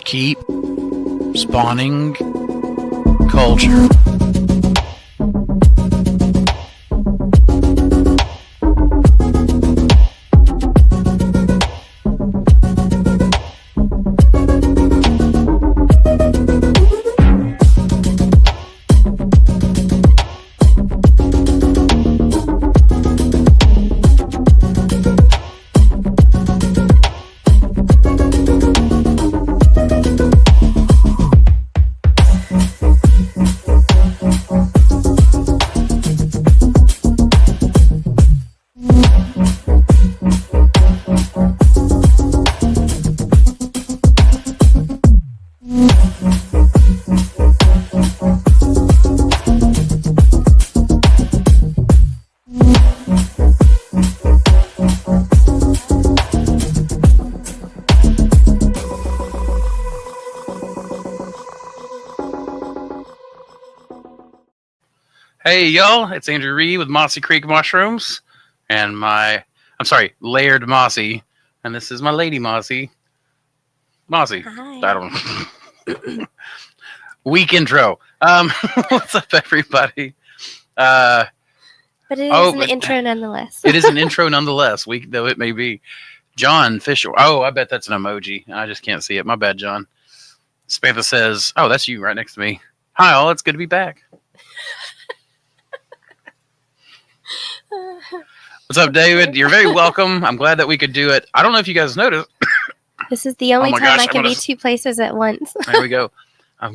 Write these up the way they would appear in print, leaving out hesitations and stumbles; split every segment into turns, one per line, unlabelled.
Keep spawning culture. Hey y'all, it's Andrew Reed with Mossy Creek Mushrooms and Layered Mossy, and this is my lady Mossy. Mossy.
Hi.
I don't Weak intro. What's up everybody?
But it is an intro nonetheless.
It is an intro nonetheless, weak though it may be. John Fisher. Oh, I bet that's an emoji. I just can't see it. My bad, John. Samantha says, oh, that's you right next to me. Hi all, it's good to be back. What's up, David? You're very welcome. I'm glad that we could do it. I don't know if you guys noticed.
This is the only time I can be two places at once.
There we go. I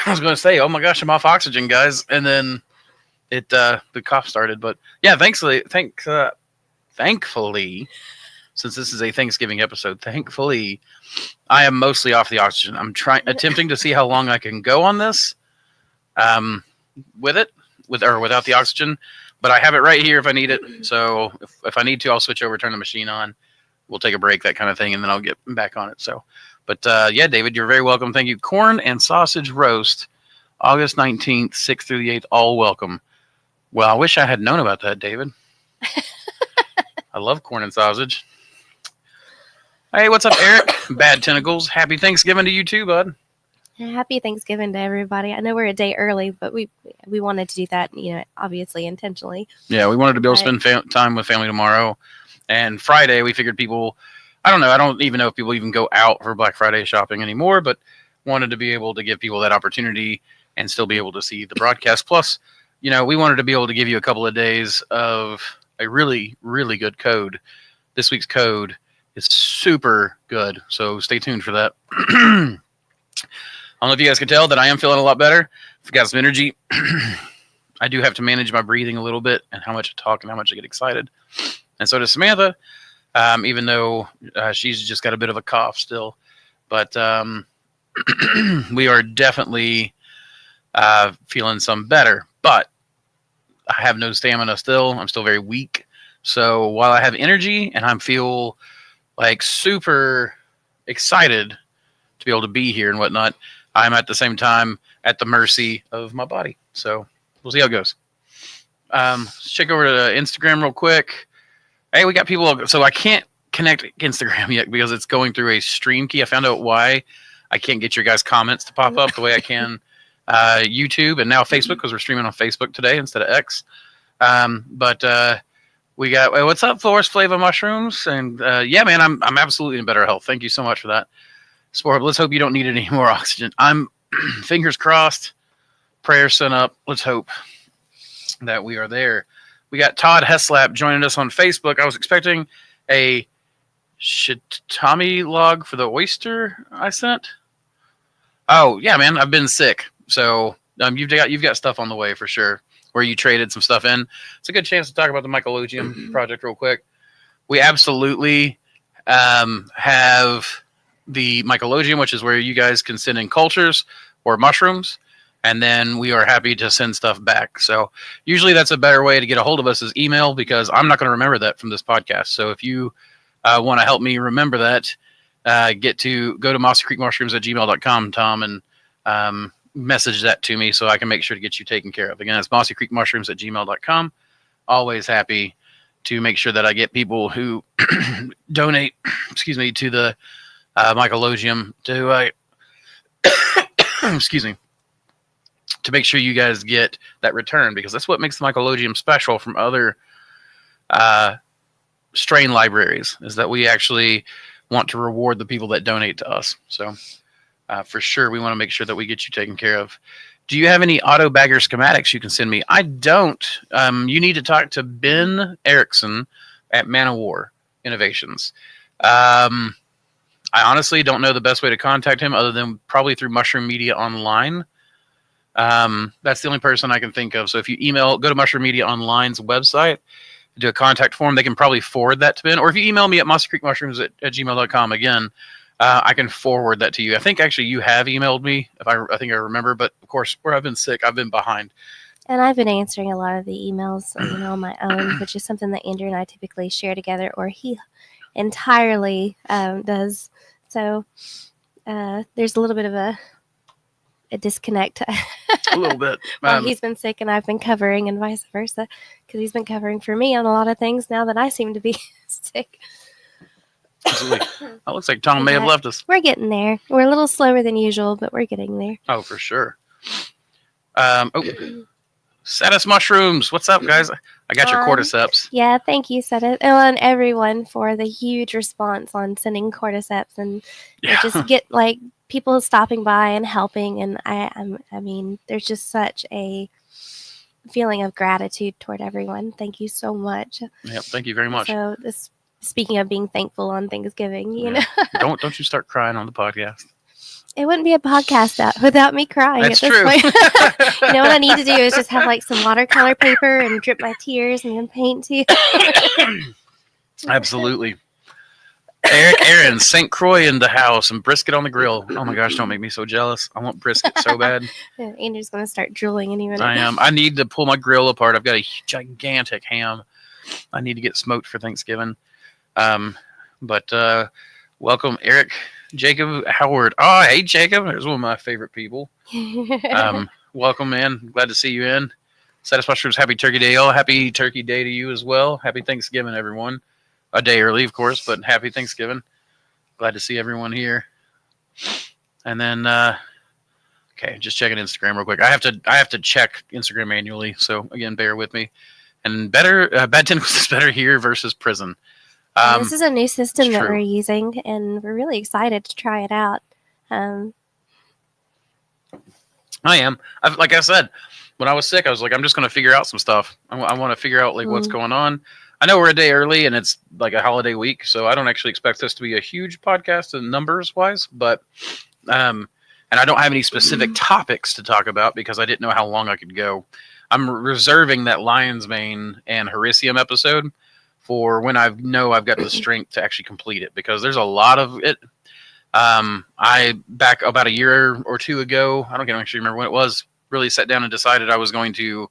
was going to say, oh my gosh, I'm off oxygen, guys. And then the cough started. But yeah, thankfully, since this is a Thanksgiving episode, thankfully, I am mostly off the oxygen. I'm attempting to see how long I can go on this with or without the oxygen. But I have it right here if I need it. So if I need to, I'll switch over, turn the machine on. We'll take a break, that kind of thing, and then I'll get back on it. So, but yeah, David, you're very welcome. Thank you. Corn and sausage roast, August 19th, 6th through the 8th, all welcome. Well, I wish I had known about that, David. I love corn and sausage. Hey, what's up, Eric? Bad Tentacles. Happy Thanksgiving to you too, bud.
Happy Thanksgiving to everybody. I know we're a day early, but we wanted to do that, obviously intentionally. Yeah, we wanted to be able to spend time with family tomorrow. And Friday, we figured people, I don't know, I don't even know if people even go out for Black Friday shopping anymore, but wanted to be able to give people that opportunity and still be able to see the broadcast. Plus, we wanted to be able to give you a couple of days of a really, really good code. This week's code is super good, so stay tuned for that. I don't know if you guys can tell that I am feeling a lot better. I've got some energy. I do have to manage my breathing a little bit and how much I talk and how much I get excited. And so does Samantha, even though she's just got a bit of a cough still. But we are definitely feeling some better. But I have no stamina still. I'm still very weak. So while I have energy and I feel like super excited to be able to be here and whatnot, I'm at the same time at the mercy of my body. So we'll see how it goes. Let's check over to Instagram real quick. Hey, we got people. So I can't connect Instagram yet because it's going through a stream key. I found out why I can't get your guys' comments to pop up the way I can YouTube and now Facebook, because we're streaming on Facebook today instead of X. But we got, what's up, Forest Flava Mushrooms? And yeah, man, I'm absolutely in better health. Thank you so much for that. Sport, let's hope you don't need any more oxygen. I'm fingers crossed, prayers sent up. Let's hope that we are there. We got Todd Heslap joining us on Facebook. I was expecting a shiitake log for the oyster I sent. Oh yeah, man, I've been sick, so you've got stuff on the way for sure. Where you traded some stuff in. It's a good chance to talk about the mycological project real quick. We absolutely have the mycologium, which is where you guys can send in cultures or mushrooms, and then we are happy to send stuff back. So usually that's a better way to get a hold of us is email, because I'm not going to remember that from this podcast. So if you want to help me remember that, go to mossycreekmushrooms@gmail.com, Tom, and message that to me so I can make sure to get you taken care of. Again, it's mossycreekmushrooms@gmail.com. Always happy
to make sure that I get people who donate, to the mycologium to excuse me, to make sure you guys get that return, because that's what makes the mycologium special from other strain libraries, is that we actually want to reward the people that donate to us. So for sure, we want to make sure that we get you taken care of. Do you have any auto bagger schematics you can send me? I don't. You need to talk to Ben Erickson at Man of War Innovations. I honestly don't know the best way to contact him other than probably through Mushroom Media Online. That's the only person I can think of. So if you go to Mushroom Media Online's website, do a contact form, they can probably forward that to Ben. Or if you email me at mosscreekmushrooms@gmail.com again, I can forward that to you. I think actually you have emailed me, I think I remember, but of course, where I've been sick, I've been behind.
And I've been answering a lot of the emails, on my own, which is something that Andrew and I typically share together, or he entirely does. So there's a little bit of a disconnect.
A little bit.
Well, he's been sick and I've been covering, and vice versa, because he's been covering for me on a lot of things now that I seem to be sick.
Absolutely. It looks like Tom may have left us.
We're getting there. We're a little slower than usual, but we're getting there.
Oh, for sure. Satis Mushrooms. What's up, guys? I got your cordyceps.
Yeah, thank you, Satis. And everyone for the huge response on sending cordyceps, and just get people stopping by and helping. And I mean, there's just such a feeling of gratitude toward everyone. Thank you so much.
Yep, thank you very much.
So speaking of being thankful on Thanksgiving, you know.
Don't you start crying on the podcast.
It wouldn't be a podcast without me crying.
That's
at this
true.
Point. You know what I need to do is just have some watercolor paper and drip my tears and then paint too.
Absolutely. Aaron, St. Croix in the house and brisket on the grill. Oh my gosh, don't make me so jealous. I want brisket so bad.
Andrew's going to start drooling any minute.
I am. I need to pull my grill apart. I've got a gigantic ham I need to get smoked for Thanksgiving. But welcome, Eric, Jacob, Howard. Oh, hey, Jacob. There's one of my favorite people. Welcome, man. Glad to see you in. Satis Mushrooms, happy Turkey Day. Oh, happy Turkey Day to you as well. Happy Thanksgiving, everyone. A day early, of course, but happy Thanksgiving. Glad to see everyone here. And then, okay, just checking Instagram real quick. I have to check Instagram manually, so again, bear with me. And Bad Tentacles is better here versus prison.
This is a new system that we're using, and we're really excited to try it out.
I am. Like I said, when I was sick, I was like, I'm just going to figure out some stuff. I want to figure out what's going on. I know we're a day early, and it's like a holiday week, so I don't actually expect this to be a huge podcast in numbers wise. But and I don't have any specific topics to talk about because I didn't know how long I could go. I'm reserving that Lion's Mane and Hericium episode for when I've got the strength to actually complete it, because there's a lot of it. I back about a year or two ago, I don't actually remember when it was, really sat down and decided I was going to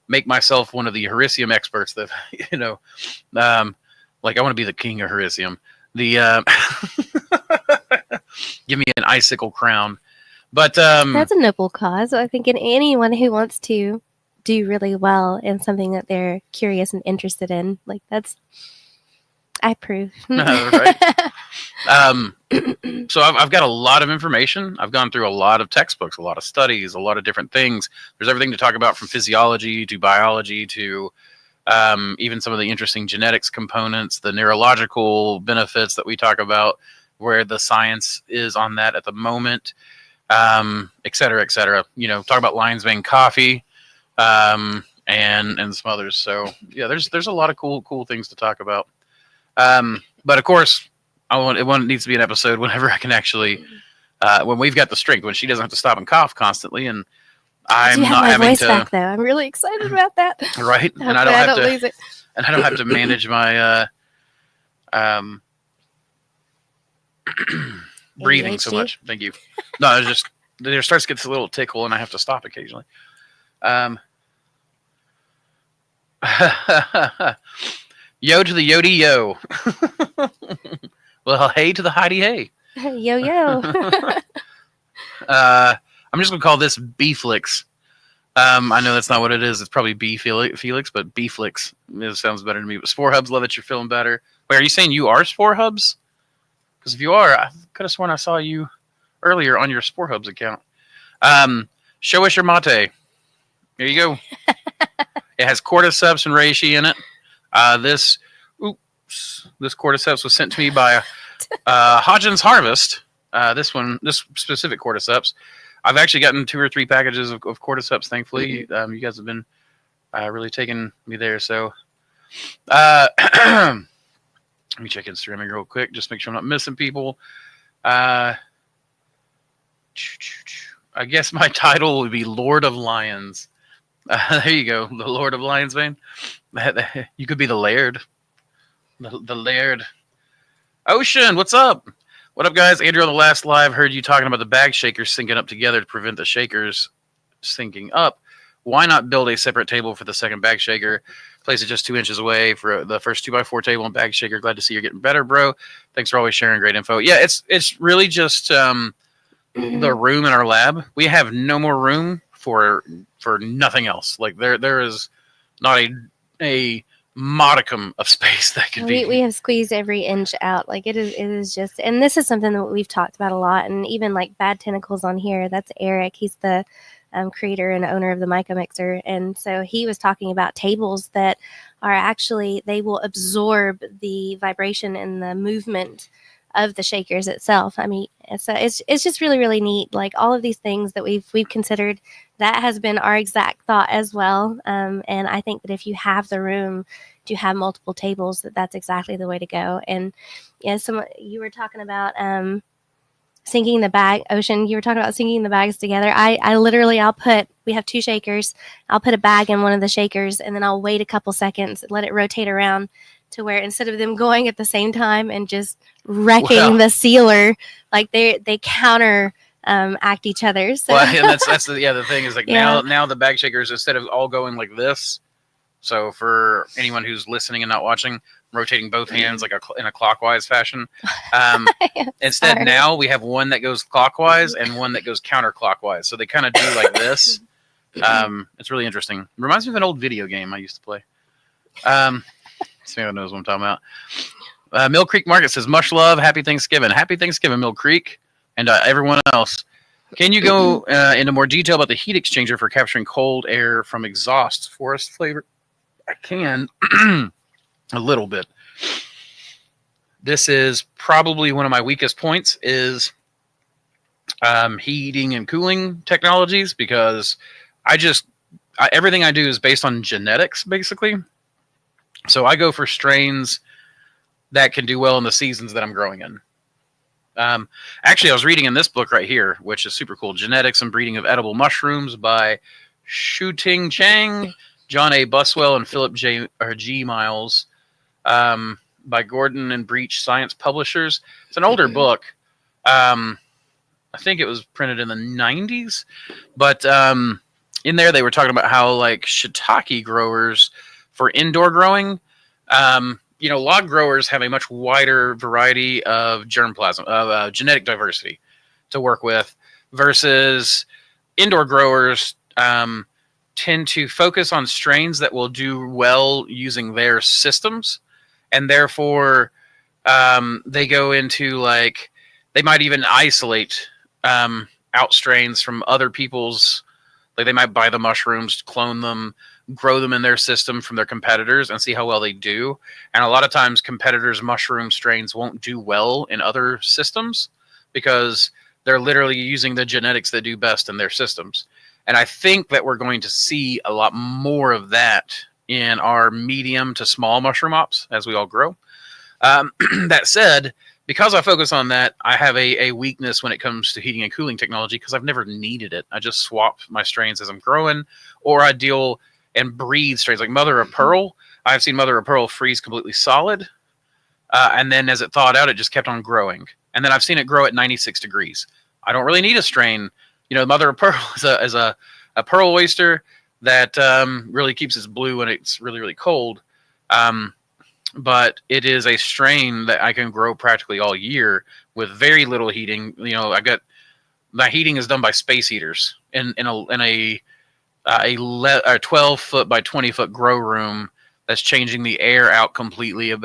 make myself one of the Hericium experts that, I want to be the king of Hericium. Give me an icicle crown. But
that's a noble cause. I think anyone who wants to do really well in something that they're curious and interested in, I approve.
Right. So I've got a lot of information. I've gone through a lot of textbooks, a lot of studies, a lot of different things. There's everything to talk about, from physiology to biology to even some of the interesting genetics components, the neurological benefits that we talk about, where the science is on that at the moment, et cetera, et cetera. Talk about Lion's Mane coffee, and some others. So yeah, there's a lot of cool things to talk about. But of course, it needs to be an episode whenever I can actually, when we've got the strength, when she doesn't have to stop and cough constantly, and I'm not having
voice back, though. I'm really excited about that.
Right, and I don't have to manage my breathing so much. Thank you. No, it's just there starts to get a little tickle, and I have to stop occasionally. Yo to the Yodi yo. Well, hey to the Heidi hey.
Yo.
I'm just gonna call this Beeflix. I know that's not what it is. It's probably B Felix, but B Flix. It sounds better to me. But Spore Hubs, love that you're feeling better. Wait, are you saying you are Spore Hubs? Because if you are, I could have sworn I saw you earlier on your Spore Hubs account. Show us your mate. There you go. It has cordyceps and reishi in it. This cordyceps was sent to me by Hodgins Harvest. This specific cordyceps. I've actually gotten 2 or 3 packages of cordyceps, thankfully. You guys have been really taking me there. So let me check Instagram real quick, just make sure I'm not missing people. I guess my title would be Lord of Lions. There you go, the Lord of Lions, man. You could be the Laird. The Laird. Ocean, what's up? What up, guys? Andrew, on the last live, heard you talking about the bag shakers syncing up together to prevent the shakers syncing up. Why not build a separate table for the second bag shaker? Place it just 2 inches away for the first 2x4 table and bag shaker. Glad to see you're getting better, bro. Thanks for always sharing great info. Yeah, it's really just the room in our lab. We have no more room for nothing else. Like there is not a modicum of space that could be.
We have squeezed every inch out. Like it is just, and this is something that we've talked about a lot. And even like Bad Tentacles on here, that's Eric. He's the creator and owner of the Myco Mixer. And so he was talking about tables that are actually, they will absorb the vibration and the movement of the shakers itself. I mean, so it's just really, really neat. Like all of these things that we've considered, that has been our exact thought as well. And I think that if you have the room to have multiple tables, that's exactly the way to go. And yeah, you were talking about syncing the bag. Ocean, you were talking about syncing the bags together. We have 2 shakers. I'll put a bag in one of the shakers, and then I'll wait a couple seconds, let it rotate around to where instead of them going at the same time and just wrecking the sealer, like they counter act each other. So.
Well, and that's the thing is like now the bag shakers, instead of all going like this. So for anyone who's listening and not watching, I'm rotating both hands like in a clockwise fashion. Instead, now we have one that goes clockwise and one that goes counterclockwise. So they kind of do like this. It's really interesting. Reminds me of an old video game I used to play. Samantha knows what I'm talking about. Mill Creek Market says, much love. Happy Thanksgiving. Happy Thanksgiving, Mill Creek, and everyone else. Can you go into more detail about the heat exchanger for capturing cold air from exhaust forest flavor? I can a little bit. This is probably one of my weakest points is heating and cooling technologies, because everything I do is based on genetics, basically. So I go for strains that can do well in the seasons that I'm growing in. Actually, I was reading in this book right here, which is super cool, Genetics and Breeding of Edible Mushrooms by Shu-Ting Chang, John A. Buswell, and Philip G. Miles, by Gordon and Breach Science Publishers. It's an older book. I think it was printed in the 90s. But in there, they were talking about how like shiitake growers for indoor growing, log growers have a much wider variety of germplasm, of genetic diversity to work with, versus indoor growers tend to focus on strains that will do well using their systems, and therefore they go into they might even isolate out strains from other people's. Like they might buy the mushrooms, clone them, grow them in their system from their competitors, and see how well they do. And a lot of times competitors' mushroom strains won't do well in other systems because they're literally using the genetics that do best in their systems. And I think that we're going to see a lot more of that in our medium to small mushroom ops as we all grow. That said, because I focus on that, I have a weakness when it comes to heating and cooling technology because I've never needed it. I just swap my strains as I'm growing, or I deal and breed strains like Mother of Pearl. I've seen Mother of Pearl freeze completely solid, and then as it thawed out, it just kept on growing. And then I've seen it grow at 96 degrees. I don't really need a strain. Mother of Pearl is a pearl oyster that really keeps its blue when it's really, really cold. But it is a strain that I can grow practically all year with very little heating. My heating is done by space heaters in a a 12-foot by 20-foot grow room that's changing the air out completely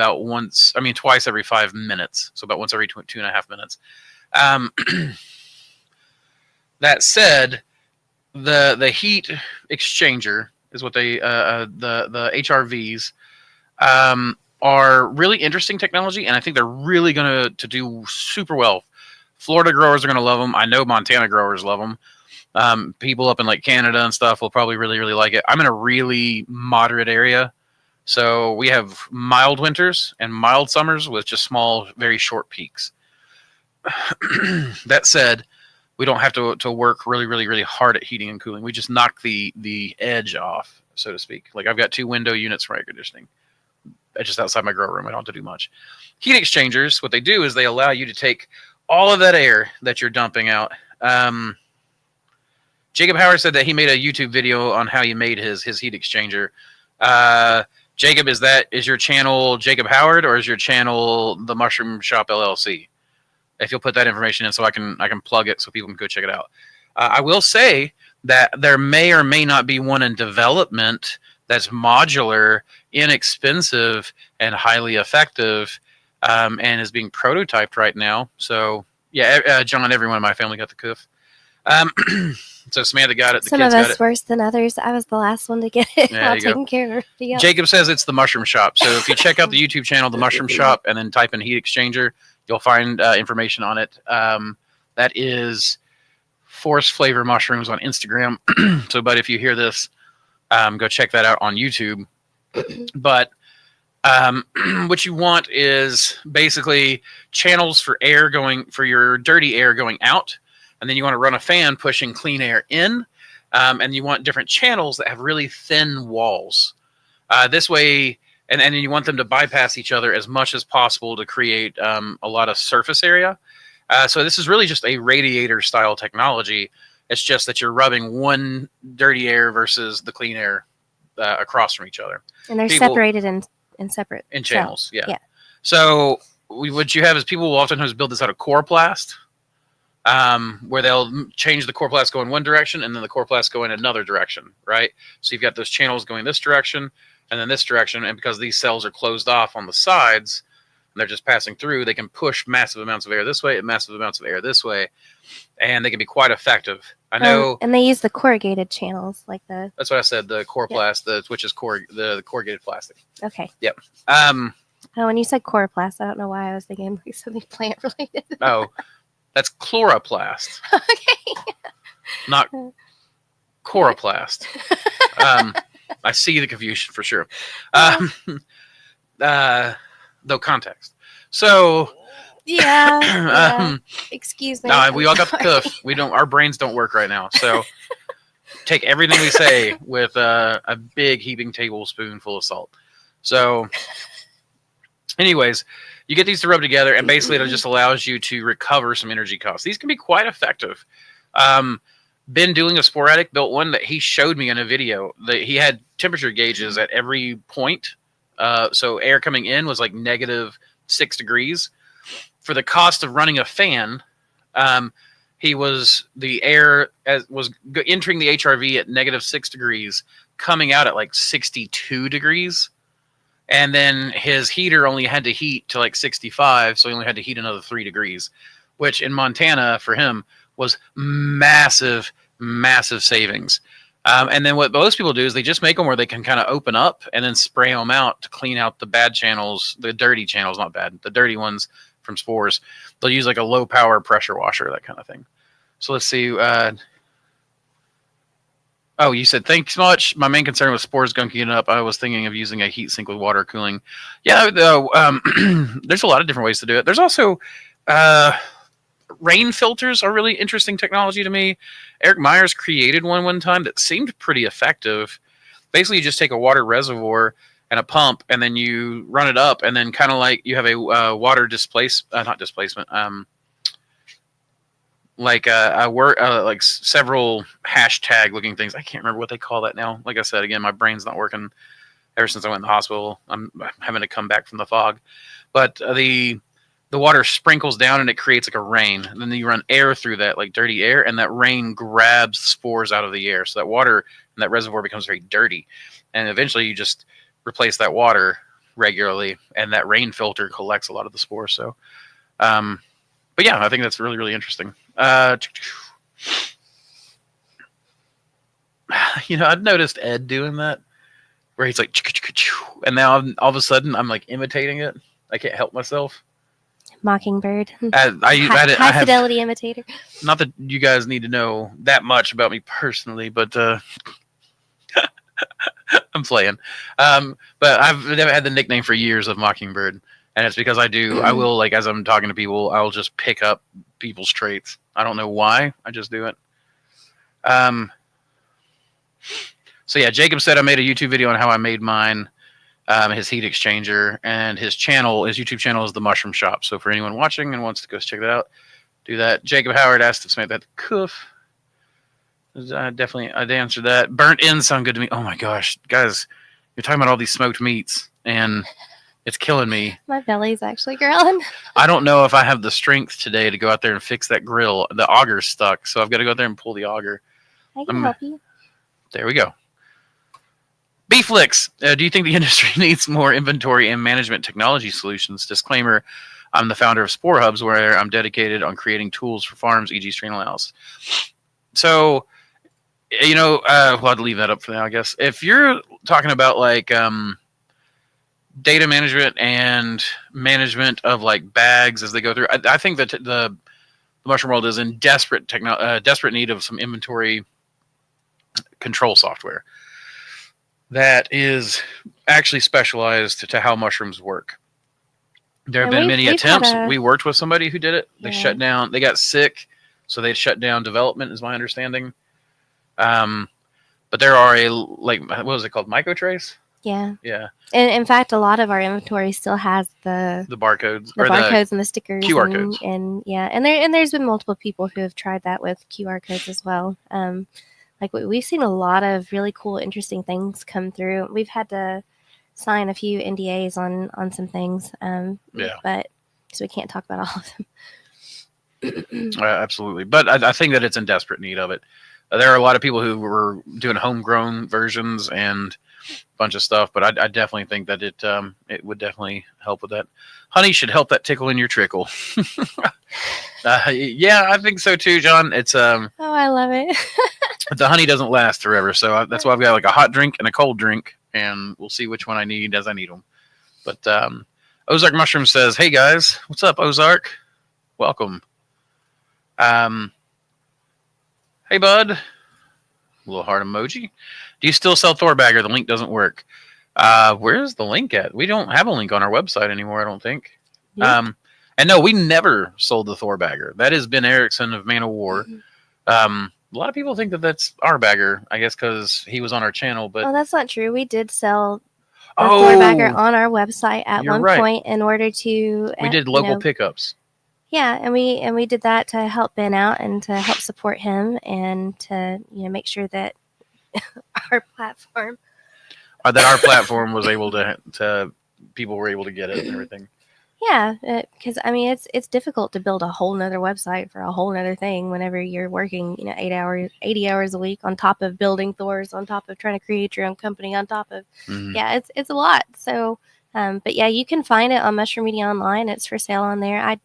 twice every 5 minutes. So about once every 2.5 minutes. That said, the heat exchanger is what the HRVs are really interesting technology, and I think they're really going to do super well. Florida growers are going to love them. I know Montana growers love them. People up in like Canada and stuff will probably really, really like it. I'm in a really moderate area, so we have mild winters and mild summers with just small, very short peaks. That said, we don't have to work really, really, really hard at heating and cooling. We just knock the edge off, so to speak. Like I've got 2 window units for air conditioning just outside my grow room. I don't have to do much. Heat exchangers, what they do is they allow you to take all of that air that you're dumping out. Jacob Howard said that he made a YouTube video on how he made his heat exchanger. Jacob, is your channel Jacob Howard, or is your channel the Mushroom Shop LLC? If you'll put that information in so I can plug it so people can go check it out. I will say that there may or may not be one in development that's modular, inexpensive, and highly effective, and is being prototyped right now. So yeah, John, everyone in my family got the coof. So Samantha got it. The
Some
kids
of
got
us
it.
worse than others. I was the last one to get it while taking care of it.
Jacob says it's the Mushroom Shop. So if you check out the YouTube channel, the Mushroom Shop, and then type in heat exchanger, you'll find information on it. That is Forest Flavor Mushrooms on Instagram. So, but if you hear this, go check that out on YouTube. But what you want is basically channels for your dirty air going out. And then you want to run a fan pushing clean air in. And you want different channels that have really thin walls. This way, and then you want them to bypass each other as much as possible to create a lot of surface area. So this is really just a radiator style technology. It's just that you're rubbing one dirty air versus the clean air across from each other.
And they're separated in separate
channels. Yeah. So what you have is people will oftentimes build this out of coroplast, where they'll change the coroplast go in one direction and then the coroplast go in another direction, right? So you've got those channels going this direction and then this direction, and because these cells are closed off on the sides and they're just passing through, they can push massive amounts of air this way and massive amounts of air this way, and they can be quite effective. I know,
and they use the corrugated channels, like the.
That's what I said. The coroplast, which is the corrugated plastic.
Okay.
Yep.
When you said coroplast, I don't know why I was thinking something plant related.
Oh, that's chloroplast.
Okay.
Not coroplast. I see the confusion for sure. Though context. So.
Yeah. Excuse me.
No, we all got the cuff. Our brains don't work right now. So take everything we say with a big heaping tablespoon full of salt. So, anyways, you get these to rub together, and basically it just allows you to recover some energy costs. These can be quite effective. Been doing a sporadic built one that he showed me in a video. He had temperature gauges at every point. So air coming in was like -6 degrees. For the cost of running a fan, the air was entering the HRV at -6 degrees, coming out at like 62 degrees. And then his heater only had to heat to like 65, so he only had to heat another 3 degrees, which in Montana for him was massive, massive savings. And then what most people do is they just make them where they can kind of open up and then spray them out to clean out the bad channels, the dirty channels, not bad, the dirty ones from spores. They'll use like a low power pressure washer, that kind of thing. So let's see. Oh, you said, thanks much. My main concern was spores gunking it up. I was thinking of using a heat sink with water cooling. Yeah, there's a lot of different ways to do it. There's also rain filters are really interesting technology to me. Eric Myers created one time that seemed pretty effective. Basically, you just take a water reservoir and a pump, and then you run it up, and then kind of like you have a water not displacement, like like several hashtag looking things. I can't remember what they call that now. Like I said, again, my brain's not working ever since I went in the hospital. I'm having to come back from the fog, but the the water sprinkles down and it creates like a rain. And then you run air through that, like dirty air, and that rain grabs spores out of the air. So that water in that reservoir becomes very dirty. And eventually you just replace that water regularly, and that rain filter collects a lot of the spores. So, but yeah, I think that's really, really interesting. I've noticed Ed doing that, where he's like, and now all of a sudden I'm like imitating it. I can't help myself.
Mockingbird.
High
fidelity imitator.
Not that you guys need to know that much about me personally, but I'm playing. But I've never had the nickname for years of Mockingbird, and it's because I will, like, as I'm talking to people, I'll just pick up people's traits. I don't know why. I just do it. So yeah, Jacob said I made a YouTube video on how I made mine. His heat exchanger, and his YouTube channel is the Mushroom Shop. So for anyone watching and wants to go check that out, do that. Jacob Howard asked if make that coof. Definitely, I'd answer that. Burnt ends sound good to me. Oh my gosh, guys, you're talking about all these smoked meats, and it's killing me.
My belly's actually growling.
I don't know if I have the strength today to go out there and fix that grill. The auger's stuck, so I've got to go out there and pull the auger.
I can help you.
There we go. Beeflix, do you think the industry needs more inventory and management technology solutions? Disclaimer, I'm the founder of Spore Hubs, where I'm dedicated on creating tools for farms, e.g. strain allows. So, we'll have to leave that up for now, I guess. If you're talking about like data management and management of like bags as they go through, I think that the mushroom world is in desperate need of some inventory control software that is actually specialized to how mushrooms work. There have been many attempts. We worked with somebody who did it. They shut down. They got sick, so they shut down development, is my understanding. But there are what was it called? MycoTrace?
Yeah.
Yeah.
And in fact, a lot of our inventory still has the
barcodes,
and the stickers,
QR codes,
and there's been multiple people who have tried that with QR codes as well. Like we've seen a lot of really cool, interesting things come through. We've had to sign a few NDAs on some things, but so we can't talk about all of them.
Absolutely, but I think that it's in desperate need of it. There are a lot of people who were doing homegrown versions and a bunch of stuff, but I definitely think that it would definitely help with that. Honey should help that tickle in your trickle. Yeah, I think so too, John. It's
oh, I love it.
The honey doesn't last forever, so that's why I've got like a hot drink and a cold drink, and we'll see which one I need as I need them. But Ozark Mushroom says, "Hey guys, what's up, Ozark? Welcome." Hey bud, a little heart emoji. Do you still sell Thornbagger? The link doesn't work. Where's the link at? We don't have a link on our website anymore, I don't think. Yep. And no, we never sold the Thornbagger. That is Ben Erickson of Man of War. Mm-hmm. A lot of people think that that's our bagger, I guess, because he was on our channel. But
that's not true. We did sell the Thornbagger on our website at one point in order to.
We did local pickups.
Yeah, and we did that to help Ben out and to help support him and to make sure that our platform
was able to people were able to get it and everything.
Yeah, because it's difficult to build a whole nother website for a whole nother thing whenever you're working 80 hours a week on top of building Thors, on top of trying to create your own company, on top of it's a lot. So but yeah, you can find it on Mushroom Media Online. It's for sale on there. I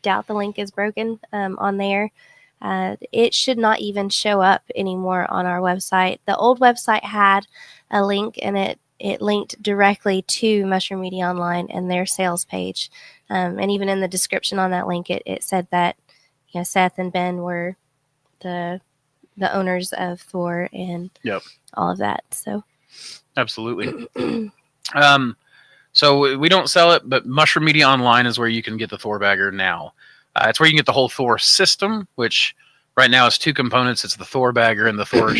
doubt the link is broken on there. It should not even show up anymore on our website. The old website had a link, and it linked directly to Mushroom Media Online and their sales page. And even in the description on that link, it said that Seth and Ben were the owners of Thor and all of that. So
absolutely. So we don't sell it, but Mushroom Media Online is where you can get the Thornbagger now. It's where you can get the whole Thor system, which right now is two components. It's the Thornbagger and the Thor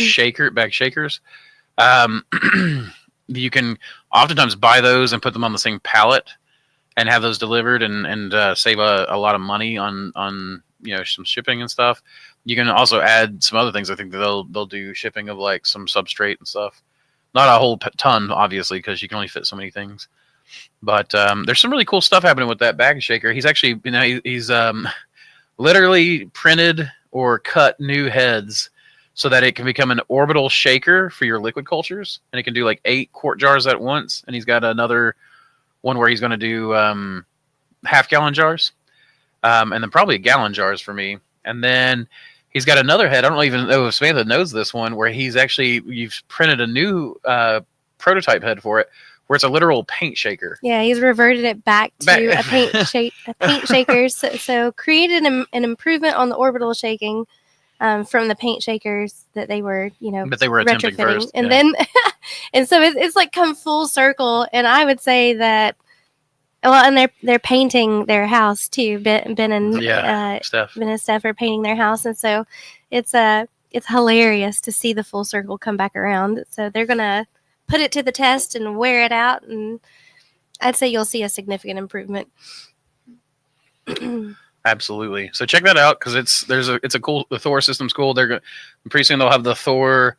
bag shakers. You can oftentimes buy those and put them on the same pallet and have those delivered and save a lot of money on some shipping and stuff. You can also add some other things. I think that they'll do shipping of like some substrate and stuff. Not a whole ton, obviously, because you can only fit so many things. But there's some really cool stuff happening with that bag shaker. He's actually, he's literally printed or cut new heads so that it can become an orbital shaker for your liquid cultures, and it can do like 8 quart jars at once. And he's got another one where he's going to do half-gallon jars, and then probably gallon jars for me. And then he's got another head. I don't even know if Samantha knows this one, where you've printed a new prototype head for it, where it's a literal paint shaker.
Yeah, he's reverted it back to a paint shaker. So created an improvement on the orbital shaking from the paint shakers that they were,
but they were attempting first,
and then and so it's like come full circle. And I would say that, well, and they're painting their house too. Ben and Steph are painting their house, and so it's hilarious to see the full circle come back around. So they're gonna put it to the test and wear it out, and I'd say you'll see a significant improvement.
Absolutely. So check that out, because it's a cool. The Thor system's cool. Pretty soon they'll have the Thor.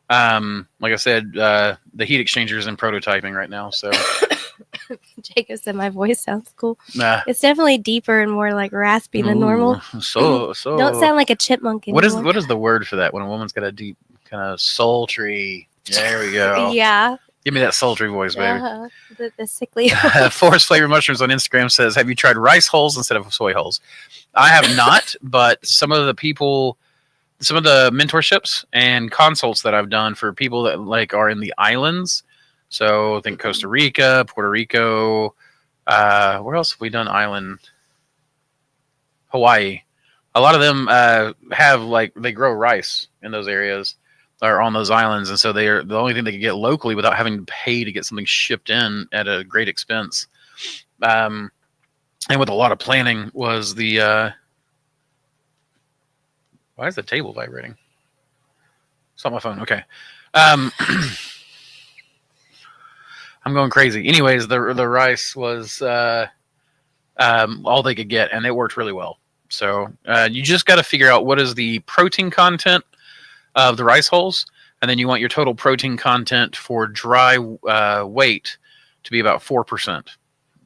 Like I said, the heat exchanger is in prototyping right now. So
Jacob said my voice sounds cool.
Nah.
It's definitely deeper and more like raspy than normal.
So
don't sound like a chipmunk anymore.
What is the word for that when a woman's got a deep kind of sultry? There we go.
Yeah.
Give me that sultry voice, baby.
The sickly.
Forest Flavor Mushrooms on Instagram says, "Have you tried rice hulls instead of soy hulls?" I have not, but some of the mentorships and consults that I've done for people that like are in the islands. So I think Costa Rica, Puerto Rico. Where else have we done island? Hawaii. A lot of them they grow rice in those areas. Are on those islands, and so they're the only thing they can get locally without having to pay to get something shipped in at a great expense. And with a lot of planning was the why is the table vibrating? It's on my phone. Okay. I'm going crazy. Anyways, the rice was all they could get, and it worked really well. So you just got to figure out what is the protein content of the rice hulls, and then you want your total protein content for dry weight to be about 4%.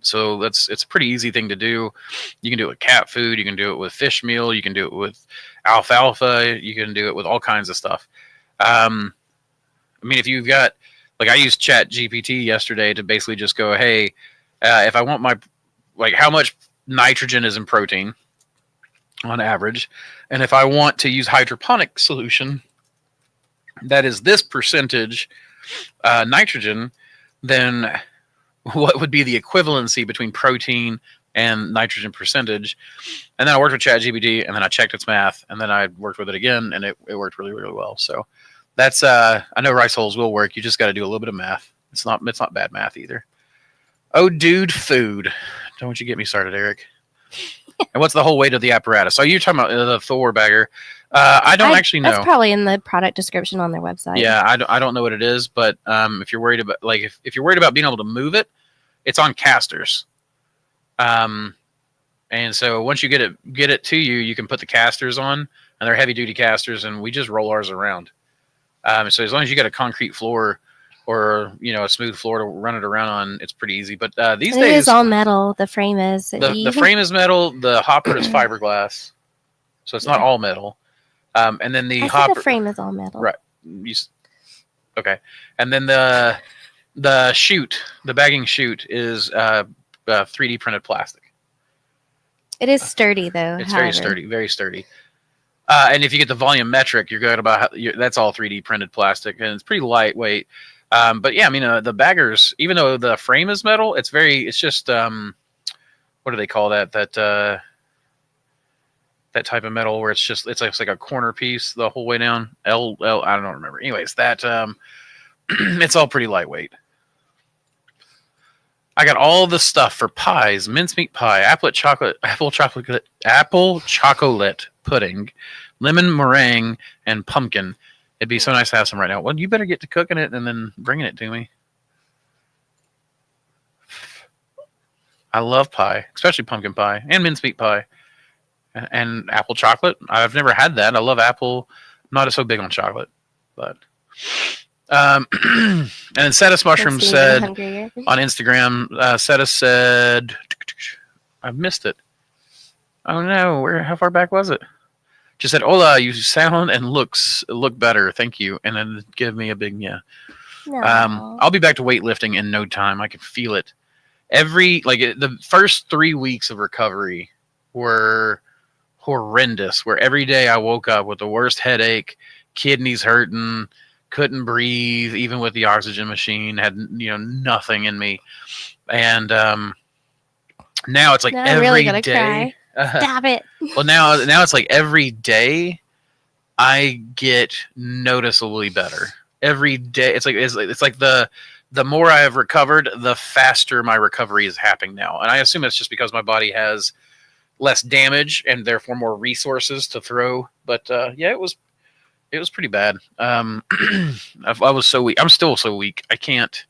So it's a pretty easy thing to do. You can do it with cat food, you can do it with fish meal, you can do it with alfalfa, you can do it with all kinds of stuff. I mean, if you've got, like, I used Chat GPT yesterday to basically just go, hey, if I want how much nitrogen is in protein on average, and if I want to use hydroponic solution that is this percentage nitrogen, then what would be the equivalency between protein and nitrogen percentage? And then I worked with ChatGPT, and then I checked its math, and then I worked with it again, and it worked really, really well. So that's I know rice hulls will work. You just got to do a little bit of math. It's not bad math either. Oh, dude, food. Don't you get me started, Eric. And what's the whole weight of the apparatus? So you're talking about the Thor bagger. I don't actually know.
That's probably in the product description on their website.
Yeah, I don't know what it is, but if you're worried about if you're worried about being able to move it, it's on casters. And so once you get it to you, you can put the casters on, and they're heavy duty casters, and we just roll ours around. So as long as you got a concrete floor or a smooth floor to run it around on, it's pretty easy. But these days, it
is all metal. The frame is.
The frame is metal. The hopper is fiberglass, so it's not all metal. And then the
frame is all metal.
Right. Okay. And then the bagging chute is 3D printed plastic.
It is sturdy, though.
It's very sturdy. And if you get the volumetric, you're good about that's all 3D printed plastic, and it's pretty lightweight. But yeah, I mean, the baggers, even though the frame is metal, it's just what do they call that? That type of metal where it's like a corner piece the whole way down. I don't remember. Anyways, that it's all pretty lightweight. I got all the stuff for pies: mincemeat pie, apple chocolate pudding, lemon meringue, and pumpkin. It'd be so nice to have some right now. Well, you better get to cooking it and then bringing it to me. I love pie, especially pumpkin pie and mincemeat pie. And apple chocolate. I've never had that. I love apple. I'm not so big on chocolate, but And then Cetus Mushroom
Makes me even
said
hungrier.
on Instagram, Cetus said, I missed it. Oh no, how far back was it? Just said, "Hola, you sound and look better. Thank you." And then give me a big yeah.
No.
I'll be back to weightlifting in no time. I can feel it. The first 3 weeks of recovery were horrendous. Where every day I woke up with the worst headache, kidneys hurting, couldn't breathe, even with the oxygen machine. Had nothing in me, and now it's like
now
every
I'm really
day.
Cry. Stop it.
Well, now it's like every day I get noticeably better. Every day, it's like the more I have recovered, the faster my recovery is happening now. And I assume it's just because my body has less damage and therefore more resources to throw. But yeah, it was pretty bad. I was so weak. I'm still so weak. I can't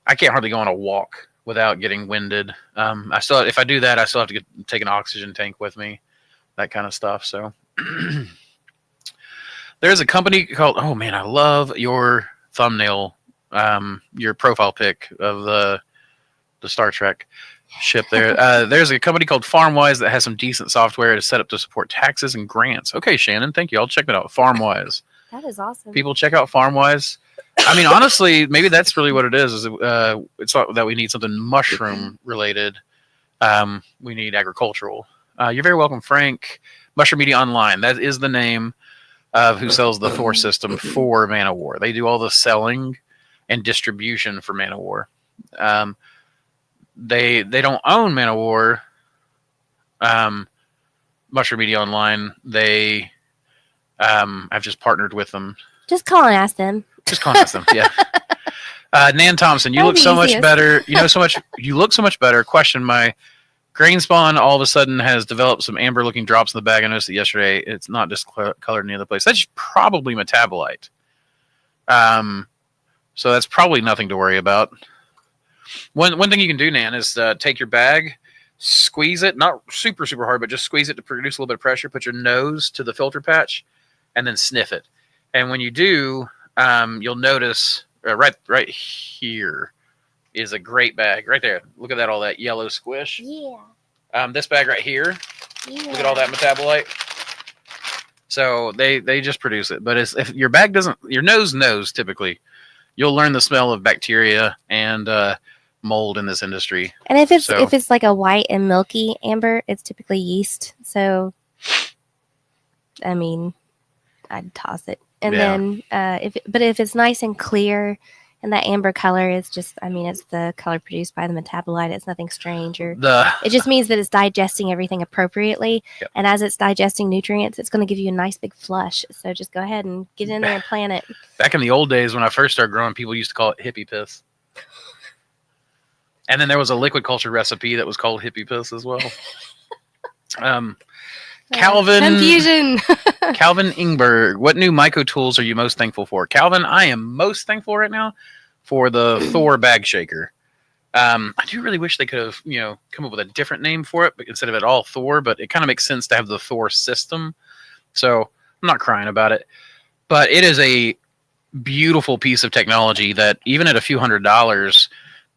hardly go on a walk without getting winded. If I do that, I still have to take an oxygen tank with me, that kind of stuff. So there's a company called, oh man, I love your thumbnail, your profile pic of the Star Trek ship there. There's a company called FarmWise that has some decent software to set up to support taxes and grants. Okay, Shannon, thank you. I'll check that out. FarmWise.
That is awesome.
People check out FarmWise. I mean, honestly, maybe that's really what it is it's not that we need something mushroom related. We need agricultural. You're very welcome, Frank. Mushroom Media Online. That is the name of who sells the Thor system for Man of War. They do all the selling and distribution for Man of War. They don't own Man of War. Mushroom Media Online. They I've just partnered with them.
Just call and ask them.
Yeah. Nan Thompson, you look so much better. You look so much better. Question: my grain spawn all of a sudden has developed some amber-looking drops in the bag. I noticed it yesterday. It's not discolored in the other place. That's probably metabolite. So that's probably nothing to worry about. One thing you can do, Nan, is take your bag, squeeze it, not super, super hard, but just squeeze it to produce a little bit of pressure. Put your nose to the filter patch, and then sniff it. And when you do, you'll notice right here is a great bag. Right there. Look at that, all that yellow squish.
Yeah.
This bag right here. Yeah. Look at all that metabolite. So they just produce it. But if your bag doesn't, your nose knows typically, you'll learn the smell of bacteria and mold in this industry.
And if it's like a white and milky amber, it's typically yeast. So, I mean, I'd toss it. And then if it's nice and clear and that amber color is just, I mean, it's the color produced by the metabolite. It's nothing strange. It just means that it's digesting everything appropriately. Yep. And as it's digesting nutrients, it's going to give you a nice big flush. So just go ahead and get in there and plant it.
Back in the old days when I first started growing, people used to call it hippie piss. And then there was a liquid culture recipe that was called hippie piss as well. Calvin
confusion.
Calvin Ingberg, what new myco tools are you most thankful for? Calvin, I am most thankful right now for the Thor bag shaker. I do really wish they could have, come up with a different name for it instead of it all Thor, but it kind of makes sense to have the Thor system. So I'm not crying about it. But it is a beautiful piece of technology that even at a few $100s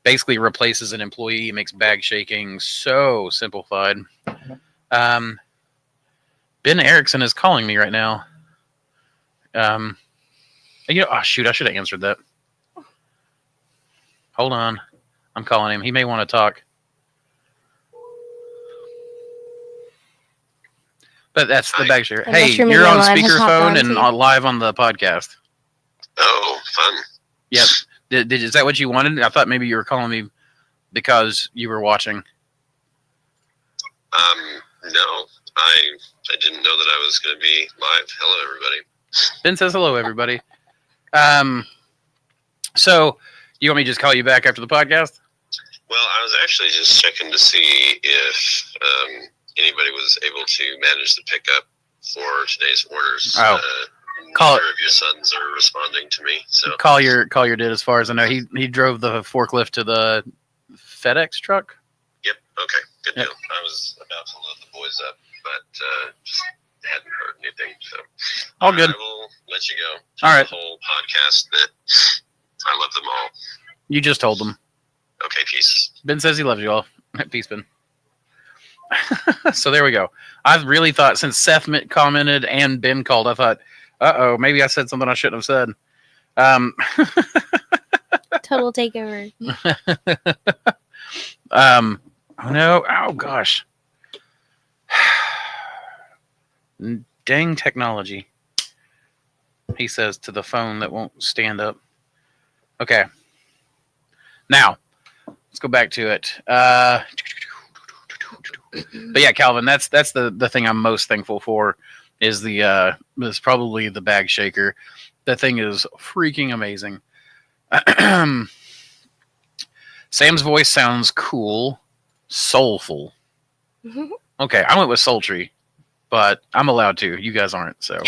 basically replaces an employee, makes bag shaking so simplified. Ben Erickson is calling me right now. Oh shoot, I should have answered that. Hold on. I'm calling him. He may want to talk. But that's the bag shaker. Hey, you're on speakerphone and live on the podcast.
Oh, fun.
Yep. Is that what you wanted? I thought maybe you were calling me because you were watching.
No. I didn't know that I was going to be live. Hello, everybody.
Ben says hello, everybody. So, you want me to just call you back after the podcast?
Well, I was actually just checking to see if anybody was able to manage the pickup for today's orders.
Oh,
neither of your sons are responding to me. So
Collier did, as far as I know. He drove the forklift to the FedEx truck.
Yep. Okay. Good deal. I was about to load the boys up, but just hadn't heard anything. So
all good.
I will let you go.
All right.
The whole podcast that I love them all.
You just told them.
Okay, peace.
Ben says he loves you all. Peace, Ben. So there we go. I really thought, since Seth commented and Ben called, I thought, maybe I said something I shouldn't have said.
Total takeover.
Oh no! Oh gosh! Dang technology! He says to the phone that won't stand up. Okay. Now let's go back to it. But yeah, Calvin, that's the thing I'm most thankful for is is probably the bag shaker. That thing is freaking amazing. Sam's voice sounds cool, soulful. Okay, I went with sultry, but I'm allowed to. You guys aren't, so.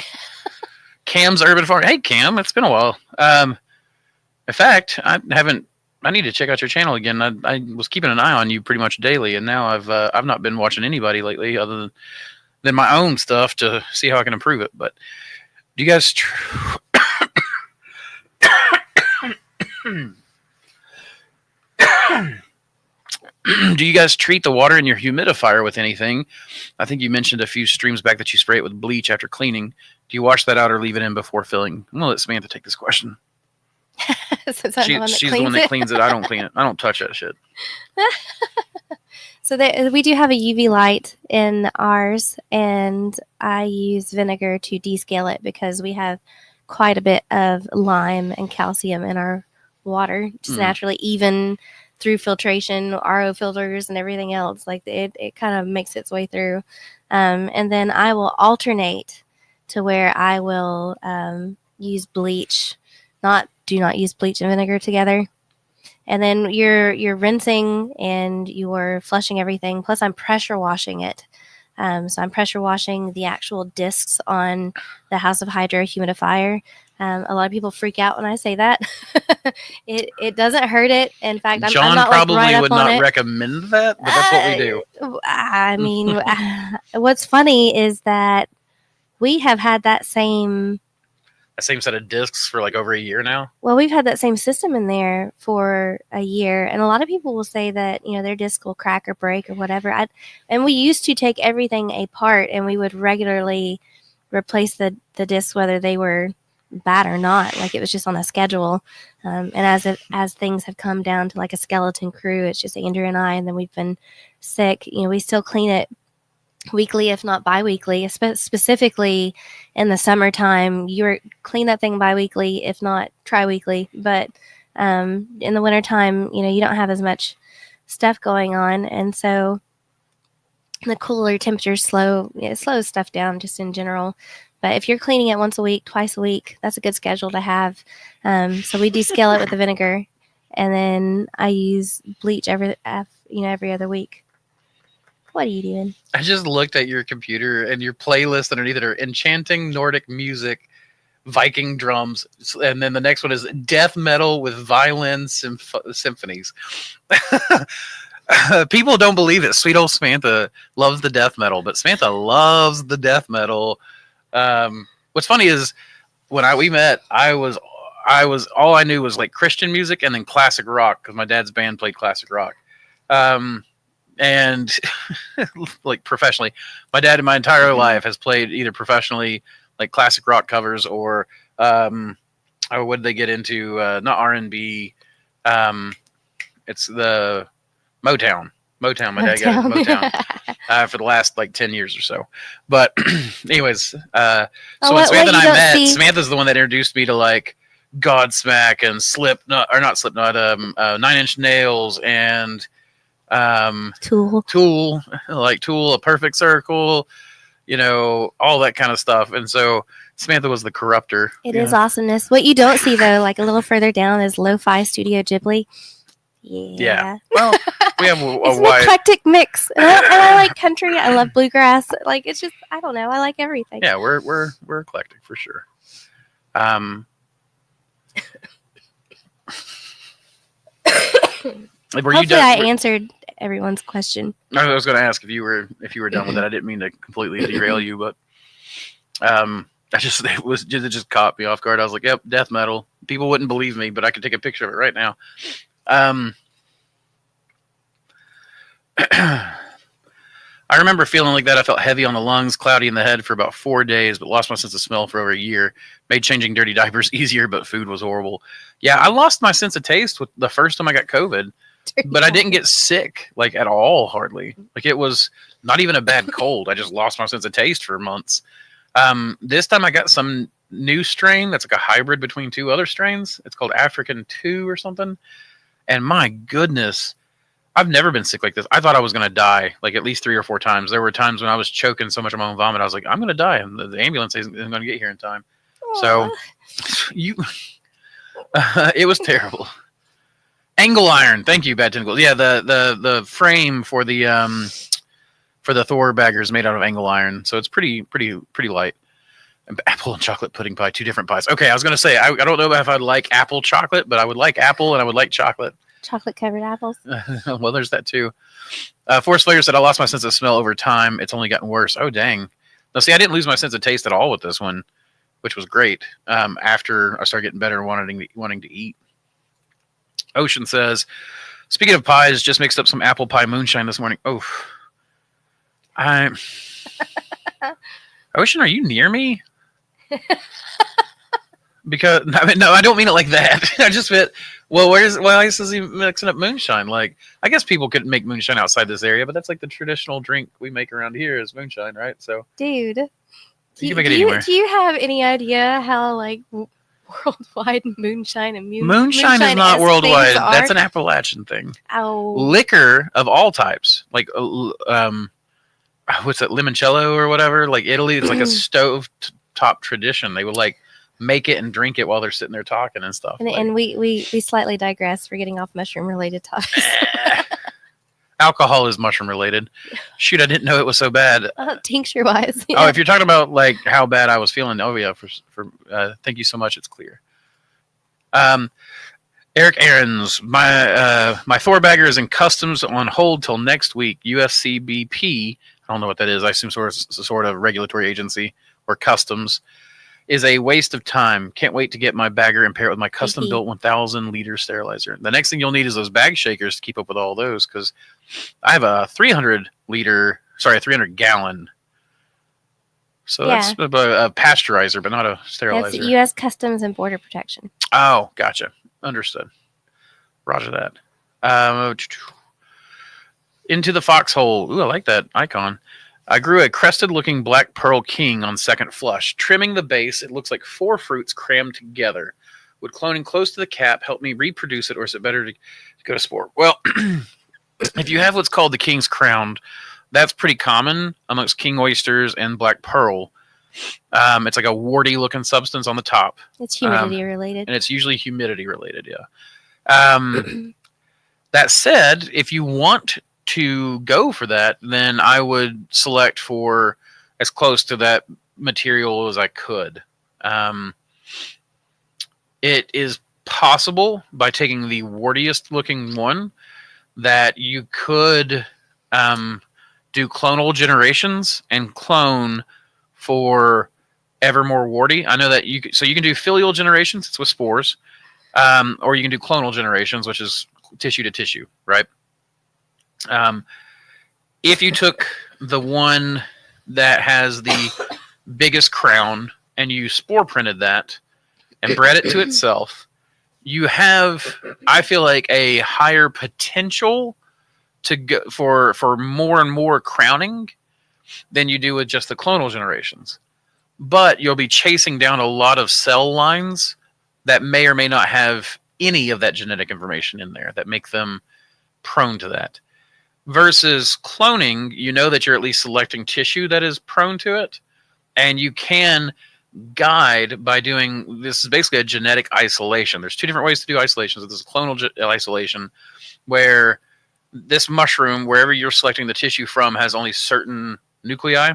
Cam's Urban Farm. Hey, Cam, it's been a while. In fact, I need to check out your channel again. I was keeping an eye on you pretty much daily, and now I've not been watching anybody lately other than my own stuff to see how I can improve it. But do you guys? Do you guys treat the water in your humidifier with anything? I think you mentioned a few streams back that you spray it with bleach after cleaning. Do you wash that out or leave it in before filling? I'm gonna let Samantha take this question. She's the one that cleans it. I don't clean it. I don't touch that shit.
So we do have a UV light in ours, and I use vinegar to descale it because we have quite a bit of lime and calcium in our water, just naturally, even through filtration, RO filters, and everything else. Like it kind of makes its way through. And then I will alternate to where I will use bleach. Do not use bleach and vinegar together. And then you're rinsing and you're flushing everything. Plus, I'm pressure washing it. So I'm pressure washing the actual discs on the House of Hydro humidifier. A lot of people freak out when I say that. It doesn't hurt it. In fact,
John
I'm not
probably
like right up
would
on
not
it.
recommend that, but that's what we do.
I mean, what's funny is that we have had that same
set of discs for like over a year now.
Well, we've had that same system in there for a year, and a lot of people will say that their disc will crack or break or whatever. And we used to take everything apart, and we would regularly replace the discs whether they were bad or not. Like it was just on a schedule. And as things have come down to like a skeleton crew, it's just Andrew and I, and then we've been sick. We still clean it weekly, if not bi-weekly. Specifically in the summertime, you clean that thing bi-weekly, if not tri-weekly. But in the wintertime, you don't have as much stuff going on, and so the cooler temperatures slows stuff down just in general. But if you're cleaning it once a week, twice a week, that's a good schedule to have. So we descale it with the vinegar, and then I use bleach every other week. What are you doing?
I just looked at your computer, and your playlist underneath it are enchanting Nordic music, Viking drums, and then the next one is death metal with violin symphonies. People don't believe it. Sweet old Samantha loves the death metal, but Samantha loves the death metal. What's funny is when we met, I was all I knew was like Christian music and then classic rock because my dad's band played classic rock. And like professionally, my dad in my entire life has played either professionally like classic rock covers or what did they get into? Not R&B. It's the Motown. My dad got into Motown for the last like 10 years or so. But anyways, so when Samantha and I met, Samantha's the one that introduced me to like Godsmack and Nine Inch Nails and Tool, like Tool, A Perfect Circle, all that kind of stuff. And so Samantha was the corrupter.
It is awesomeness. What you don't see though, like a little further down, is Lo-Fi Studio Ghibli. Yeah. Well,
we have
it's an eclectic mix, and I like country. I love bluegrass. Like it's just, I don't know. I like everything.
Yeah, we're eclectic for sure.
Hopefully, I answered everyone's question.
I was going to ask if you were done with that. I didn't mean to completely derail you, but It just caught me off guard. I was like, "Yep, death metal." People wouldn't believe me, but I could take a picture of it right now. I remember feeling like that. I felt heavy on the lungs, cloudy in the head for about 4 days, but lost my sense of smell for over a year. Made changing dirty diapers easier, but food was horrible. Yeah, I lost my sense of taste with the first time I got COVID, but I didn't get sick like at all, hardly. Like it was not even a bad cold. I just lost my sense of taste for months. This time I got some new strain that's like a hybrid between two other strains. It's called African 2 or something. And my goodness, I've never been sick like this. I thought I was going to die like at least 3 or 4 times. There were times when I was choking so much on my own vomit. I was like, I'm going to die. And the ambulance isn't going to get here in time. Aww. So it was terrible. Angle iron. Thank you, Bad Tentacles. Yeah. The frame for the Thor bagger is made out of angle iron. So it's pretty light. Apple and chocolate pudding pie, 2 different pies. Okay. I was going to say, I don't know if I'd like apple chocolate, but I would like apple and I would like chocolate.
Chocolate covered apples.
Well, there's that too. Forest Flayer said, I lost my sense of smell over time. It's only gotten worse. Oh, dang. Now, see, I didn't lose my sense of taste at all with this one, which was great. After I started getting better and wanting to eat. Ocean says, speaking of pies, just mixed up some apple pie moonshine this morning. Oh, Ocean, are you near me? Because no, I don't mean it like that. I just meant, well, why is he mixing up moonshine? Like, I guess people could make moonshine outside this area, but that's like the traditional drink we make around here is moonshine, right? So,
dude,
you can make it anywhere.
Do you have any idea how like worldwide moonshine and
moonshine is not worldwide? That's an Appalachian thing.
Oh,
liquor of all types, like what's that, limoncello or whatever? Like Italy, it's like a stove top tradition. They would like make it and drink it while they're sitting there talking and stuff.
And we slightly digress. We're getting off mushroom related topics.
Alcohol is mushroom related. Shoot, I didn't know it was so bad.
Tincture wise. Yeah.
Oh, if you're talking about like how bad I was feeling, oh yeah, for thank you so much. It's clear. Eric Aarons, my Thor bagger is in customs on hold till next week. USCBP, I don't know what that is. I assume sort of regulatory agency or customs. Is a waste of time. Can't wait to get my bagger and pair it with my custom-built 1,000-liter sterilizer. The next thing you'll need is those bag shakers to keep up with all those, because I have a 300-gallon. So that's a pasteurizer, but not a sterilizer.
That's U.S. Customs and Border Protection.
Oh, gotcha. Understood. Roger that. Into the foxhole. Ooh, I like that icon. I grew a crested-looking black pearl king on second flush. Trimming the base, it looks like 4 fruits crammed together. Would cloning close to the cap help me reproduce it, or is it better to go to sport? Well, if you have what's called the king's crown, that's pretty common amongst king oysters and black pearl. It's like a warty-looking substance on the top.
It's humidity-related.
And it's usually humidity-related, yeah. That said, if you want to go for that, then I would select for as close to that material as I could. It is possible by taking the wartiest looking one that you could do clonal generations and clone for ever more warty. I know that you can do filial generations, it's with spores, or you can do clonal generations, which is tissue to tissue, right? If you took the one that has the biggest crown and you spore printed that and bred it to itself, you have, I feel like, a higher potential to go for more and more crowning than you do with just the clonal generations. But you'll be chasing down a lot of cell lines that may or may not have any of that genetic information in there that make them prone to that. Versus cloning, you know that you're at least selecting tissue that is prone to it, and you can guide by doing, this is basically a genetic isolation. There's 2 different ways to do isolations. There's a clonal isolation, where this mushroom, wherever you're selecting the tissue from, has only certain nuclei.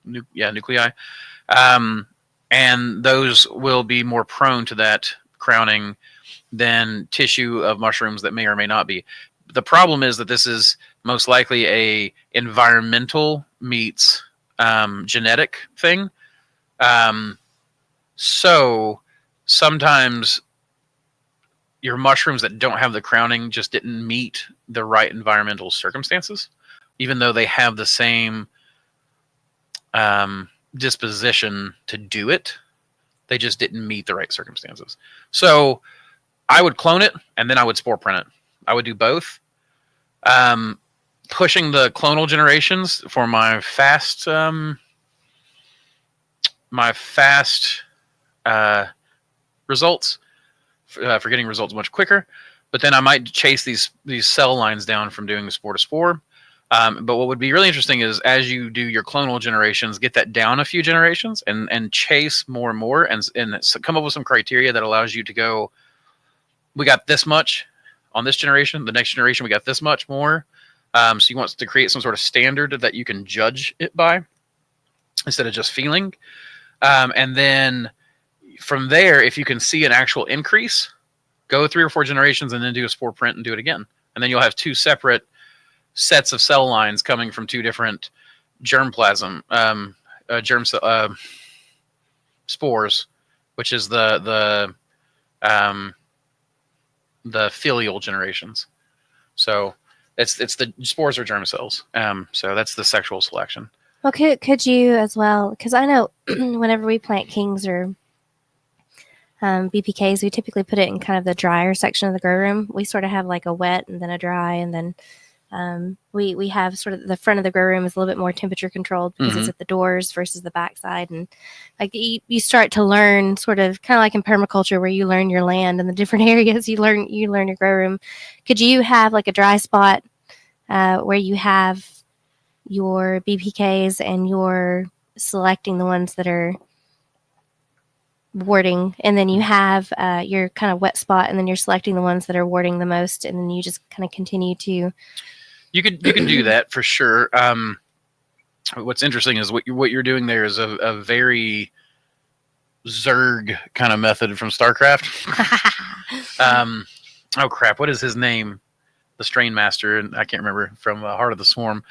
Nuclei. And those will be more prone to that crowning than tissue of mushrooms that may or may not be. The problem is that this is most likely a environmental meets genetic thing. So sometimes your mushrooms that don't have the crowning just didn't meet the right environmental circumstances, even though they have the same disposition to do it. They just didn't meet the right circumstances. So I would clone it and then I would spore print it. I would do both. Pushing the clonal generations for my fast results, for getting results much quicker. But then I might chase these cell lines down from doing the spore to spore. But what would be really interesting is as you do your clonal generations, get that down a few generations and chase more and more and come up with some criteria that allows you to go, we got this much on this generation, the next generation we got this much more. So you want to create some sort of standard that you can judge it by instead of just feeling. And then from there, if you can see an actual increase, go 3 or 4 generations and then do a spore print and do it again. And then you'll have 2 separate sets of cell lines coming from 2 different germplasm, spores, which is the filial generations. So it's the spores are germ cells. So that's the sexual selection.
Well, could you as well? Because I know whenever we plant kings or BPKs, we typically put it in kind of the drier section of the grow room. We sort of have like a wet and then a dry, and then we have sort of the front of the grow room is a little bit more temperature controlled because it's at the doors versus the backside. And like you start to learn sort of kind of like in permaculture where you learn your land and the different areas you learn your grow room. Could you have like a dry spot where you have your BPKs and you're selecting the ones that are warding, and then you have your kind of wet spot, and then you're selecting the ones that are warding the most, and then you just kind of continue to.
You could do that for sure. What's interesting is what you're doing there is a very Zerg kind of method from StarCraft. Oh crap! What is his name? The Strain Master, and I can't remember, from Heart of the Swarm.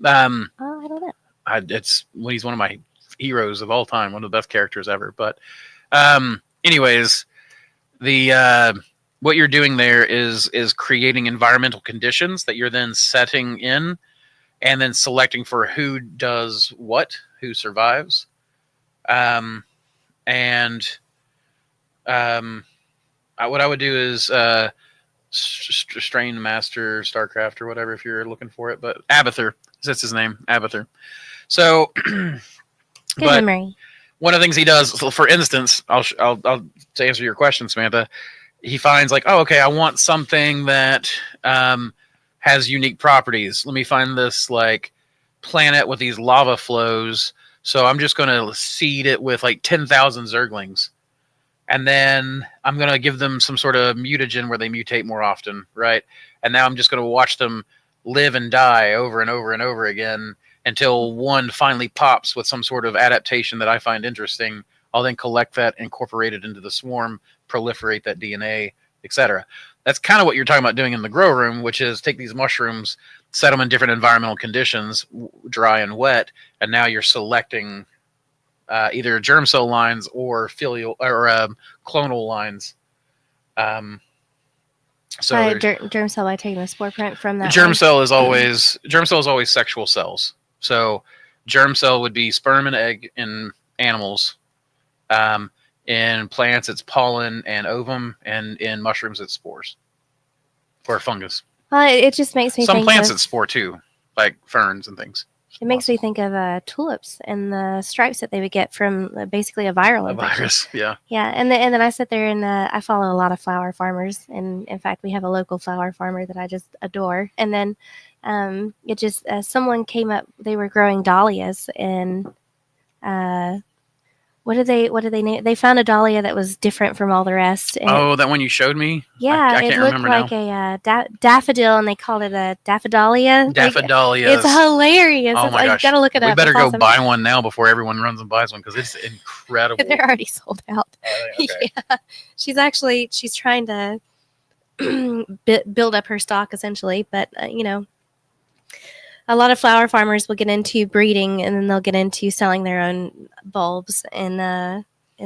I don't know.
It's when he's one of my heroes of all time, one of the best characters ever. But anyways, the what you're doing there is creating environmental conditions that you're then setting in, and then selecting for who does what, who survives, what I would do is Strain Master StarCraft or whatever if you're looking for it, but Abathur, that's his name, Abathur. So,
good memory.
One of the things he does, so for instance, I'll to answer your question, Samantha, he finds like, oh, okay, I want something that has unique properties. Let me find this like planet with these lava flows. So I'm just going to seed it with like 10,000 Zerglings. And then I'm going to give them some sort of mutagen where they mutate more often, right? And now I'm just going to watch them live and die over and over and over again until one finally pops with some sort of adaptation that I find interesting. I'll then collect that, incorporate it into the swarm, proliferate that DNA, etc. That's kind of what you're talking about doing in the grow room, which is take these mushrooms, set them in different environmental conditions, dry and wet, and now you're selecting either germ cell lines or filial or clonal lines. So
germ cell by taking the spore print from that.
Germ cell is always sexual cells. So germ cell would be sperm and egg in animals. In plants, it's pollen and ovum, and in mushrooms, it's spores or fungus.
It just makes me think
some plants it's spore too, like ferns and things.
It makes me think of tulips and the stripes that they would get from basically a viral infection.
Virus, yeah.
Yeah, and then I sit there and I follow a lot of flower farmers, and in fact, we have a local flower farmer that I just adore. And then it just someone came up. They were growing dahlias, and what did they name? They found a dahlia that was different from all the rest.
And that one you showed me?
Yeah,
I can't
it looked
remember
like
now.
a daffodil, and they called it a daffodilia.
Daffodilias.
It's hilarious.
Oh my gosh.
You gotta look it up.
We better go
awesome.
buy one now before everyone runs and buys one because it's incredible.
They're already sold out.
Okay.
Yeah, she's trying to build up her stock essentially, but a lot of flower farmers will get into breeding, and then they'll get into selling their own bulbs, and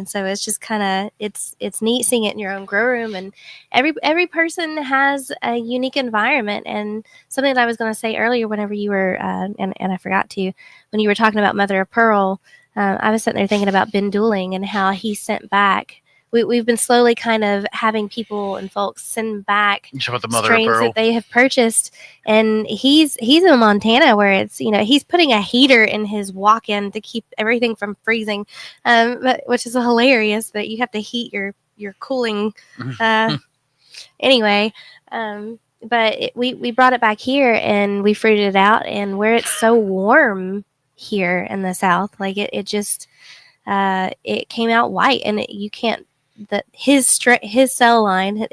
so it's just kind of it's neat seeing it in your own grow room. And every person has a unique environment. And something that I was going to say earlier, whenever you were and I forgot to, when you were talking about Mother of Pearl, I was sitting there thinking about Ben Dooling and how he sent back. We've been slowly kind of having people and folks send back
the Mother
strains
of Pearl
that they have purchased, and he's in Montana, where it's, he's putting a heater in his walk-in to keep everything from freezing, which is hilarious that you have to heat your cooling. Anyway, but we brought it back here and we fruited it out, and where it's so warm here in the South, like it just it came out white, and you can't. His cell line,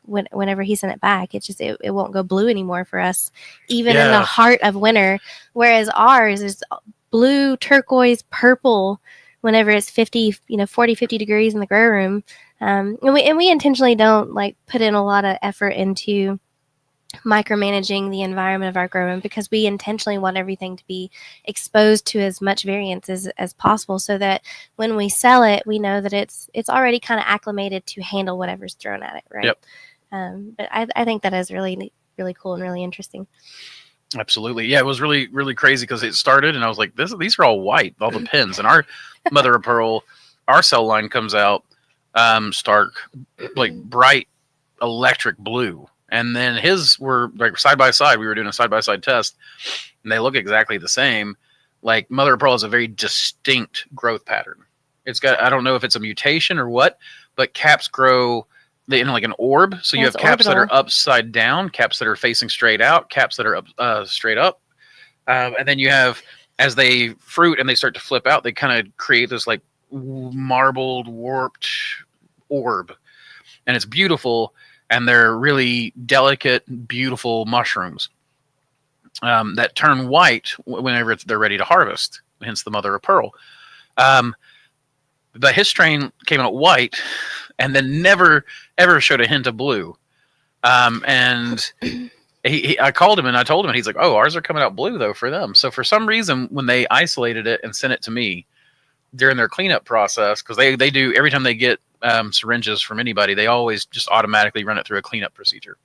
whenever he sent it back, it won't go blue anymore for us, even in the heart of winter. Whereas ours is blue, turquoise, purple whenever it's 40, 50 degrees in the grow room. And we intentionally don't put in a lot of effort into micromanaging the environment of our grow room, because we intentionally want everything to be exposed to as much variance as possible, so that when we sell it, we know that it's already kind of acclimated to handle whatever's thrown at it, right?
Yep.
But I think that is really, really cool and really interesting.
Absolutely. Yeah, it was really, really crazy because it started and I was like, these are all white, all the pins. And our Mother of Pearl, our cell line comes out stark, bright electric blue. And then his were side by side. We were doing a side by side test, and they look exactly the same. Mother of Pearl has a very distinct growth pattern. It's got, I don't know if it's a mutation or what, but caps grow in an orb. So you have caps that are upside down, caps that are facing straight out, caps that are up, straight up. And then you have, as they fruit and they start to flip out, they kind of create this marbled, warped orb. And it's beautiful. And they're really delicate, beautiful mushrooms that turn white whenever they're ready to harvest, hence the Mother of Pearl. But his strain came out white and then never, ever showed a hint of blue. And I called him and I told him, and he's like, oh, ours are coming out blue, though, for them. So for some reason, when they isolated it and sent it to me during their cleanup process, because they do, every time they get syringes from anybody, they always just automatically run it through a cleanup procedure.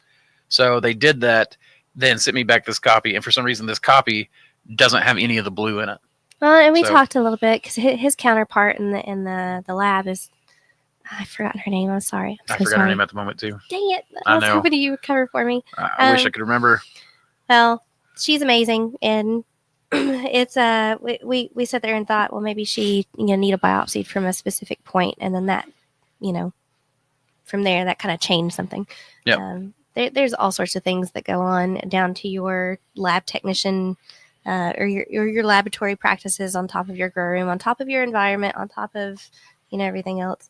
So they did that, then sent me back this copy, and for some reason this copy doesn't have any of the blue in it.
Well, and we talked a little bit, because his counterpart in the lab is, I forgot her name. I'm sorry.
I forgot her name at the moment too.
Dang it! I was hoping you would cover for me.
I wish I could remember.
Well, she's amazing, and it's we sat there and thought, well, maybe she need a biopsy from a specific point, and then that from there that kind of changed something.
Yeah.
There's all sorts of things that go on, down to your lab technician or your laboratory practices, on top of your grow room, on top of your environment, on top of everything else.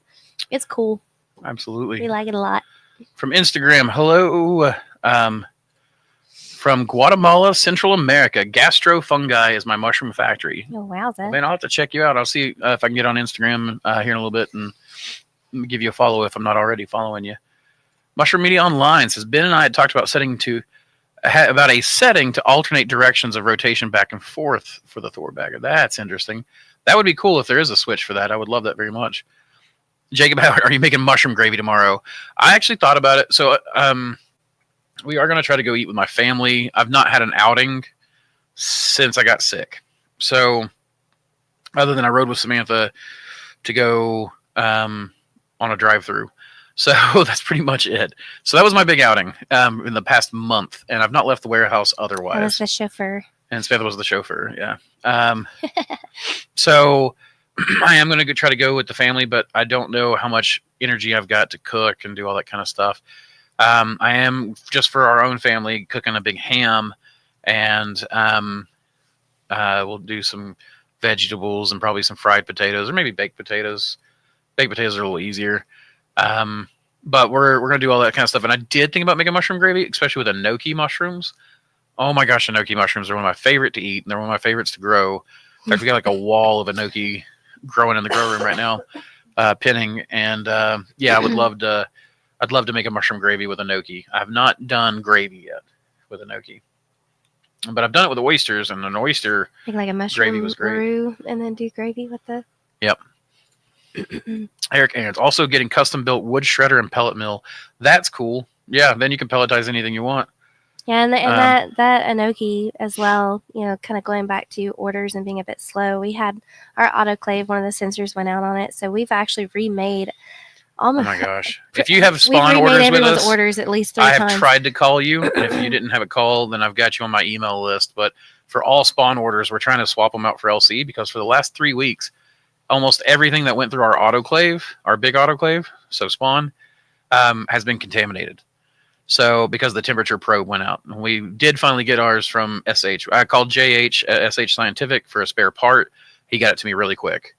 It's cool.
Absolutely.
We like it a lot.
From Instagram, hello. From Guatemala, Central America, Gastrofungi is my mushroom factory.
Oh, wowza.
Man, I'll have to check you out. I'll see if I can get on Instagram here in a little bit and give you a follow if I'm not already following you. Mushroom Media Online says, Ben and I had talked about about a setting to alternate directions of rotation back and forth for the Thor bagger. That's interesting. That would be cool if there is a switch for that. I would love that very much. Jacob Howard, are you making mushroom gravy tomorrow? I actually thought about it. So we are going to try to go eat with my family. I've not had an outing since I got sick. So other than I rode with Samantha to go on a drive-through. So that's pretty much it. So that was my big outing in the past month, and I've not left the warehouse otherwise.
I was the chauffeur.
And Samantha was the chauffeur, yeah. So I am going to try to go with the family, but I don't know how much energy I've got to cook and do all that kind of stuff. I am, just for our own family, cooking a big ham, and we'll do some vegetables and probably some fried potatoes, or maybe baked potatoes. Baked potatoes are a little easier. But we're going to do all that kind of stuff. And I did think about making mushroom gravy, especially with enoki mushrooms. Oh my gosh, enoki mushrooms are one of my favorite to eat, and they're one of my favorites to grow. In fact, we got a wall of enoki growing in the grow room right now, pinning. And yeah, I'd love to make a mushroom gravy with enoki. I have not done gravy yet with enoki. But I've done it with oysters, and an oyster
like a mushroom
gravy was great.
roux, and then do gravy with the.
Yep. Eric Ants also getting custom built wood shredder and pellet mill. That's cool. Yeah, then you can pelletize anything you want.
Yeah, and that enoki as well, kind of going back to orders and being a bit slow. We had our autoclave, one of the sensors went out on it, so we've actually remade almost.
Oh my gosh! If you have spawn orders with us,
orders at least 3
times.
I
have tried to call you. And if you didn't have a call, then I've got you on my email list. But for all spawn orders, we're trying to swap them out for LC because for the last 3 weeks, almost everything that went through our autoclave, our big autoclave, so spawn, has been contaminated. So because the temperature probe went out, we did finally get ours from SH. I called JH at SH Scientific for a spare part. He got it to me really quick.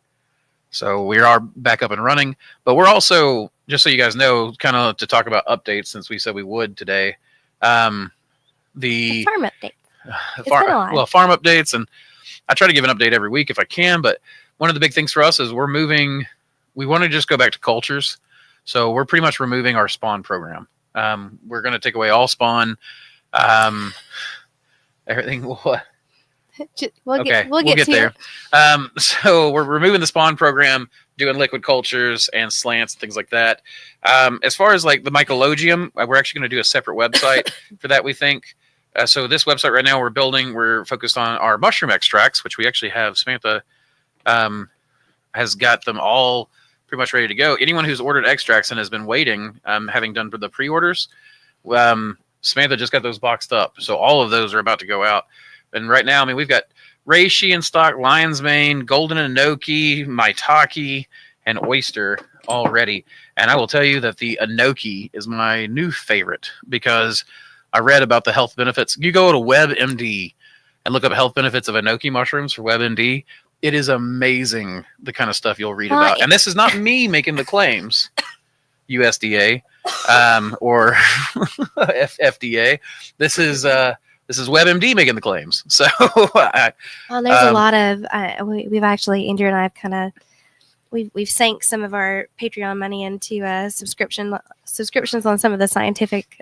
So we are back up and running. But we're also, just so you guys know, kind of to talk about updates since we said we would today. The
farm update.
Farm updates, and I try to give an update every week if I can. But one of the big things for us is we're moving. We want to just go back to cultures, so we're pretty much removing our spawn program. We're going to take away all spawn. Everything. We'll get there. So we're removing the spawn program, doing liquid cultures and slants and things like that. As far as like the mycologium, we're actually going to do a separate website for that, we think. So this website right now we're focused on our mushroom extracts, which we actually have. Samantha has got them all pretty much ready to go. Anyone who's ordered extracts and has been waiting, having done for the pre-orders, Samantha just got those boxed up. So all of those are about to go out. And right now, I mean, we've got reishi in stock, lion's mane, golden enoki, maitake, and oyster all ready. And I will tell you that the enoki is my new favorite because I read about the health benefits. You go to WebMD and look up health benefits of enoki mushrooms for WebMD. It is amazing the kind of stuff you'll read about. And this is not me making the claims, USDA or FDA. This is WebMD making the claims. So
there's a lot of we've actually, Andrew and I have kind of we've sank some of our Patreon money into subscriptions on some of the scientific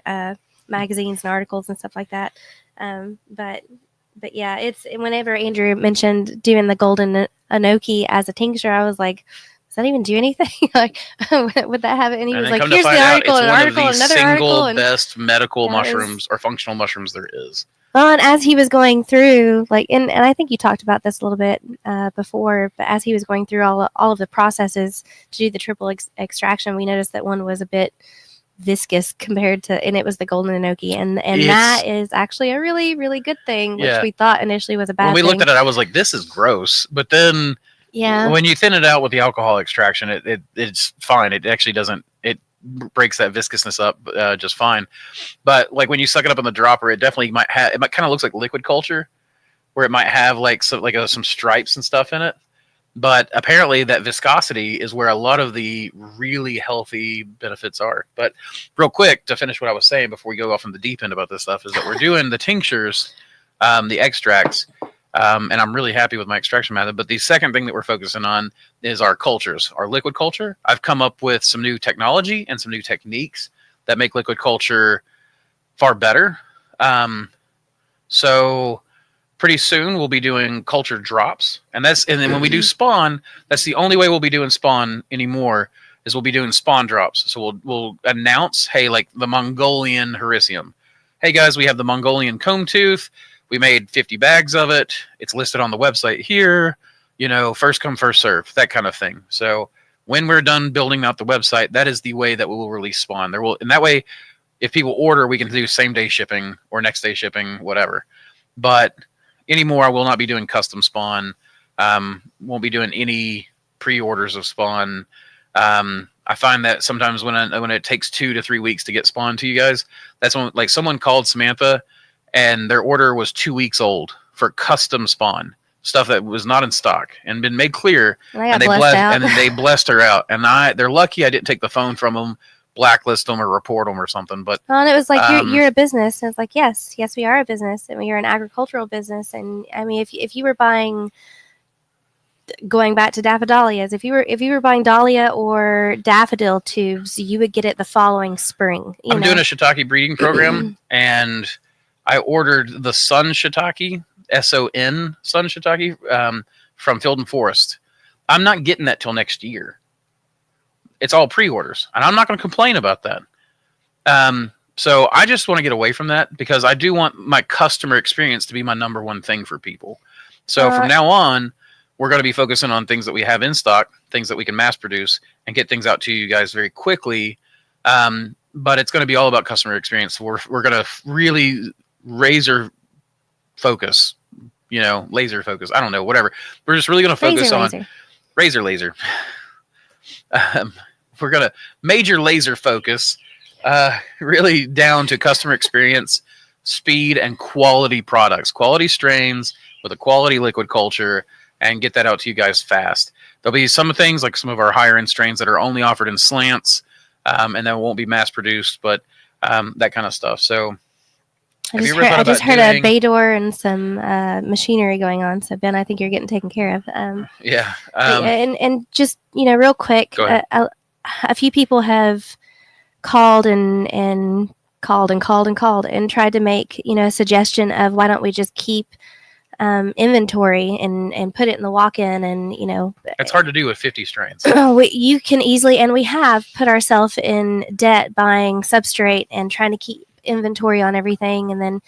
magazines and articles and stuff like that. But yeah, it's whenever Andrew mentioned doing the golden enoki as a tincture, I was like, does that even do anything? Like, would that have it? And he was like, here's the article, an article, another article.
Single best medical mushrooms or functional mushrooms there is.
Well, and as he was going through, and I think you talked about this a little bit before, but as he was going through all of the processes to do the triple extraction, we noticed that one was a bit viscous compared to, and it was the golden enoki, and that is actually a really, really good thing, which we thought initially was a bad thing.
When we looked at it, I was like, this is gross, but then when you thin it out with the alcohol extraction, it's fine. It actually doesn't, it breaks that viscousness up just fine. But like when you suck it up in the dropper, it definitely might have, it kind of looks like liquid culture, where it might have like some stripes and stuff in it. But apparently that viscosity is where a lot of the really healthy benefits are. But real quick, to finish what I was saying before we go off on the deep end about this stuff, is that we're doing the tinctures, the extracts, and I'm really happy with my extraction method. But the second thing that we're focusing on is our cultures, our liquid culture. I've come up with some new technology and some new techniques that make liquid culture far better. So pretty soon we'll be doing culture drops, and then when we do spawn, that's the only way we'll be doing spawn anymore, is we'll be doing spawn drops. So we'll announce, hey, like the Mongolian Hericium. Hey guys, we have the Mongolian comb tooth. We made 50 bags of it. It's listed on the website here. First come, first serve, that kind of thing. So when we're done building out the website, that is the way that we will release spawn. And that way, if people order, we can do same day shipping or next day shipping, whatever. But anymore, I will not be doing custom spawn. Won't be doing any pre-orders of spawn. I find that sometimes when it takes 2 to 3 weeks to get spawn to you guys, that's when, like, someone called Samantha and their order was 2 weeks old for custom spawn stuff that was not in stock and been made clear, and they blessed her out. And they're lucky I didn't take the phone from them, blacklist them or report them or something. But
and it was like, you're a business, and it's like, yes, we are a business, and we are an agricultural business. And I mean, if you were buying, going back to daffodilias, if you were buying dahlia or daffodil tubes, you would get it the following spring.
I'm doing a shiitake breeding program, and I ordered the Sun Shiitake, SON Sun Shiitake, from Field and Forest. I'm not getting that till next year. It's all pre-orders, and I'm not going to complain about that. So I just want to get away from that because I do want my customer experience to be my number one thing for people. So from now on, we're going to be focusing on things that we have in stock, things that we can mass produce, and get things out to you guys very quickly. But it's going to be all about customer experience. We're going to really laser focus. I don't know, whatever. We're just really going to focus on laser. We're going to major laser focus. Really down to customer experience, speed, and quality products, quality strains with a quality liquid culture, and get that out to you guys fast. There'll be some things like some of our higher end strains that are only offered in slants, and that won't be mass produced, but that kind of stuff. So
I just heard a bay door and some machinery going on. So Ben, I think you're getting taken care of. And just real quick, a few people have called and tried to make a suggestion of why don't we just keep inventory and put it in the walk-in, and
it's hard to do with 50 strains.
You can easily, and we have put ourselves in debt buying substrate and trying to keep inventory on everything, and then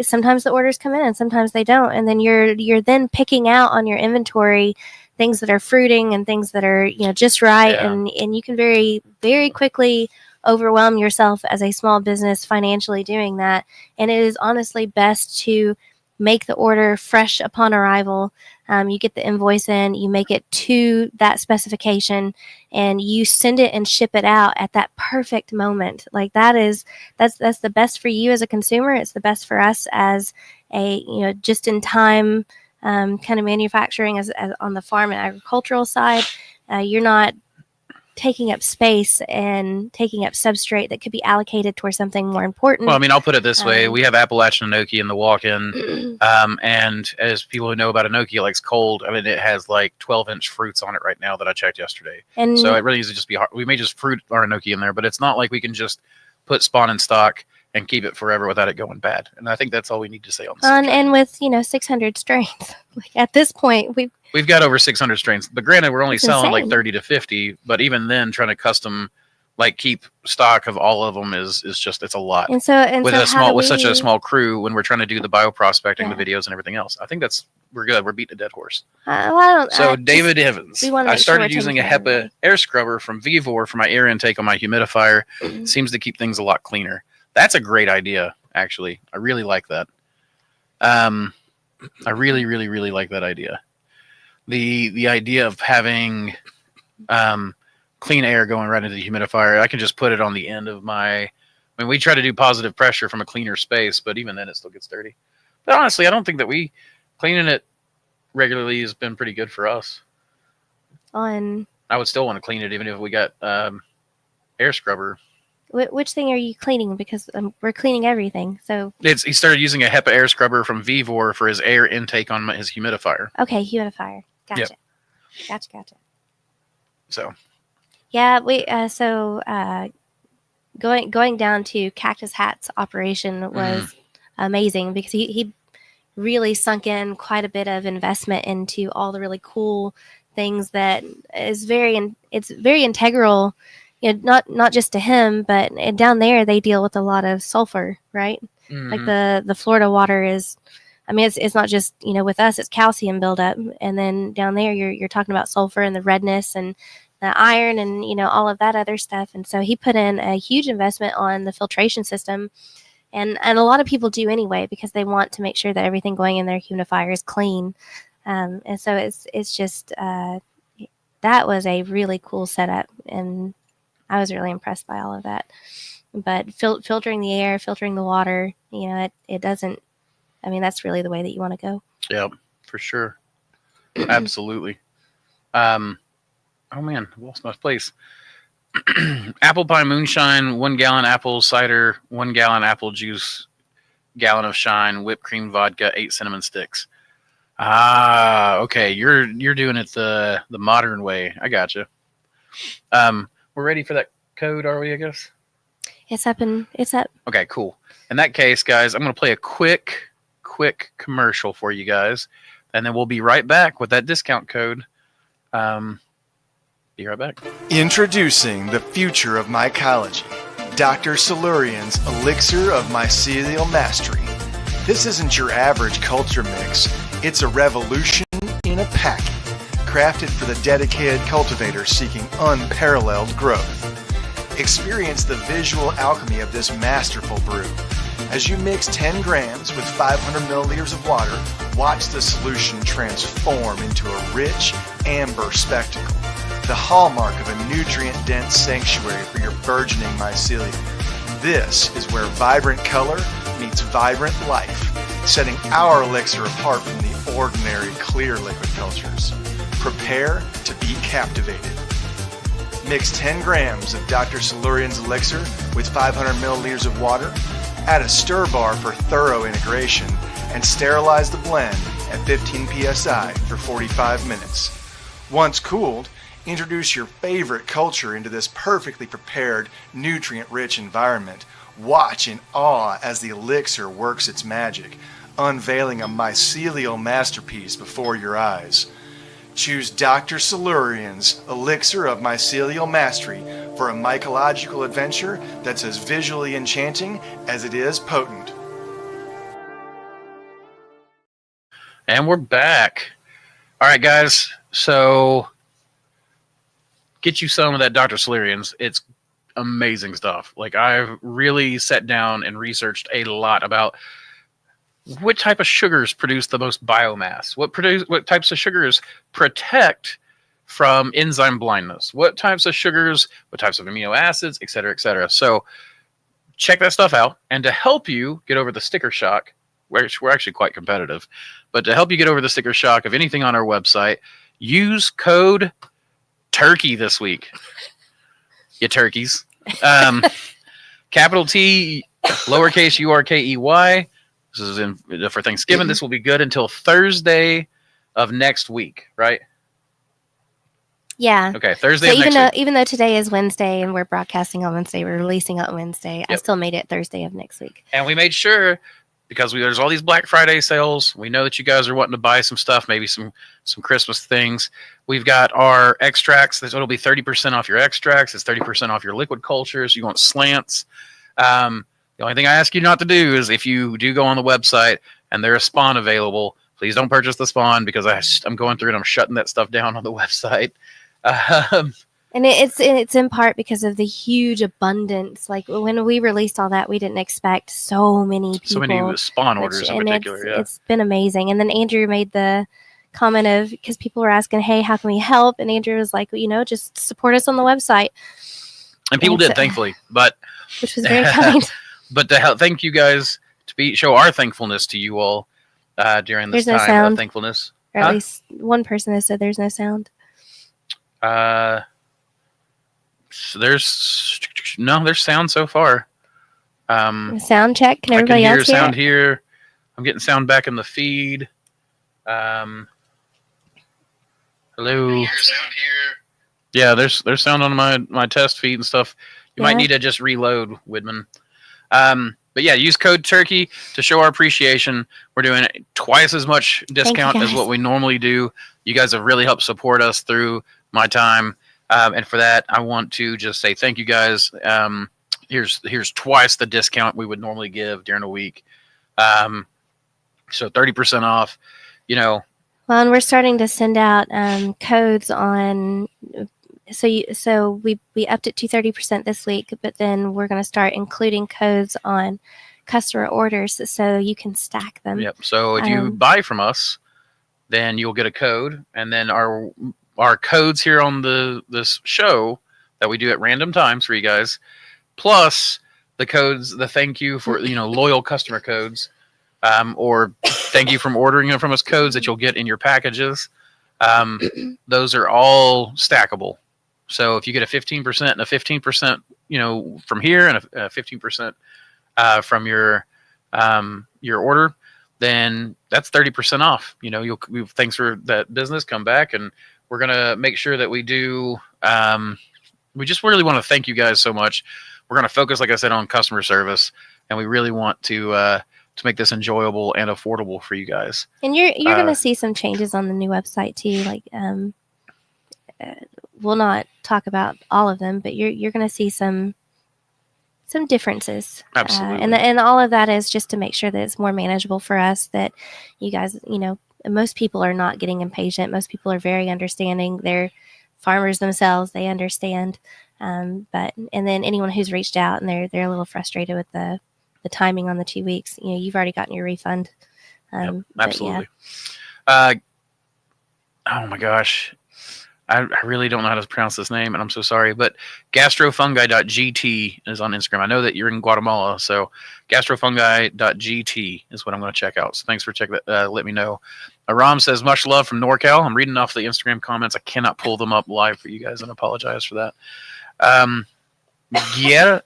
sometimes the orders come in and sometimes they don't, and then you're then picking out on your inventory things that are fruiting and things that are just right, and you can very, very quickly overwhelm yourself as a small business financially doing that. And it is honestly best to make the order fresh upon arrival. You get the invoice in, you make it to that specification, and you send it and ship it out at that perfect moment. Like that's the best for you as a consumer. It's the best for us as a just in time kind of manufacturing as on the farm and agricultural side. You're not taking up space and taking up substrate that could be allocated towards something more important.
Well, I mean, I'll put it this way. We have Appalachian Enoki in the walk-in. And as people who know about Enoki, it likes cold. I mean, it has like 12-inch fruits on it right now that I checked yesterday. And so it really needs to just be hard. We may just fruit our Enoki in there, but it's not like we can just put spawn in stock and keep it forever without it going bad. And I think that's all we need to say on this.
And with 600 strains, like at this point,
we've got over 600 strains. But granted, we're only selling like 30 to 50. But even then, trying to custom keep stock of all of them is just, it's a lot.
With
such a small crew, when we're trying to do the bioprospecting, the videos and everything else, I think we're good. We're beating a dead horse. David Evans, I started using a HEPA air scrubber from Vivor for my air intake on my humidifier. Seems to keep things a lot cleaner. That's a great idea, actually. I really like that. I really, really, really like that idea. The idea of having clean air going right into the humidifier. I can just put it on the end of we try to do positive pressure from a cleaner space, but even then it still gets dirty. But honestly, I don't think that cleaning it regularly has been pretty good for us. I would still want to clean it even if we got air scrubber.
Which thing are you cleaning? Because we're cleaning everything. So
he started using a HEPA air scrubber from Vivor for his air intake on his humidifier.
Okay, humidifier. Gotcha. Yep. Gotcha.
So.
Yeah, going down to Cactus Hat's operation was amazing because he really sunk in quite a bit of investment into all the really cool things that is it's very integral. Not just to him, but down there they deal with a lot of sulfur, right? Mm-hmm. Like the Florida water is, it's not just with us, it's calcium buildup, and then down there you're talking about sulfur and the redness and the iron and all of that other stuff. And so he put in a huge investment on the filtration system, and a lot of people do anyway because they want to make sure that everything going in their humidifier is clean. And so it's just that was a really cool setup, and I was really impressed by all of that. But filtering the air, filtering the water, it doesn't. That's really the way that you want to go.
Yeah, for sure. Absolutely. Oh man, I lost my place. Apple pie moonshine, 1 gallon apple cider, 1 gallon apple juice, gallon of shine, whipped cream vodka, 8 cinnamon sticks. Okay. You're doing it the modern way. I gotcha. We're ready for that code, are we, I guess?
It's up.
Okay, cool. In that case, guys, I'm going to play a quick commercial for you guys, and then we'll be right back with that discount code. Be right back.
Introducing the future of mycology, Dr. Silurian's Elixir of Mycelial Mastery. This isn't your average culture mix. It's a revolution in a packet, crafted for the dedicated cultivator seeking unparalleled growth. Experience the visual alchemy of this masterful brew. As you mix 10 grams with 500 milliliters of water, watch the solution transform into a rich, amber spectacle, the hallmark of a nutrient-dense sanctuary for your burgeoning mycelium. This is where vibrant color meets vibrant life, setting our elixir apart from the ordinary clear liquid cultures. Prepare to be captivated. Mix 10 grams of Dr. Silurian's elixir with 500 milliliters of water, add a stir bar for thorough integration, and sterilize the blend at 15 psi for 45 minutes. Once cooled, introduce your favorite culture into this perfectly prepared, nutrient-rich environment. Watch in awe as the elixir works its magic, unveiling a mycelial masterpiece before your eyes. Choose Dr. Silurian's Elixir of Mycelial Mastery for a mycological adventure that's as visually enchanting as it is potent.
And we're back. All right, guys. So get you some of that Dr. Silurian's. It's amazing stuff. Like, I've really sat down and researched a lot about what type of sugars produce the most biomass, what types of sugars protect from enzyme blindness, what types of sugars, what types of amino acids, et cetera, et cetera. So check that stuff out. And to help you get over the sticker shock, which we're actually quite competitive, but to help you get over the sticker shock of anything on our website, use code TURKEY this week. You turkeys. Capital T, lowercase URKEY. This is for Thanksgiving. This will be good until Thursday of next week, right?
Yeah.
Okay, Thursday.
So even though today is Wednesday and we're broadcasting on Wednesday, we're releasing on Wednesday. Yep. I still made it Thursday of next week.
And we made sure, because there's all these Black Friday sales. We know that you guys are wanting to buy some stuff, maybe some Christmas things. We've got our extracts. It'll be 30% off your extracts. It's 30% off your liquid cultures. You want slants. The only thing I ask you not to do is, if you do go on the website and there is spawn available, please don't purchase the spawn, because I'm going through and I'm shutting that stuff down on the website.
And it's in part because of the huge abundance. Like, when we released all that, we didn't expect so many people. So many
spawn orders in particular.
It's been amazing. And then Andrew made the comment of, because people were asking, hey, how can we help? And Andrew was like, just support us on the website.
And people did, thankfully,
which was very kind.
But to help, thank you guys, show our thankfulness to you all during this time of thankfulness.
Or at least one person has said there's no sound.
So there's sound so far.
Sound check. Can everybody else hear
sound here? I'm getting sound back in the feed. Hello. Yeah, there's sound on my test feed and stuff. You might need to just reload, Widman. But yeah, use code TURKEY to show our appreciation. We're doing twice as much discount as what we normally do. You guys have really helped support us through my time. And for that, I want to just say thank you guys. Here's twice the discount we would normally give during a week. So 30% off, Well,
and we're starting to send out codes on. So we upped it to 30% this week, but then we're going to start including codes on customer orders so you can stack them.
Yep. So if you buy from us, then you'll get a code, and then our codes here on this show that we do at random times for you guys, plus the codes, the thank you for loyal customer codes, or thank you from ordering them from us codes that you'll get in your packages. Those are all stackable. So if you get a 15% and a 15%, from here, and a 15% from your order, then that's 30% off. Thanks for that business. Come back, and we're gonna make sure that we do. We just really want to thank you guys so much we're going to focus, like I said, on customer service, and we really want to make this enjoyable and affordable for you guys.
And you're going to see some changes on the new website too. Like, we'll not talk about all of them, but you're going to see some differences.
Absolutely.
And all of that is just to make sure that it's more manageable for us, that you guys, most people are not getting impatient. Most people are very understanding. They're farmers themselves. They understand. And then anyone who's reached out and they're a little frustrated with the timing on the 2 weeks, you've already gotten your refund.
Yep, absolutely. Yeah. Oh my gosh. I really don't know how to pronounce this name, and I'm so sorry, but gastrofungi.gt is on Instagram. I know that you're in Guatemala, so gastrofungi.gt is what I'm going to check out. So thanks for checking that. Let me know. Aram says, much love from NorCal. I'm reading off the Instagram comments. I cannot pull them up live for you guys, and apologize for that. Guille?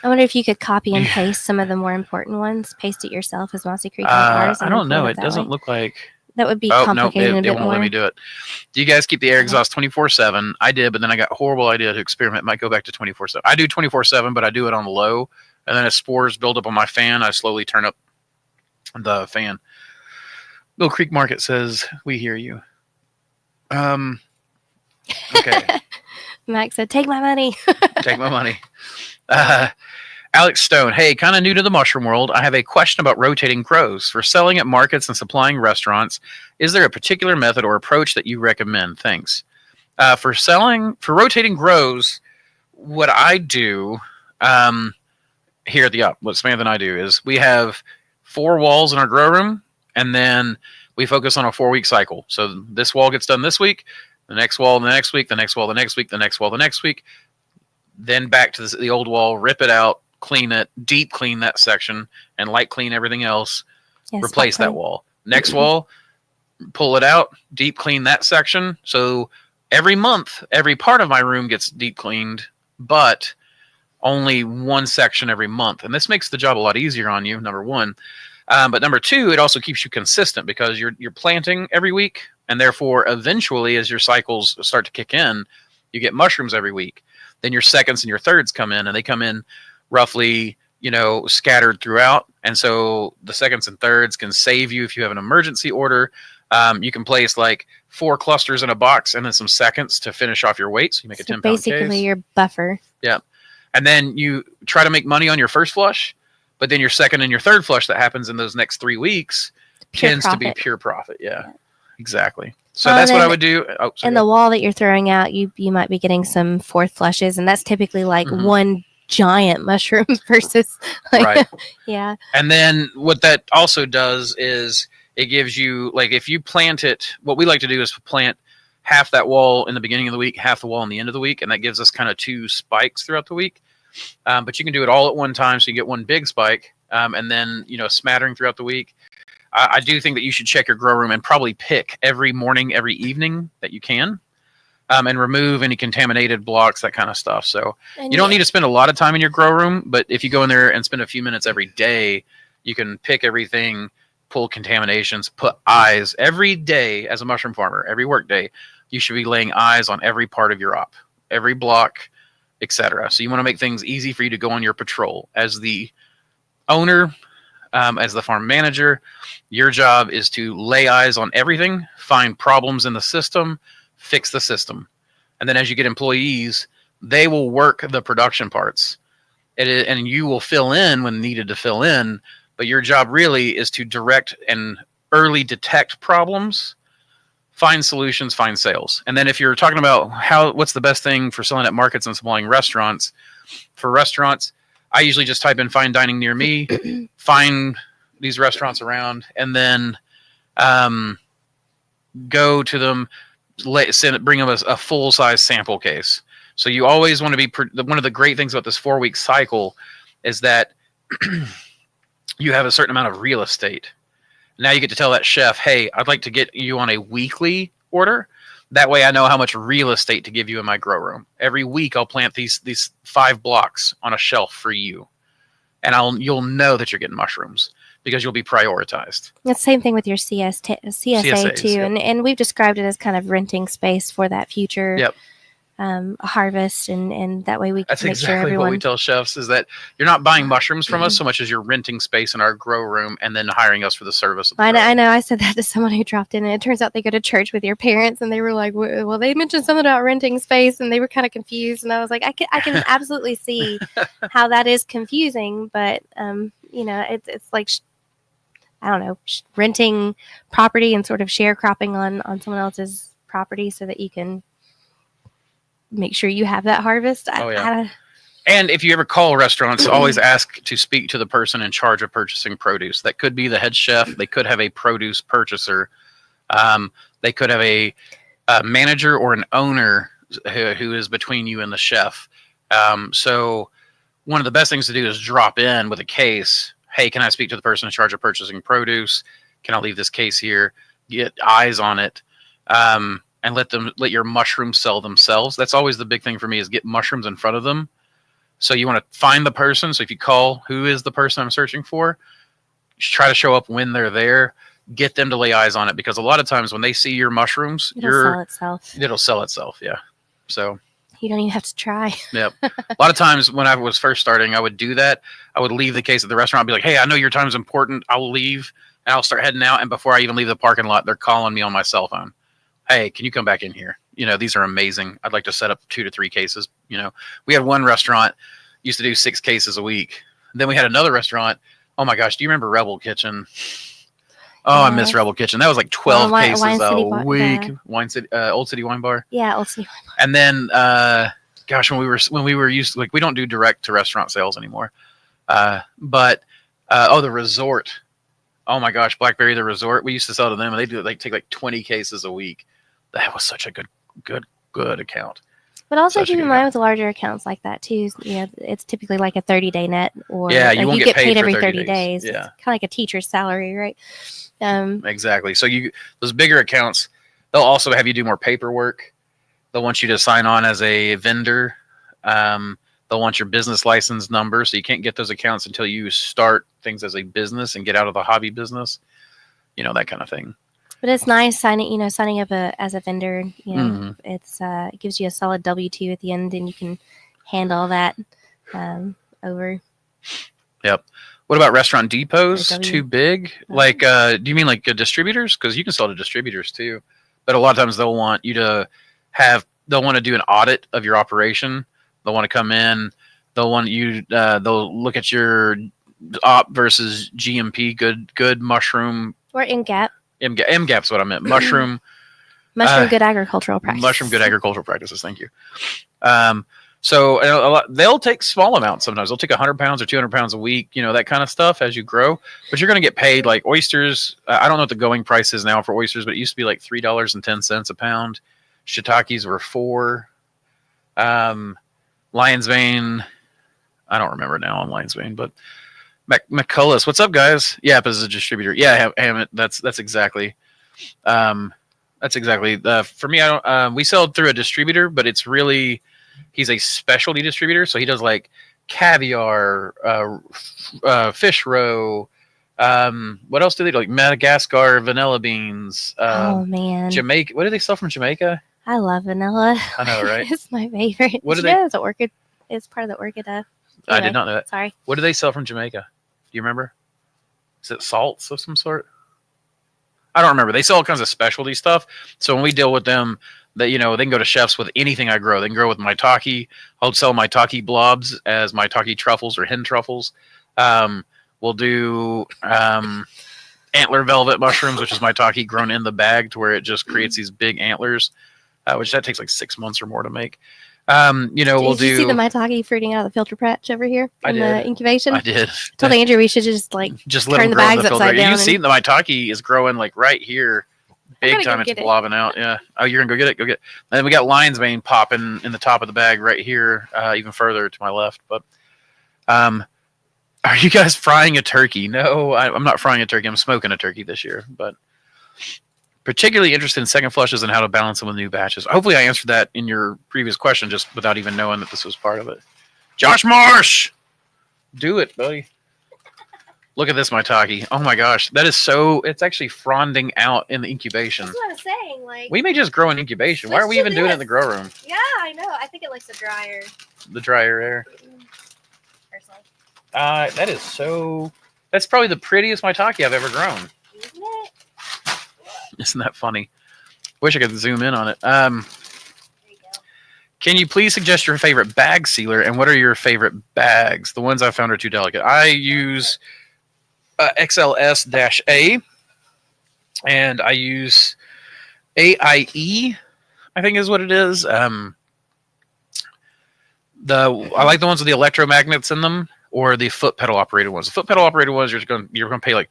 I wonder if you could copy and paste some of the more important ones. Paste it yourself as Mossy Creek on ours.
I don't know. It doesn't look like...
That would be complicated a bit
won't
more.
Let me do it. Do you guys keep the air exhaust 24/7? I did, but then I got a horrible idea to experiment. Might go back to 24/7. I do 24/7, but I do it on low. And then as spores build up on my fan, I slowly turn up the fan. Mill Creek Market says, we hear you. Okay.
Max said, take my money.
Take my money. Alex Stone, hey, kind of new to the mushroom world. I have a question about rotating grows. For selling at markets and supplying restaurants, is there a particular method or approach that you recommend? Thanks. For rotating grows, what I do here at the Up, what Samantha and I do is we have 4 walls in our grow room, and then we focus on a 4-week cycle. So this wall gets done this week, the next wall the next week, the next wall the next week, the next wall the next week. Then back to the old wall, rip it out, clean it, deep clean that section, and light clean everything else. Yes, replace that wall. Next wall, pull it out, deep clean that section. So every month, every part of my room gets deep cleaned, but only one section every month. And this makes the job a lot easier on you, number one. But number two, it also keeps you consistent because you're planting every week, and therefore eventually as your cycles start to kick in, you get mushrooms every week. Then your seconds and your thirds come in, and they come in roughly, scattered throughout. And so the seconds and thirds can save you if you have an emergency order. You can place like 4 clusters in a box and then some seconds to finish off your weight. So you make a 10-pound case.
Basically your buffer.
Yeah. And then you try to make money on your first flush, but then your second and your third flush that happens in those next 3 weeks tends to be pure profit. Yeah, exactly. So that's what I would do. Oh, sorry.
And the wall that you're throwing out, you might be getting some 4th flushes, and that's typically like one giant mushroom versus
right.
Yeah.
And then what that also does is it gives you, like, if you plant it, what we like to do is plant half that wall in the beginning of the week, half the wall in the end of the week, and that gives us kind of 2 spikes throughout the week. But you can do it all at one time, so you get one big spike, and then smattering throughout the week. I do think that you should check your grow room and probably pick every morning, every evening that you can, and remove any contaminated blocks, that kind of stuff. So you don't need to spend a lot of time in your grow room, but if you go in there and spend a few minutes every day, you can pick everything, pull contaminations, put eyes every day as a mushroom farmer. Every work day, you should be laying eyes on every part of your op, every block, etc. So you want to make things easy for you to go on your patrol. As the owner, as the farm manager, your job is to lay eyes on everything, find problems in the system, fix the system. And then as you get employees, they will work the production parts. And you will fill in when needed to fill in, but your job really is to direct and early detect problems, find solutions, find sales. And then if you're talking about what's the best thing for selling at markets and supplying restaurants, for restaurants, I usually just type in fine dining near me, find these restaurants around, and then go to them, bring them a full-size sample case. So you always want to be, one of the great things about this 4-week cycle is that you have a certain amount of real estate. Now you get to tell that chef, hey, I'd like to get you on a weekly order. That way I know how much real estate to give you in my grow room. Every week I'll plant these 5 blocks on a shelf for you. And you'll know that you're getting mushrooms. because you'll be prioritized.
It's the same thing with your CSA too,
yep.
and we've described it as kind of renting space for that future
Yep.
Harvest, and that way we can
That's
make
exactly
sure everyone.
what we tell chefs is that you're not buying mushrooms from us so much as you're renting space in our grow room and then hiring us for the service.
I know. I said that to someone who dropped in, and it turns out they go to church with your parents, and they were like, "Well, they mentioned something about renting space," and they were kind of confused. And I was like, I can absolutely see how that is confusing, but it's like I don't know, renting property and sort of sharecropping on someone else's property so that you can make sure you have that harvest.
And if you ever call restaurants, always ask to speak to the person in charge of purchasing produce. That could be the head chef. They could have a produce purchaser. They could have a manager or an owner who is between you and the chef. So one of the best things to do is drop in with a case. Hey, can I speak to the person in charge of purchasing produce? Can I leave this case here? Get eyes on it. And let your mushrooms sell themselves. That's always the big thing for me is get mushrooms in front of them. So you want to find the person. So if you call, who is the person I'm searching for? Try to show up when they're there. Get them to lay eyes on it, because a lot of times when they see your mushrooms, it'll sell itself. Yeah. So
you don't even have to try.
Yep. A lot of times when I was first starting, I would do that. I would leave the case at the restaurant. I'd be like, hey, I know your time's important. I'll leave and I'll start heading out. And before I even leave the parking lot, they're calling me on my cell phone. Hey, can you come back in here? These are amazing. I'd like to set up 2 to 3 cases. We had one restaurant used to do 6 cases a week. Then we had another restaurant. Oh my gosh. Do you remember Rebel Kitchen? Oh, I miss Rebel Kitchen. That was like 12 cases a week. Wine City, Old City Wine Bar.
Yeah, Old City Wine Bar.
And then, when we were used to, we don't do direct to restaurant sales anymore. The resort. Oh my gosh, Blackberry, the resort. We used to sell to them, and they take like 20 cases a week. That was such a good account.
But also keep in mind with larger accounts like that too. It's typically like a 30-day net, or
you won't
get paid every
30
days.
Yeah,
it's kind of like a teacher's salary, right?
Exactly. So those bigger accounts, they'll also have you do more paperwork. They'll want you to sign on as a vendor. They'll want your business license number, so you can't get those accounts until you start things as a business and get out of the hobby business. That kind of thing.
But it's nice signing up as a vendor. It gives you a solid W-2 at the end, and you can hand all that over. Yep.
What about restaurant depots? Too big? Like, do you mean like distributors? Because you can sell to distributors too. But a lot of times they'll want you to they'll want to do an audit of your operation. They'll want to come in. They'll want you. They'll look at your op versus GMP, good mushroom.
Or MGAP.
MGAP's what I meant. Mushroom
good agricultural practices.
Mushroom good agricultural practices. Thank you. So they'll take small amounts sometimes. They'll take 100 pounds or 200 pounds a week, that kind of stuff as you grow. But you're going to get paid like oysters. I don't know what the going price is now for oysters, but it used to be like $3.10 a pound. Shiitakes were $4. Lion's Mane, I don't remember now on Lion's Mane, but McCullis, what's up, guys? Yep, as a distributor. Yeah, Hammett, that's exactly. That's exactly. For me, I don't. We sell through a distributor, but it's really, he's a specialty distributor, so he does like caviar, fish roe. What else do they do? Like Madagascar vanilla beans.
Oh man,
Jamaica. What do they sell from Jamaica?
I love vanilla.
I know, right?
It's my favorite.
What do they?
It's orchid. It's part of the orchid. Anyway,
I did not know that.
Sorry.
What do they sell from Jamaica? Do you remember? Is it salts of some sort? I don't remember. They sell all kinds of specialty stuff. So when we deal with them, they can go to chefs with anything I grow. They can grow with maitake. I'll sell maitake blobs as maitake truffles or hen truffles. We'll do antler velvet mushrooms, which is maitake grown in the bag to where it just creates these big antlers, which that takes like 6 months or more to make. Did you see
the maitake fruiting out of the filter patch over here in the incubation?
I did.
Told Andrew we should just turn the bags upside down.
You see the maitake is growing like right here, big time. It's blobbing out. Yeah. Oh, you're gonna go get it. Go get it. And then we got lion's mane popping in the top of the bag right here, even further to my left. But, are you guys frying a turkey? No, I'm not frying a turkey. I'm smoking a turkey this year, but. Particularly interested in second flushes and how to balance them with new batches. Hopefully I answered that in your previous question just without even knowing that this was part of it. Josh Marsh! Do it, buddy. Look at this maitake. Oh my gosh, that is so. It's actually fronding out in the incubation.
That's what I'm saying. Like,
we may just grow in incubation. Why are we even doing it in the grow room?
Yeah, I know. I think it likes the drier
air.
personally.
That is so. That's probably the prettiest maitake I've ever grown.
Isn't it?
Isn't that funny? Wish I could zoom in on it.
There you go.
Can you please suggest your favorite bag sealer and what are your favorite bags? The ones I found are too delicate. I use XLS-A and I use AIE, I think is what it is. I like the ones with the electromagnets in them or the foot pedal operated ones. The foot pedal operated ones you're going to pay like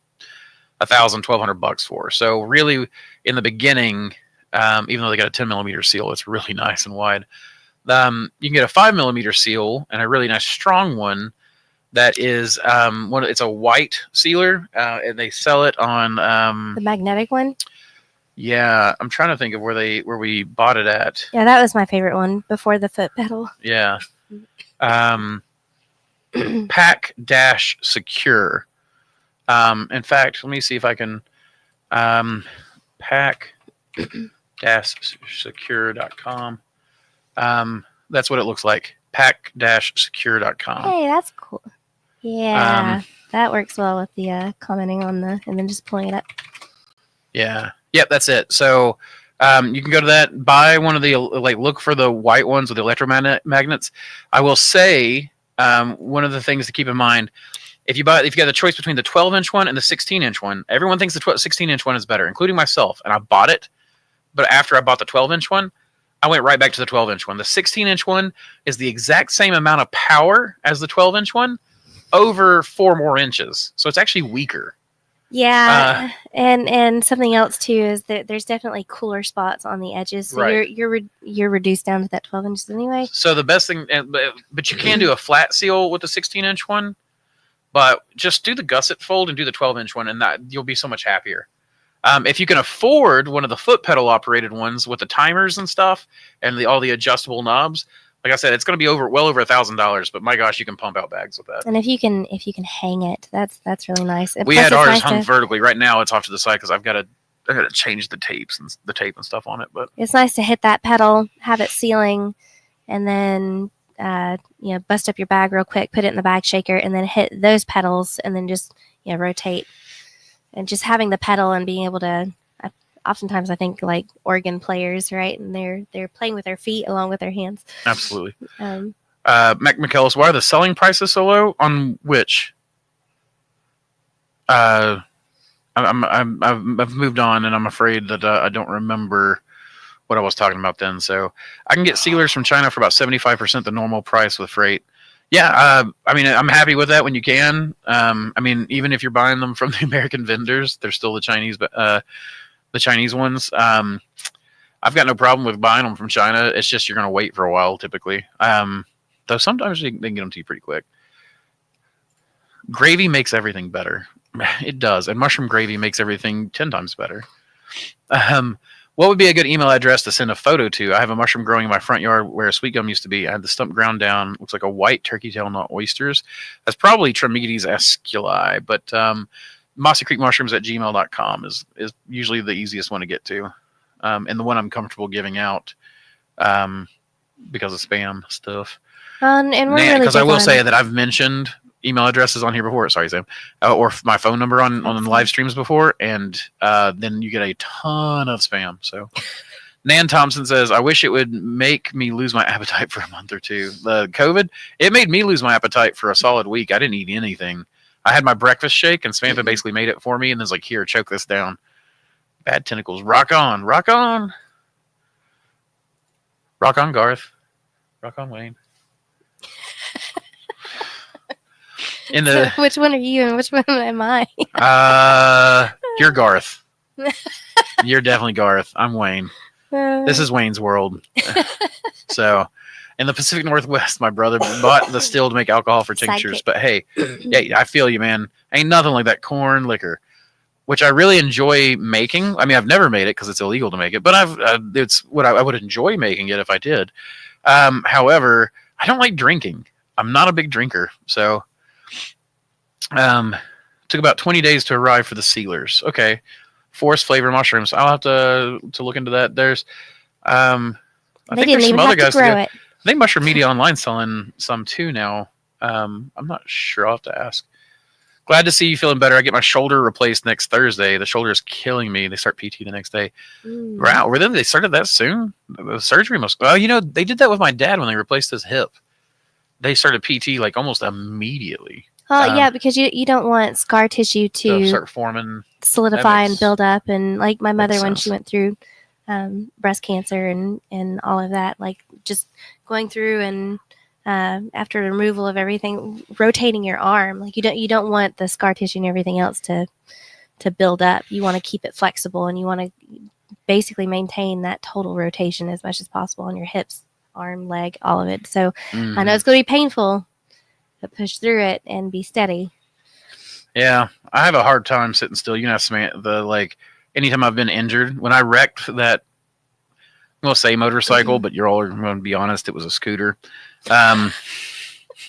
$1,000-$1,200 for. So really in the beginning, even though they got a 10 millimeter seal, it's really nice and wide. You can get a 5 millimeter seal and a really nice strong one that is it's a white sealer and they sell it on
the magnetic one.
Yeah, I'm trying to think of where we bought it at.
Yeah, that was my favorite one before the foot pedal.
Yeah. Pack-Secure. In fact, let me see if I can pack-secure.com. That's what it looks like. pack-secure.com.
Hey, that's cool. Yeah, that works well with the commenting on and then just pulling it up.
Yeah. Yep, that's it. So you can go to that, buy one of the, look for the white ones with the electromagnets. I will say one of the things to keep in mind, if you got the choice between the 12-inch one and the 16-inch one, everyone thinks the 16-inch one is better, including myself, and I bought it. But after I bought the 12-inch one, I went right back to the 12-inch one. The 16-inch one is the exact same amount of power as the 12-inch one, over 4 more inches. So it's actually weaker.
Yeah, and something else too is that there's definitely cooler spots on the edges, so
right.
you're reduced down to that 12 inches anyway.
So the best thing, but you can do a flat seal with the 16-inch one, but just do the gusset fold and do the 12-inch one, and that you'll be so much happier. If you can afford one of the foot pedal operated ones with the timers and stuff and all the adjustable knobs, like I said, it's going to be well over $1,000. But my gosh, you can pump out bags with that.
And if you can hang it, that's really nice. And
we had ours hung vertically. Right now, it's off to the side because I got to change the tape and stuff on it. But
it's nice to hit that pedal, have it sealing, and then bust up your bag real quick, put it in the bag shaker, and then hit those pedals, and then just rotate. And just having the pedal and being able to. Oftentimes I think like organ players, right? And they're playing with their feet along with their hands.
Absolutely. Mac McKellis, why are the selling prices so low? On which? I've moved on, and I'm afraid that I don't remember what I was talking about then. So I can get sealers from China for about 75% the normal price with freight. Yeah, I mean, I'm happy with that when you can. I mean, even if you're buying them from the American vendors, they're still the Chinese, but the Chinese ones. I've got no problem with buying them from China. It's just you're going to wait for a while typically. Though sometimes they can get them to you pretty quick. Gravy makes everything better. It does. And mushroom gravy makes everything 10 times better. What would be a good email address to send a photo to? I have a mushroom growing in my front yard where a sweet gum used to be. I had the stump ground down. Looks like a white turkey tail, not oysters. That's probably Trametes esculi, but mossycreekmushrooms@gmail.com is usually the easiest one to get to, and the one I'm comfortable giving out because of spam stuff.
And we're really
because I will say that I've mentioned email addresses on here before. Sorry, Sam, or my phone number on live streams before, and then you get a ton of spam. So, Nan Thompson says, "I wish it would make me lose my appetite for a month or two." The COVID, it made me lose my appetite for a solid week. I didn't eat anything. I had my breakfast shake, and Samantha basically made it for me, and was like, "Here, choke this down." Bad tentacles, rock on, rock on, rock on, Garth, rock on, Wayne.
So which one are you and which one am I?
You're Garth. You're definitely Garth. I'm Wayne. This is Wayne's World. So, in the Pacific Northwest, my brother bought the still to make alcohol for tinctures. But hey, yeah, I feel you, man. Ain't nothing like that corn liquor, which I really enjoy making. I mean, I've never made it because it's illegal to make it, but it's what I would enjoy making it if I did. However, I don't like drinking. I'm not a big drinker, so Took about 20 days to arrive for the sealers. Okay. Forest flavor mushrooms. I'll have to look into that. There's I
They
think
didn't
there's some
even
other
have to
guys.
grow it.
I think Mushroom Media Online selling some too now. I'm not sure. I'll have to ask. Glad to see you feeling better. I get my shoulder replaced next Thursday. The shoulder is killing me. They start PT the next day. Wow, really? They started that soon? The surgery must. Well, they did that with my dad when they replaced his hip. They started PT like almost immediately.
Well, yeah, because you don't want scar tissue to
start forming,
solidify and build up, and like my mother when she
sense.
went through breast cancer and all of that, like just going through and after the removal of everything, rotating your arm, like you don't want the scar tissue and everything else to build up. You want to keep it flexible, and you want to basically maintain that total rotation as much as possible on your hips, arm, leg, all of it. So I know it's going to be painful, but push through it and be steady.
Yeah, I have a hard time sitting still. You know, anytime I've been injured, when I wrecked that, I'm going to say motorcycle, but you're all going to be honest, it was a scooter. I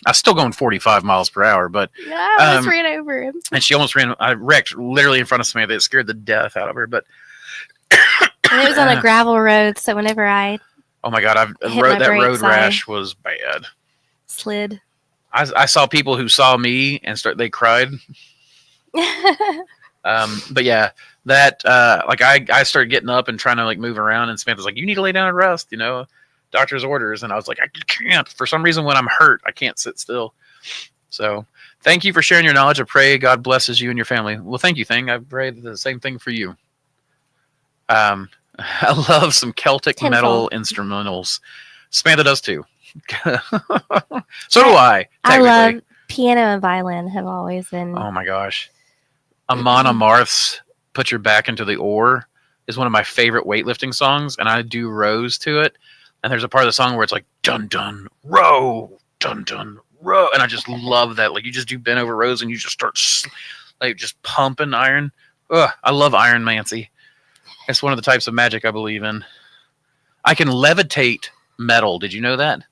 was still going 45 miles per hour, but
I almost ran over him.
And she almost ran. I wrecked literally in front of Samantha. It scared the death out of her. But
and it was on a gravel road, so whenever I
oh my god, that road rash was bad.
Slid.
I saw people who saw me and they cried. But yeah, that I started getting up and trying to like move around, and Samantha's like, "You need to lay down and rest," doctor's orders, and I was like, I can't. For some reason, when I'm hurt, I can't sit still. So, thank you for sharing your knowledge. I pray God blesses you and your family. Well, thank you, Thing. I pray the same thing for you. I love some Celtic metal instrumentals. Samantha does too. So do I.
I love piano and violin. Have always been.
Oh my gosh, Amon Amarth's "Put Your Back into the Oar" is one of my favorite weightlifting songs, and I do rows to it. And there's a part of the song where it's like dun dun row, dun dun row, and I just love that. Like you just do bent over rows, and you just start like just pumping iron. Ugh, I love iron mancy. It's one of the types of magic I believe in. I can levitate metal. Did you know that?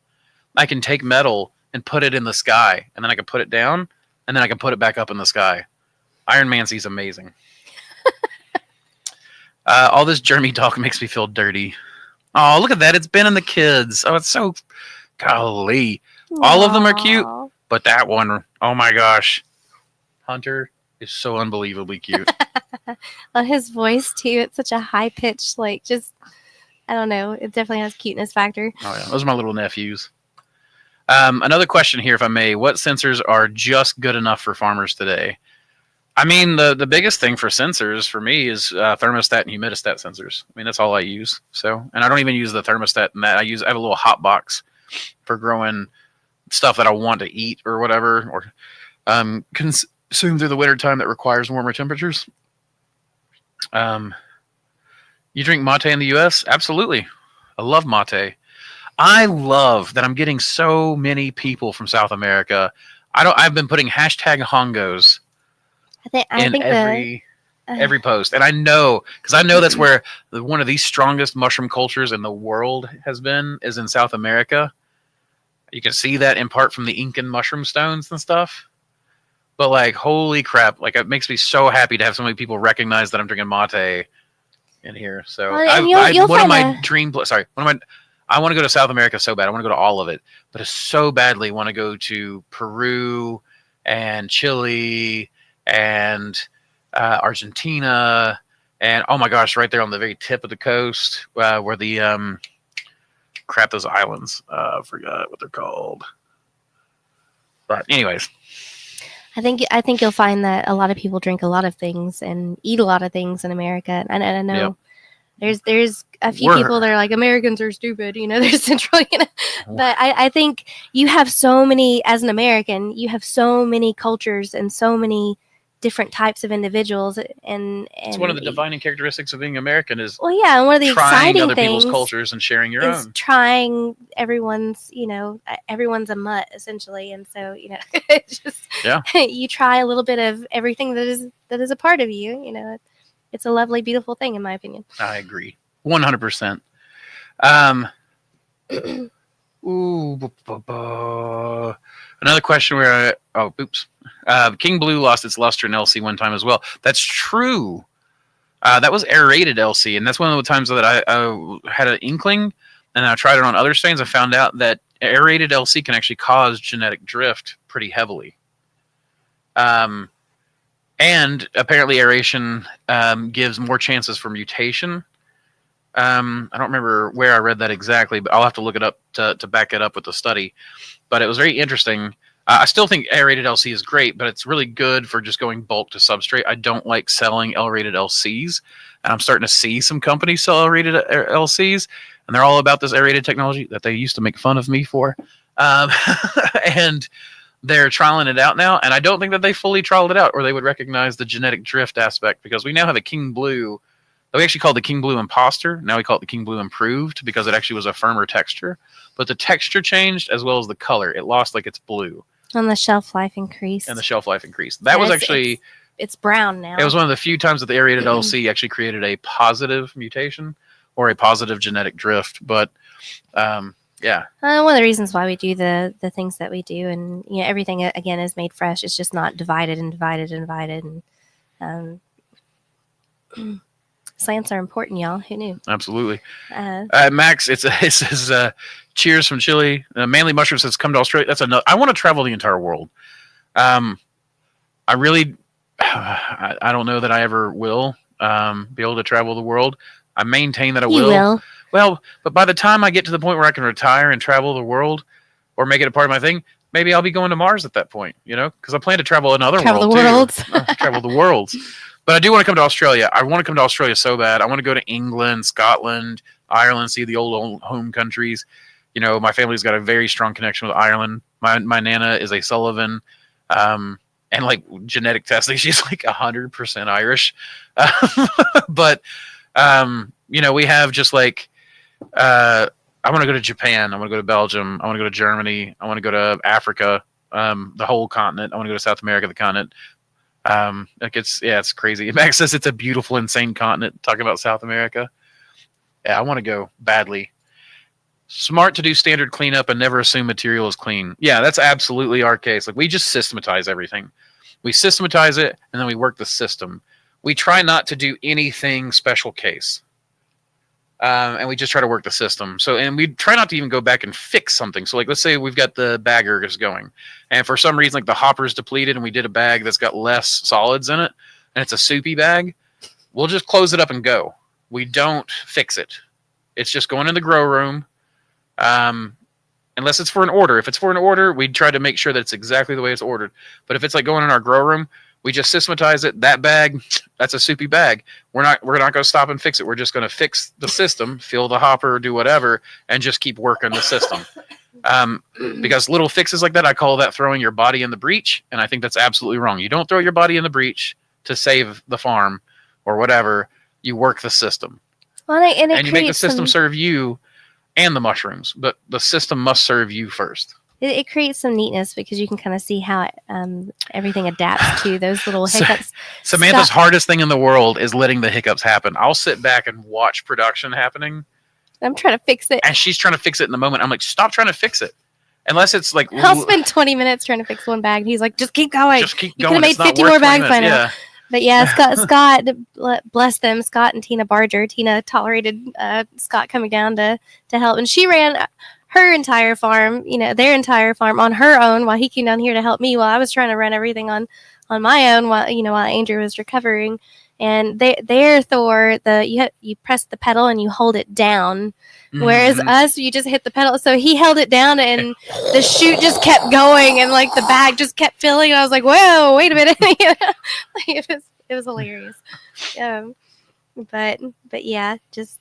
I can take metal and put it in the sky, and then I can put it down, and then I can put it back up in the sky. Iron mancy's amazing. All this Jeremy talk makes me feel dirty. Oh, look at that. It's Ben and the kids. Oh, it's so golly. Aww. All of them are cute, but that one, oh my gosh. Hunter is so unbelievably cute.
Well, his voice too. It's such a high pitched, like just, I don't know. It definitely has cuteness factor.
Oh yeah, those are my little nephews. Another question here, if I may. What sensors are just good enough for farmers today? I mean, the biggest thing for sensors for me is thermostat and humidistat sensors. I mean, that's all I use. So, and I don't even use the thermostat in that. I have a little hot box for growing stuff that I want to eat or whatever, or consume through the winter time that requires warmer temperatures. You drink mate in the U.S.? Absolutely. I love mate. I love that I'm getting so many people from South America. I've been putting hashtag hongos. I think every post, and I know that's where one of the strongest mushroom cultures in the world is in South America. You can see that in part from the Incan mushroom stones and stuff. But like, holy crap! Like, it makes me so happy to have so many people recognize that I'm drinking mate in here. So I want to go to South America so bad. I want to go to all of it, but I so badly want to go to Peru and Chile and Argentina, and oh my gosh, right there on the very tip of the coast, where the those islands, I forgot what they're called. But anyways,
I think you'll find that a lot of people drink a lot of things and eat a lot of things in America, and I know there's a few people that are like, Americans are stupid, they're central, but I think you have so many, as an American, you have so many cultures and so many different types of individuals, and it's
one of the defining characteristics of being American is
and one of the
trying
exciting
other
things
people's cultures and sharing your own.
Trying everyone's, everyone's a mutt essentially, and so it's just you try a little bit of everything that is a part of you. It's a lovely, beautiful thing, in my opinion.
I agree, 100%. Another question where Oh, oops. King Blue lost its luster in LC one time as well. That's true. That was aerated LC, and that's one of the times that I had an inkling, and I tried it on other strains. I found out that aerated LC can actually cause genetic drift pretty heavily. And apparently aeration gives more chances for mutation. I don't remember where I read that exactly, but I'll have to look it up to back it up with the study. But it was very interesting. I still think aerated LC is great, but it's really good for just going bulk to substrate. I don't like selling L-rated LCs, and I'm starting to see some companies sell L-rated LCs, and they're all about this aerated technology that they used to make fun of me for. And they're trialing it out now, and I don't think that they fully trialed it out, or they would recognize the genetic drift aspect, because we now have a King Blue that we actually called the King Blue Imposter. Now we call it the King Blue Improved, because it actually was a firmer texture. But the texture changed as well as the color. It lost like its blue.
And the shelf life increased.
That was actually...
It's brown now.
It was one of the few times that the aerated LC actually created a positive mutation or a positive genetic drift. But, yeah.
One of the reasons why we do the things that we do, and everything, again, is made fresh. It's just not divided and divided and divided. And slants are important, y'all. Who knew?
Absolutely. Max, it says... cheers from Chile. Manly Mushroom says, come to Australia. That's enough. I want to travel the entire world. I really, I don't know that I ever will be able to travel the world. I maintain that I will.
You will.
Well, but by the time I get to the point where I can retire and travel the world or make it a part of my thing, maybe I'll be going to Mars at that point, because I plan to travel another
travel
world
the
too.
worlds.
Travel the worlds. But I do want to come to Australia. I want to come to Australia so bad. I want to go to England, Scotland, Ireland, see the old home countries. My family's got a very strong connection with Ireland. My Nana is a Sullivan, and like genetic testing, she's like 100% Irish. But we have just like I want to go to Japan. I want to go to Belgium. I want to go to Germany. I want to go to Africa, the whole continent. I want to go to South America, the continent. It's crazy. Max says it's a beautiful, insane continent. Talking about South America. Yeah, I want to go badly. Smart to do standard cleanup and never assume material is clean. Yeah, that's absolutely our case. Like, we just systematize everything. We systematize it, and then we work the system. We try not to do anything special case. And we just try to work the system. And we try not to even go back and fix something. So, like, let's say we've got the bagger is going, and for some reason, like, the hopper's depleted, and we did a bag that's got less solids in it, and it's a soupy bag. We'll just close it up and go. We don't fix it. It's just going in the grow room. Unless it's for an order. If it's for an order, we try to make sure that it's exactly the way it's ordered. But if it's like going in our grow room, we just systematize it. That bag, that's a soupy bag. We're not going to stop and fix it. We're just going to fix the system, fill the hopper, do whatever, and just keep working the system. Because little fixes like that, I call that throwing your body in the breach, and I think that's absolutely wrong. You don't throw your body in the breach to save the farm or whatever. You work the system.
Well, and
you make the system serve you and the mushrooms, but the system must serve you first.
It creates some neatness because you can kind of see how everything adapts to those little hiccups.
Samantha's hardest thing in the world is letting the hiccups happen. I'll sit back and watch production happening.
I'm trying to fix it.
And she's trying to fix it in the moment. I'm like, stop trying to fix it. Unless it's like...
I'll spend 20 minutes trying to fix one bag. And he's like, just keep going.
Just keep
you
going.
You could have made 50 more bags by now.
Yeah.
But yeah, Scott, bless them, Scott and Tina Barger. Tina tolerated Scott coming down to help. And she ran her entire farm, their entire farm on her own while he came down here to help me while I was trying to run everything on my own while Andrew was recovering. And there, Thor, you press the pedal and you hold it down. Whereas us, you just hit the pedal. So he held it down and the chute just kept going and like the bag just kept filling. And I was like, whoa, wait a minute. It was hilarious. But yeah, just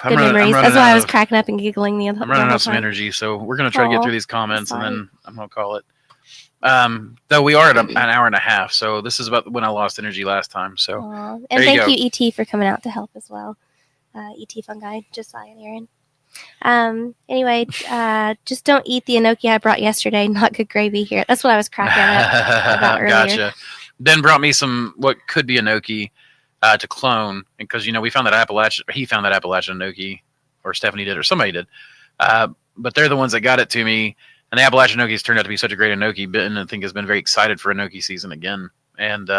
good memories. That's why I was cracking up and giggling the other time.
I'm running out of some energy, so we're going to try to get through these comments and then I'm going to call it. Though we are at an hour and a half, so this is about when I lost energy last time. So,
and thank you, ET, for coming out to help as well. ET Fungi, Josiah and Aaron. Anyway, just don't eat the enoki I brought yesterday. Not good gravy here. That's what I was cracking about earlier.
Gotcha. Ben brought me some what could be enoki to clone, because we found that Appalachian. He found that Appalachian enoki, or Stephanie did, or somebody did. But they're the ones that got it to me. And the Appalachian Enoki's turned out to be such a great Enoki. Ben, I think, has been very excited for Enoki season again. And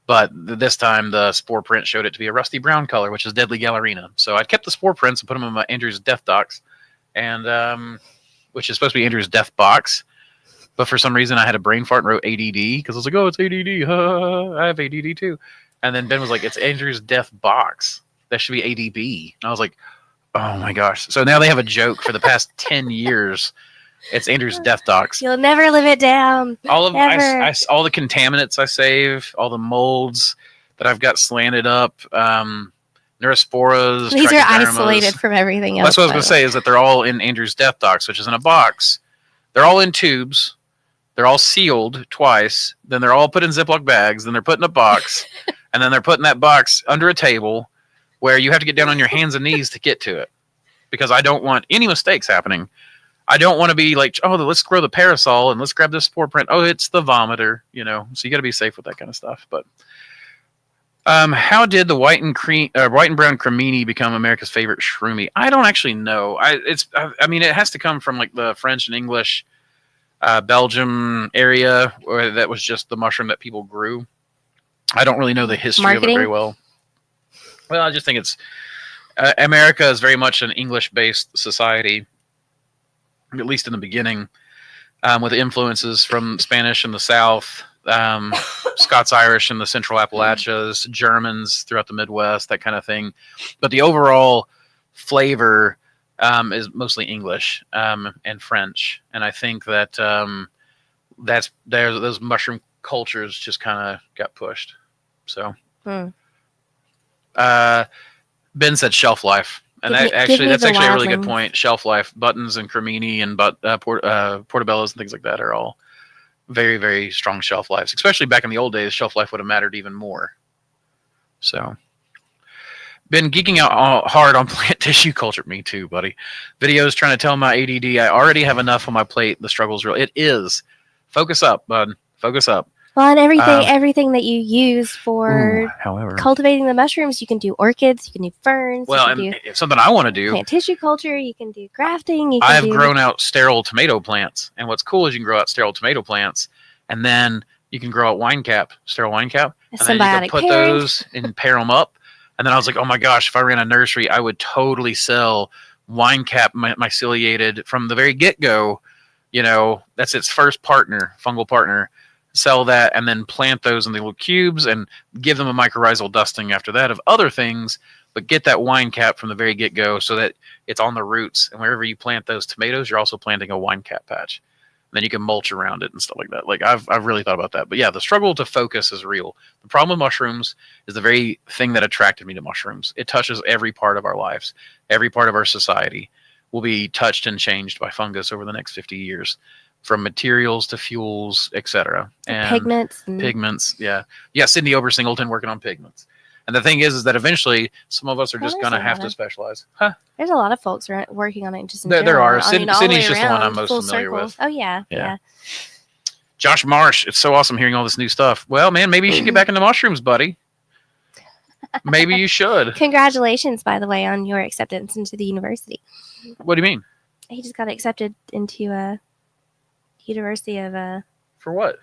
but this time the spore print showed it to be a rusty brown color, which is Deadly Gallerina. So I kept the spore prints and put them in my Andrew's Death Docs, and which is supposed to be Andrew's Death Box. But for some reason I had a brain fart and wrote ADD because I was like, oh, it's ADD. I have ADD too. And then Ben was like, it's Andrew's Death Box. That should be ADB. And I was like, oh my gosh. So now they have a joke for the past 10 years. It's Andrew's Death Docs.
You'll never live it down.
All of all the contaminants I save, all the molds that I've got slanted up, neurosporas.
These are isolated from everything else.
That's what I was going to say, is that they're all in Andrew's Death Docs, which is in a box. They're all in tubes. They're all sealed twice. Then they're all put in Ziploc bags. Then they're put in a box. And then they're put in that box under a table where you have to get down on your hands and knees to get to it. Because I don't want any mistakes happening. I don't want to be like, oh, let's grow the parasol and let's grab this spore print. Oh, it's the vomiter, So you got to be safe with that kind of stuff. But how did the white and brown cremini become America's favorite shroomy? I don't actually know. I mean, it has to come from like the French and English, Belgium area, where that was just the mushroom that people grew. I don't really know the history of it very well. Well, I just think it's America is very much an English-based society. At least in the beginning, with influences from Spanish in the South, Scots-Irish in the Central Appalachias, Germans throughout the Midwest, that kind of thing. But the overall flavor is mostly English and French, and I think that those mushroom cultures just kind of got pushed. So, Ben said shelf life. And that's actually a really good point. Shelf life, buttons and cremini and portobellos and things like that are all very, very strong shelf lives. Especially back in the old days, shelf life would have mattered even more. So, been geeking out hard on plant tissue culture. Me too, buddy. Videos trying to tell my ADD I already have enough on my plate. The struggle's real. It is. Focus up, bud. Focus up.
Well, and everything that you use for cultivating the mushrooms, you can do orchids, you can do ferns.
Well, and something I want to do.
Plant tissue culture, you can do grafting.
I have grown out sterile tomato plants. And what's cool is you can grow out sterile tomato plants, and then you can grow out sterile wine cap. And then you can put those and pair them up. And then I was like, oh my gosh, if I ran a nursery, I would totally sell wine cap myceliated from the very get-go. That's its first fungal partner. Sell that and then plant those in the little cubes and give them a mycorrhizal dusting after that of other things, but get that wine cap from the very get-go so that it's on the roots. And wherever you plant those tomatoes, you're also planting a wine cap patch. And then you can mulch around it and stuff like that. Like I've really thought about that. But yeah, the struggle to focus is real. The problem with mushrooms is the very thing that attracted me to mushrooms. It touches every part of our lives. Every part of our society will be touched and changed by fungus over the next 50 years. From materials to fuels, etc. And pigments. Yeah. Cindy Ober-Singleton working on pigments. And the thing is that eventually some of us are just going to have to specialize.
There's a lot of folks working on it just in
there are. Cindy's just the one I'm most familiar with.
Oh, yeah.
Josh Marsh, it's so awesome hearing all this new stuff. Well, man, maybe you should get back into mushrooms, buddy. Maybe you should.
Congratulations, by the way, on your acceptance into the university.
What do you mean?
He just got accepted into University of
For what?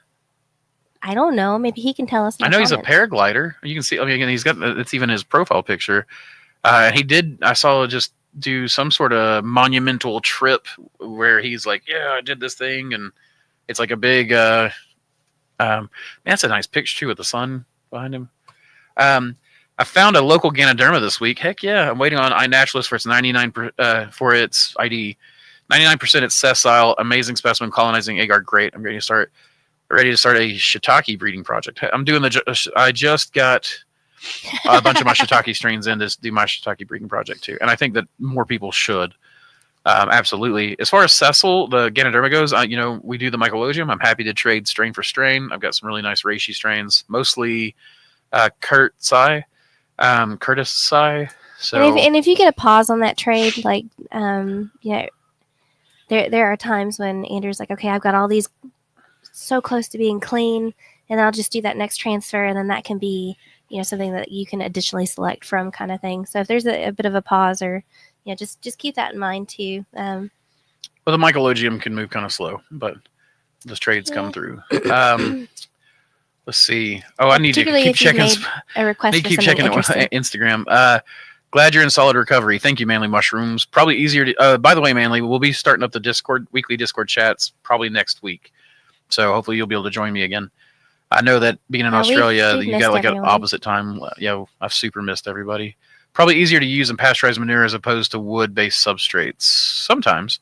I don't know. Maybe he can tell us.
I know he's a paraglider. You can see. I mean, he's got. It's even his profile picture. He did. I saw just do some sort of monumental trip where he's like, "Yeah, I did this thing," and it's like a big. Man, that's a nice picture too with the sun behind him. I found a local Ganoderma this week. Heck yeah! I'm waiting on iNaturalist for its 99 for its ID. 99% it's sessile, amazing specimen, colonizing agar, great. I'm ready to start a shiitake breeding project. I just got a bunch of my shiitake strains in to do my shiitake breeding project too, and I think that more people should. Absolutely. As far as sessile, the Ganoderma goes, we do the mycologium. I'm happy to trade strain for strain. I've got some really nice reishi strains, mostly Curtis Sai. So,
and if you get a pause on that trade, like There are times when Andrew's like, okay, I've got all these so close to being clean, and I'll just do that next transfer, and then that can be, something that you can additionally select from, kind of thing. So if there's a bit of a pause, or just keep that in mind too.
Well, the mycologium can move kind of slow, but the trades come through. Let's see. Oh, I need to keep checking.
A request
need to keep checking Instagram. Glad you're in solid recovery. Thank you, Manly Mushrooms. Probably easier to. By the way, Manly, we'll be starting up the weekly Discord chats probably next week. So hopefully you'll be able to join me again. I know that being in Australia, you got like an opposite time. I've super missed everybody. Probably easier to use in pasteurized manure as opposed to wood-based substrates sometimes.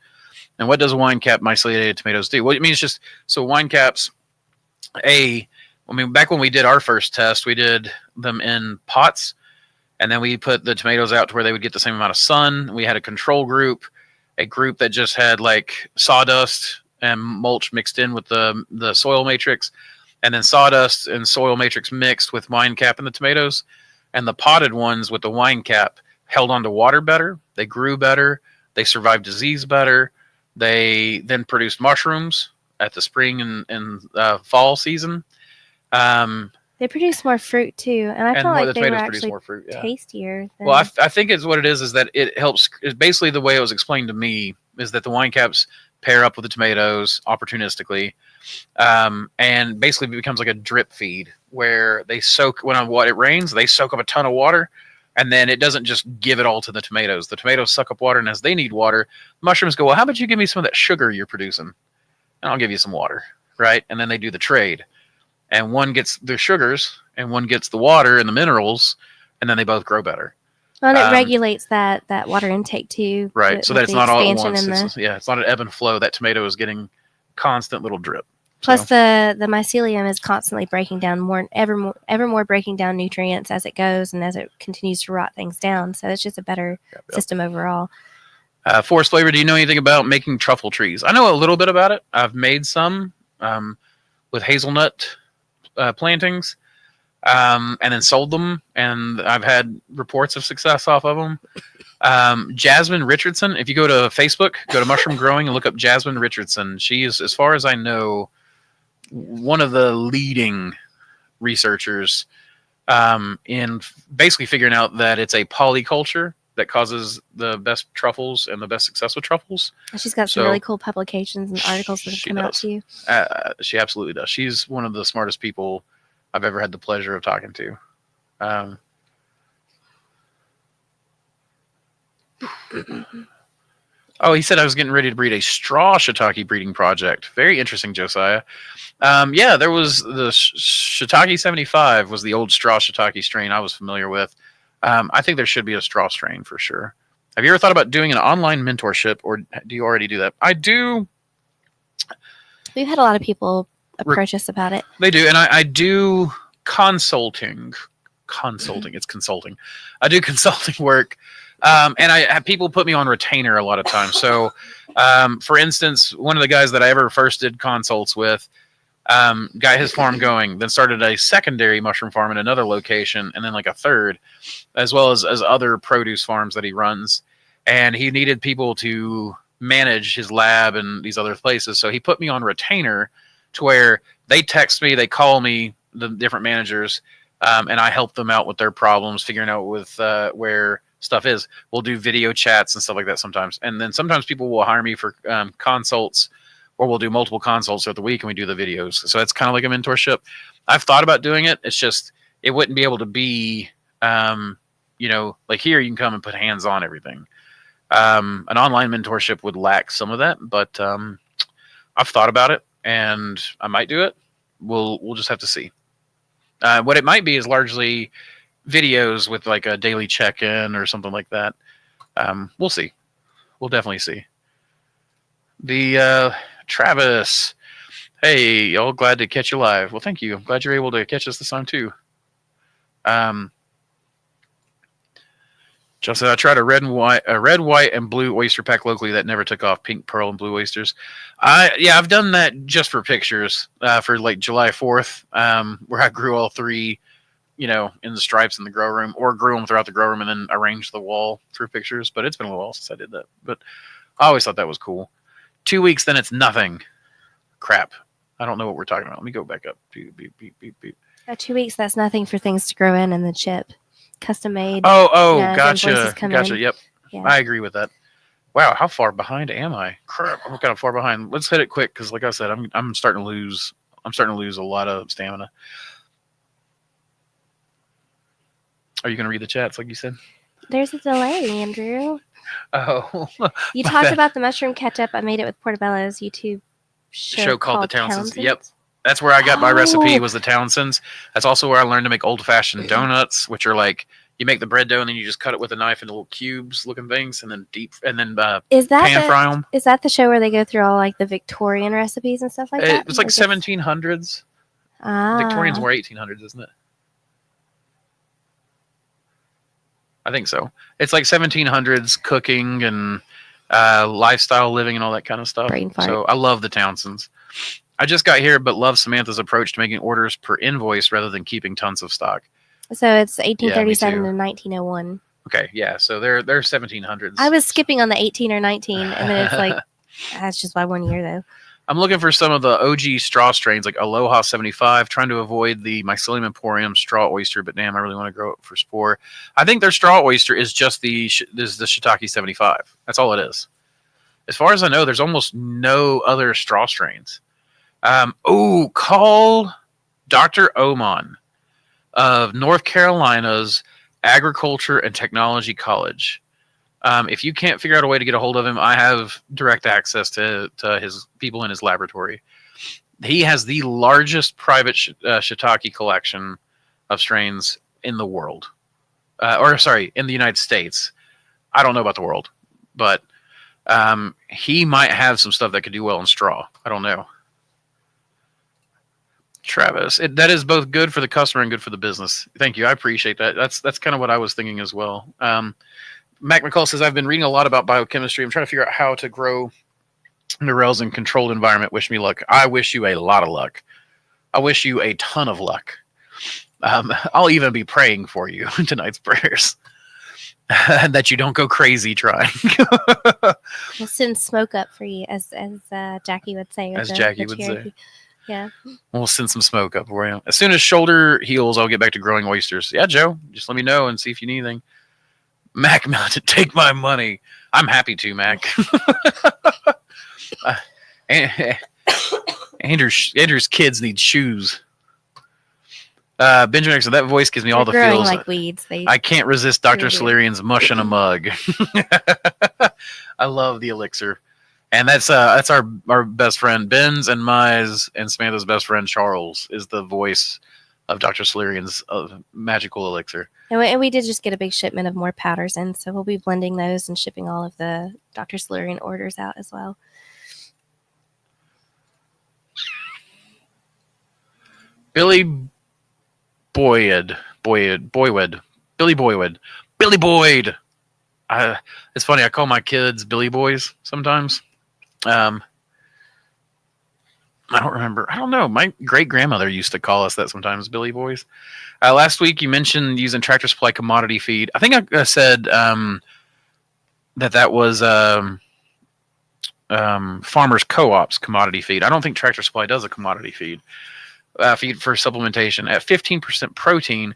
And what does a wine cap myceliated tomatoes do? Well, I mean, it's just so wine caps. Back when we did our first test, we did them in pots, and then we put the tomatoes out to where they would get the same amount of sun. We had a control group, a group that just had like sawdust and mulch mixed in with the soil matrix, and then sawdust and soil matrix mixed with wine cap in the tomatoes. And the potted ones with the wine cap held onto water better. They grew better. They survived disease better. They then produced mushrooms at the spring and fall season.
They produce more fruit too, and I feel like they were actually more fruit, tastier.
Well, I think it's what it is that it helps. Basically, the way it was explained to me is that the wine caps pair up with the tomatoes opportunistically, and basically it becomes like a drip feed where they soak when it rains. They soak up a ton of water, and then it doesn't just give it all to the tomatoes. The tomatoes suck up water, and as they need water, mushrooms go, well, how about you give me some of that sugar you're producing, and I'll give you some water, right? And then they do the trade. And one gets the sugars, and one gets the water and the minerals, and then they both grow better.
Well, and it regulates that water intake too,
right? So that it's not all at once. It's not an ebb and flow. That tomato is getting constant little drip.
Plus, the mycelium is constantly breaking down ever more breaking down nutrients as it goes and as it continues to rot things down. So it's just a better system overall.
Forest Flavor, do you know anything about making truffle trees? I know a little bit about it. I've made some with hazelnut plantings, and then sold them, and I've had reports of success off of them. Jasmine Richardson, if you go to Facebook, go to Mushroom Growing and look up Jasmine Richardson. She is, as far as I know, one of the leading researchers in basically figuring out that it's a polyculture that causes the best truffles and the best success with truffles.
She's got some really cool publications and articles that have come out to you.
She absolutely does. She's one of the smartest people I've ever had the pleasure of talking to. He said I was getting ready to breed a straw shiitake breeding project. Very interesting, Josiah. There was the Shiitake 75 was the old straw shiitake strain I was familiar with. I think there should be a straw strain for sure. Have you ever thought about doing an online mentorship, or do you already do that? I do.
We've had a lot of people approach us about it.
They do, and I do consulting. It's consulting. I do consulting work, and I have people put me on retainer a lot of times. So, for instance, one of the guys that I ever first did consults with, got his farm going, then started a secondary mushroom farm in another location, and then like a third, as well as other produce farms that he runs. And he needed people to manage his lab and these other places. So he put me on retainer to where they text me, they call me, the different managers, and I help them out with their problems, figuring out with where stuff is. We'll do video chats and stuff like that sometimes. And then sometimes people will hire me for consults, or we'll do multiple consults throughout the week and we do the videos. So it's kind of like a mentorship. I've thought about doing it. It's just, it wouldn't be able to be, like here you can come and put hands on everything. An online mentorship would lack some of that, but I've thought about it and I might do it. We'll just have to see. What it might be is largely videos with like a daily check-in or something like that. We'll see. We'll definitely see. The Travis, hey, y'all, glad to catch you live. Well, thank you. I'm glad you're able to catch us this time too. Just said I tried a red, white, and blue oyster pack locally that never took off. Pink, pearl, and blue oysters. I've done that just for pictures for like July 4th, where I grew all three, in the stripes in the grow room, or grew them throughout the grow room and then arranged the wall through pictures. But it's been a while since I did that. But I always thought that was cool. 2 weeks, then it's nothing. Crap. I don't know what we're talking about. Let me go back up. Beep, beep, beep, beep, beep.
2 weeks, that's nothing for things to grow in the chip. Custom made.
Gotcha. Yep. Yeah. I agree with that. Wow, how far behind am I? Crap, I'm kind of far behind. Let's hit it quick because, like I said, I'm starting to lose. I'm starting to lose a lot of stamina. Are you going to read the chats like you said?
There's a delay, Andrew.
Oh,
you talked about the mushroom ketchup. I made it with Portobello's YouTube show
called The Townsends.
Townsends.
Yep, that's where I got my recipe. Was the Townsends. That's also where I learned to make old-fashioned donuts, which are like you make the bread dough and then you just cut it with a knife into little cubes-looking things, and then pan fry them.
Is that the show where they go through all like the Victorian recipes and stuff like that?
It was like 1700s. Victorians were 1800s, isn't it? I think so. It's like 1700s cooking and lifestyle living and all that kind of stuff. So I love the Townsends. I just got here, but love Samantha's approach to making orders per invoice rather than keeping tons of stock.
So it's 1837 to 1901.
Okay, yeah. So they're 1700s.
I was skipping on the 18 or 19, and then it's like that's just by 1 year though.
I'm looking for some of the OG straw strains like Aloha 75, trying to avoid the Mycelium Emporium straw oyster, but damn, I really want to grow it for spore. I think their straw oyster is just the Shiitake 75. That's all it is. As far as I know, there's almost no other straw strains. Call Dr. Oman of North Carolina's Agriculture and Technology College. If you can't figure out a way to get a hold of him, I have direct access to his people in his laboratory. He has the largest private shiitake collection of strains in the world. In the United States. I don't know about the world, but he might have some stuff that could do well in straw. I don't know. Travis, that is both good for the customer and good for the business. Thank you. I appreciate that. That's kind of what I was thinking as well. Mac McCall says, I've been reading a lot about biochemistry. I'm trying to figure out how to grow morels in controlled environment. Wish me luck. I wish you a lot of luck. I wish you a ton of luck. I'll even be praying for you in tonight's prayers. That you don't go crazy trying.
We'll send smoke up for you, as Jackie would say.
As Jackie would say.
Yeah.
We'll send some smoke up for you. As soon as shoulder heals, I'll get back to growing oysters. Yeah, Joe, just let me know and see if you need anything. Mac Mountain, take my money. I'm happy to, Mac. Andrew's kids need shoes. Benjamin, so that voice gives me all the feels.
Like weeds.
I can't resist Dr. Solarian's mush in a mug. I love the elixir. And that's our best friend, Ben's and Mai's and Samantha's best friend, Charles, is the voice of Dr. Solarian's magical elixir.
And we did just get a big shipment of more powders in, so we'll be blending those and shipping all of the Dr. Solarian orders out as well.
Billy Boyd. It's funny, I call my kids Billy Boys sometimes. I don't remember. I don't know. My great-grandmother used to call us that sometimes, Billy Boys. Last week, you mentioned using Tractor Supply commodity feed. I think I said that was Farmers Co-op's commodity feed. I don't think Tractor Supply does a commodity feed for supplementation. At 15% protein,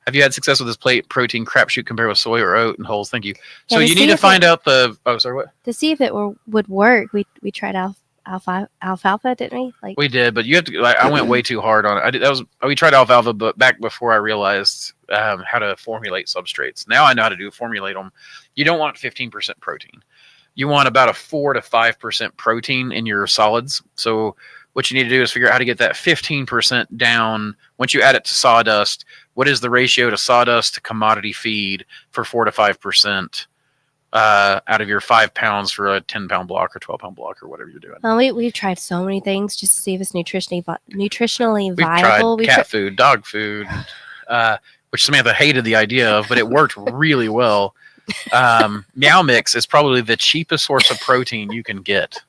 have you had success with this protein crapshoot compared with soy or oat and hulls? Thank you. So you need to find out the... Oh, sorry, what?
To see if it would work, we tried alfalfa, didn't we?
We did, but you have to... I went way too hard on it. We tried alfalfa, but back before I realized how to formulate substrates. Now I know how to formulate them. You don't want 15% protein. You want about a 4 to 5% protein in your solids. So what you need to do is figure out how to get that 15% down. Once you add it to sawdust, what is the ratio to sawdust to commodity feed for 4 to 5% out of your 5 pounds for a 10-pound block or 12-pound block or whatever you're doing?
Well, we've tried so many things just to see if it's nutritionally
We've
viable.
tried cat food, dog food, which Samantha hated the idea of, but it worked really well. Meow Mix is probably the cheapest source of protein you can get.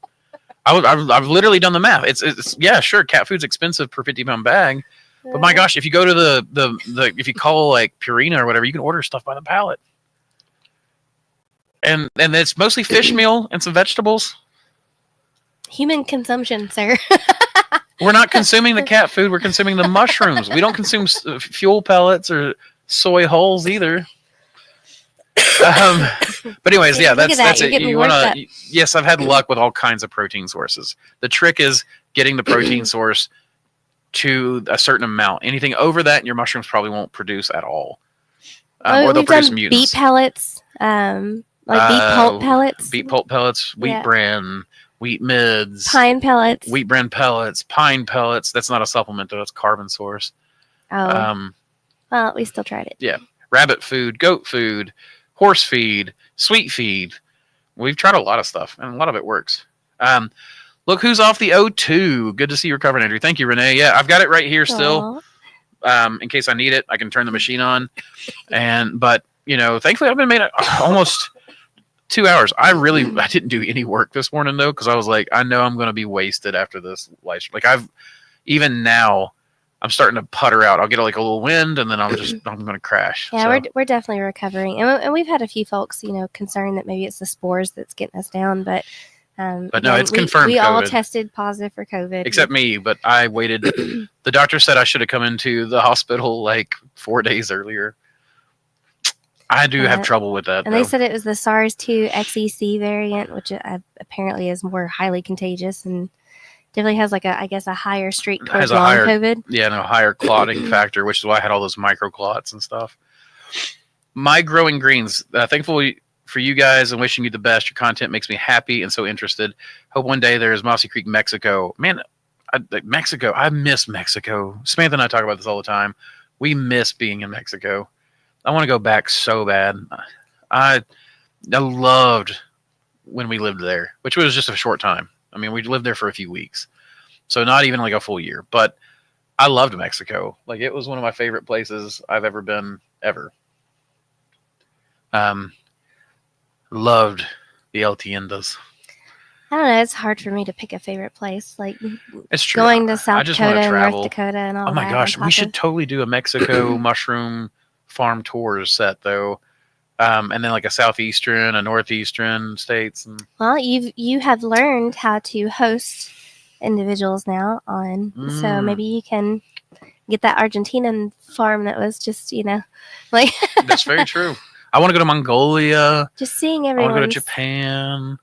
I've literally done the math. It's yeah, sure, cat food's expensive per 50-pound bag. But my gosh, if you go to the if you call like Purina or whatever, you can order stuff by the pallet. And it's mostly fish meal and some vegetables.
Human consumption, sir.
We're not consuming the cat food. We're consuming the mushrooms. We don't consume fuel pellets or soy hulls either. But anyways, yeah,
Look at
that's
that.
it. You want to? Yes, I've had luck with all kinds of protein sources. The trick is getting the protein source to a certain amount. Anything over that, your mushrooms probably won't produce at all, or they'll produce mutants.
Beet pellets, like beet pulp pellets.
Beet pulp pellets, wheat bran, wheat mids,
pine pellets,
wheat bran pellets, pine pellets. That's not a supplement though; it's carbon source.
Oh, well, we still tried it.
Yeah, rabbit food, goat food, horse feed, sweet feed. We've tried a lot of stuff, and a lot of it works. Look who's off the O2. Good to see you recovering, Andrew. Thank you, Renee. Yeah, I've got it right here still. In case I need it, I can turn the machine on. But thankfully, I've been made almost 2 hours. I didn't do any work this morning though, because I was like, I know I'm going to be wasted after this live stream. Like even now, I'm starting to putter out. I'll get like a little wind, and then I'm going to crash.
Yeah, so. we're definitely recovering, and we've had a few folks, concerned that maybe it's the spores that's getting us down, but
no, it's confirmed.
We
COVID.
all tested positive for COVID,
except me. But I waited. The doctor said I should have come into the hospital like 4 days earlier. I do have trouble with that.
And they said it was the SARS-2 XEC variant, which apparently is more highly contagious and definitely has a higher streak towards long COVID.
Yeah, no, higher clotting factor, which is why I had all those microclots and stuff. My growing greens, thankfully for you guys and wishing you the best. Your content makes me happy and so interested. Hope one day there's Mossy Creek, Mexico. Man, Mexico, I miss Mexico. Samantha and I talk about this all the time. We miss being in Mexico. I want to go back so bad. I loved when we lived there, which was just a short time. I mean, we lived there for a few weeks, so not even like a full year. But I loved Mexico. Like, it was one of my favorite places I've ever been, ever. Loved the El Tiendas.
I don't know. It's hard for me to pick a favorite place. Like,
it's true.
Going to South Dakota and North Dakota and all that.
Oh my gosh, we should totally do a Mexico mushroom farm tours set though. And then like a southeastern, a northeastern states.
Well, you have learned how to host individuals now on, so maybe you can get that Argentinian farm that was just like.
That's very true. I want to go to Mongolia.
Just seeing everyone.
I want to go to Japan.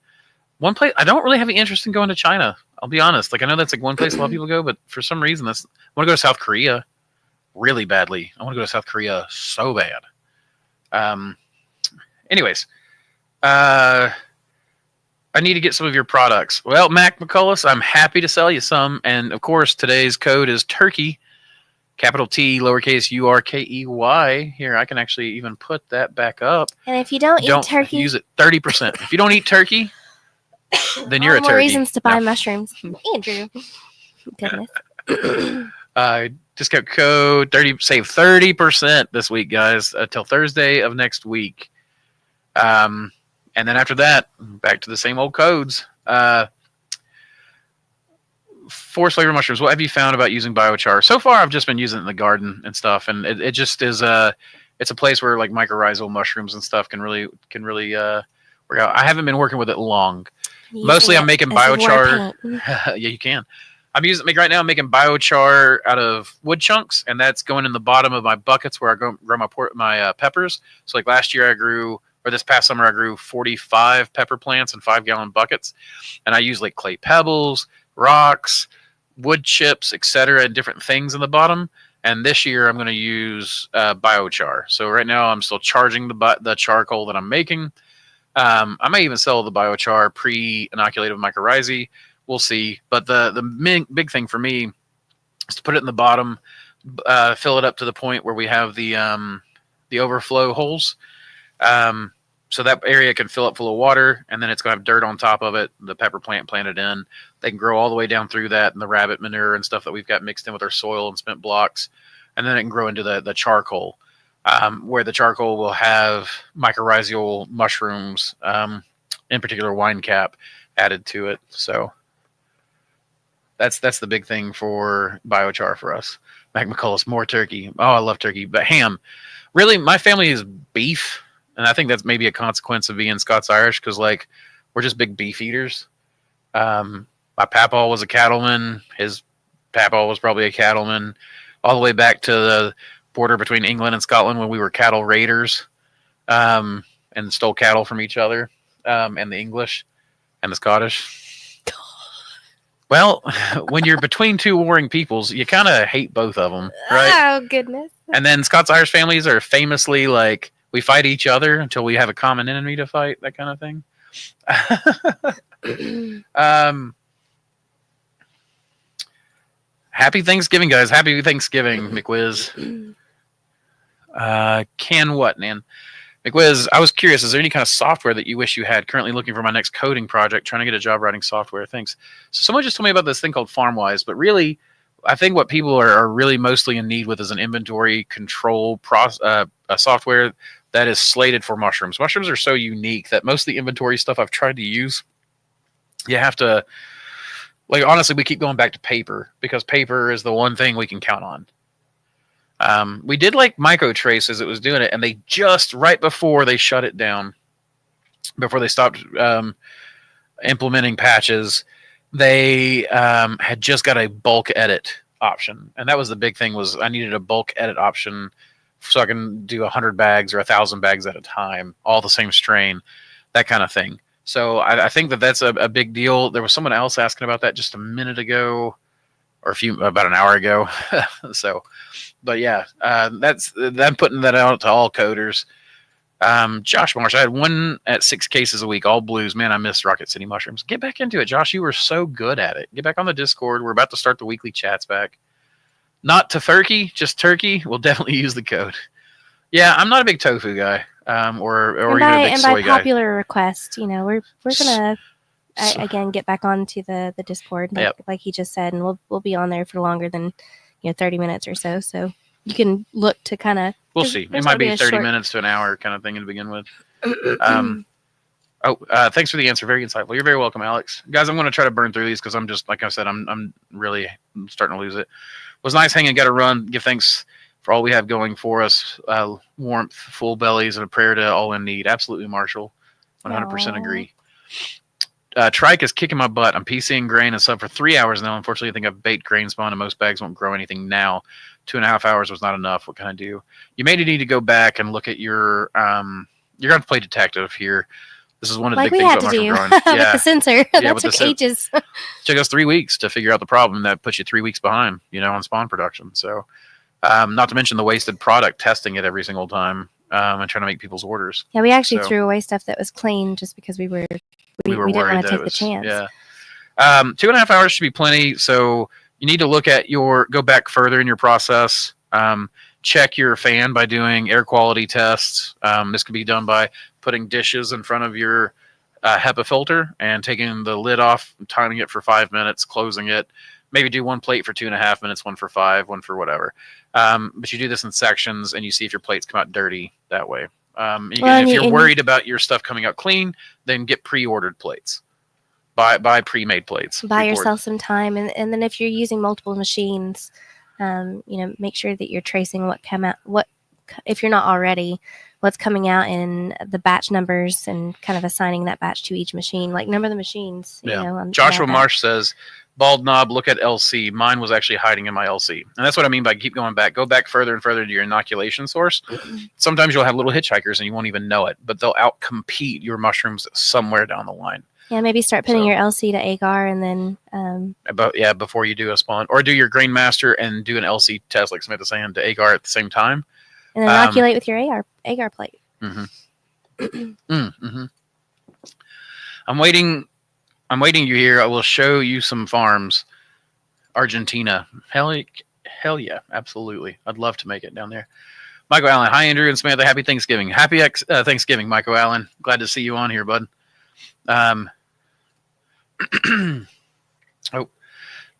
One place I don't really have any interest in going to China. I'll be honest. Like, I know that's like one place a lot of people go, but for some reason I want to go to South Korea really badly. I want to go to South Korea so bad. Anyways, I need to get some of your products. Well, Mac McCullis, I'm happy to sell you some. And of course, today's code is Turkey, capital T, lowercase URKEY. Here, I can actually even put that back up.
And if you don't eat turkey,
use it 30%. If you don't eat turkey, then you're a turkey.
More reasons to buy mushrooms, Andrew. Goodness.
Discount code 30. Save 30% this week, guys, until Thursday of next week. And then after that, back to the same old codes. Forest flavor mushrooms. What have you found about using biochar? So far, I've just been using it in the garden and stuff, and it just is it's a place where like mycorrhizal mushrooms and stuff can really work out. I haven't been working with it long. Mostly, I'm making biochar. Yeah, you can. Right now I'm making biochar out of wood chunks, and that's going in the bottom of my buckets where I grow my peppers. So like this past summer I grew 45 pepper plants in 5-gallon buckets, and I use like clay pebbles, rocks, wood chips, etc., and different things in the bottom. And this year I'm going to use biochar. So right now I'm still charging the charcoal that I'm making. I may even sell the biochar pre-inoculated with mycorrhizae. We'll see. But the big thing for me is to put it in the bottom, fill it up to the point where we have the overflow holes. So that area can fill up full of water, and then it's going to have dirt on top of it, the pepper plant planted in. They can grow all the way down through that, and the rabbit manure and stuff that we've got mixed in with our soil and cement blocks. And then it can grow into the charcoal, where the charcoal will have mycorrhizal mushrooms, in particular wine cap, added to it. So that's the big thing for biochar for us. Mac McCullis, more turkey. Oh, I love turkey, but ham. Really, my family is beef, and I think that's maybe a consequence of being Scots-Irish, because like we're just big beef eaters. My papaw was a cattleman. His papaw was probably a cattleman, all the way back to the border between England and Scotland when we were cattle raiders. And and stole cattle from each other, and the English and the Scottish. Well, when you're between two warring peoples, you kind of hate both of them, right?
Oh, goodness.
And then Scots-Irish families are famously like, we fight each other until we have a common enemy to fight, that kind of thing. Happy Thanksgiving, guys. Happy Thanksgiving, McWiz. Can what, man? McWiz, I was curious, is there any kind of software that you wish you had? Currently looking for my next coding project, trying to get a job writing software. Thanks. So someone just told me about this thing called FarmWise, but really, I think what people are really mostly in need with is an inventory control software that is slated for mushrooms. Mushrooms are so unique that most of the inventory stuff I've tried to use, you have to, like, honestly, we keep going back to paper because paper is the one thing we can count on. We did like MicroTrace as it was doing it, and they just right before they shut it down, before they stopped implementing patches, they had just got a bulk edit option, and that was the big thing. Was I needed a bulk edit option so I can do 100 bags or 1,000 bags at a time, all the same strain, that kind of thing. So I think that's a big deal. There was someone else asking about that just a minute ago, or about an hour ago. So, but yeah, I'm putting that out to all coders. Josh Marsh, I had one at 6 cases a week, all blues. Man, I miss Rocket City mushrooms. Get back into it, Josh. You were so good at it. Get back on the Discord. We're about to start the weekly chats back. Not Tofurkey, just turkey. We'll definitely use the code. Yeah, I'm not a big tofu guy, or even a big soy guy.
And by popular request, we're gonna again get back onto the Discord, like he just said, and we'll be on there for longer than 30 minutes or so. So you can look to kind of.
We'll see. It might be 30 minutes to an hour kind of thing to begin with. Thanks for the answer. Very insightful. You're very welcome, Alex. Guys, I'm going to try to burn through these because I'm just, like I said, I'm really starting to lose it. Was nice hanging. Got to run. Give thanks for all we have going for us. Warmth, full bellies, and a prayer to all in need. Absolutely, Marshall. 100% agree. Trike is kicking my butt. I'm PCing grain and sub for 3 hours now. Unfortunately, I think I've baked grain spawn and most bags won't grow anything now. 2.5 hours was not enough. What can I do? You may need to go back and look at your you're going to play detective here. This is one of the big things about mushroom growing.
With the sensor. That took ages.
Took us 3 weeks to figure out the problem. That puts you 3 weeks behind, on spawn production. So not to mention the wasted product, testing it every single time and trying to make people's orders.
Yeah, we actually threw away stuff that was clean just because we didn't want to take the chance.
Yeah. 2.5 hours should be plenty. So you need to look at go back further in your process. Check your fan by doing air quality tests. This can be done by putting dishes in front of your HEPA filter and taking the lid off, timing it for 5 minutes, closing it. Maybe do one plate for 2.5 minutes, one for 5, one for whatever. But you do this in sections and you see if your plates come out dirty that way. If you're worried about your stuff coming out clean, then get pre-ordered plates. Buy pre-made plates.
Buy yourself some time, and then if you're using multiple machines, make sure that you're tracing what if you're not already, what's coming out in the batch numbers and kind of assigning that batch to each machine, like number the machines.
Yeah. Joshua Marsh says, bald knob, look at LC. Mine was actually hiding in my LC. And that's what I mean by keep going back. Go back further and further to your inoculation source. Sometimes you'll have little hitchhikers and you won't even know it, but they'll outcompete your mushrooms somewhere down the line.
Yeah, maybe start putting your LC to agar and then...
before you do a spawn. Or do your grain master and do an LC test, like Smith is saying, to agar at the same time.
And then inoculate with your agar plate.
I'm waiting you here. I will show you some farms. Argentina. Hell yeah, absolutely. I'd love to make it down there. Michael Allen. Hi, Andrew and Samantha. Happy Thanksgiving. Happy Thanksgiving, Michael Allen. Glad to see you on here, bud.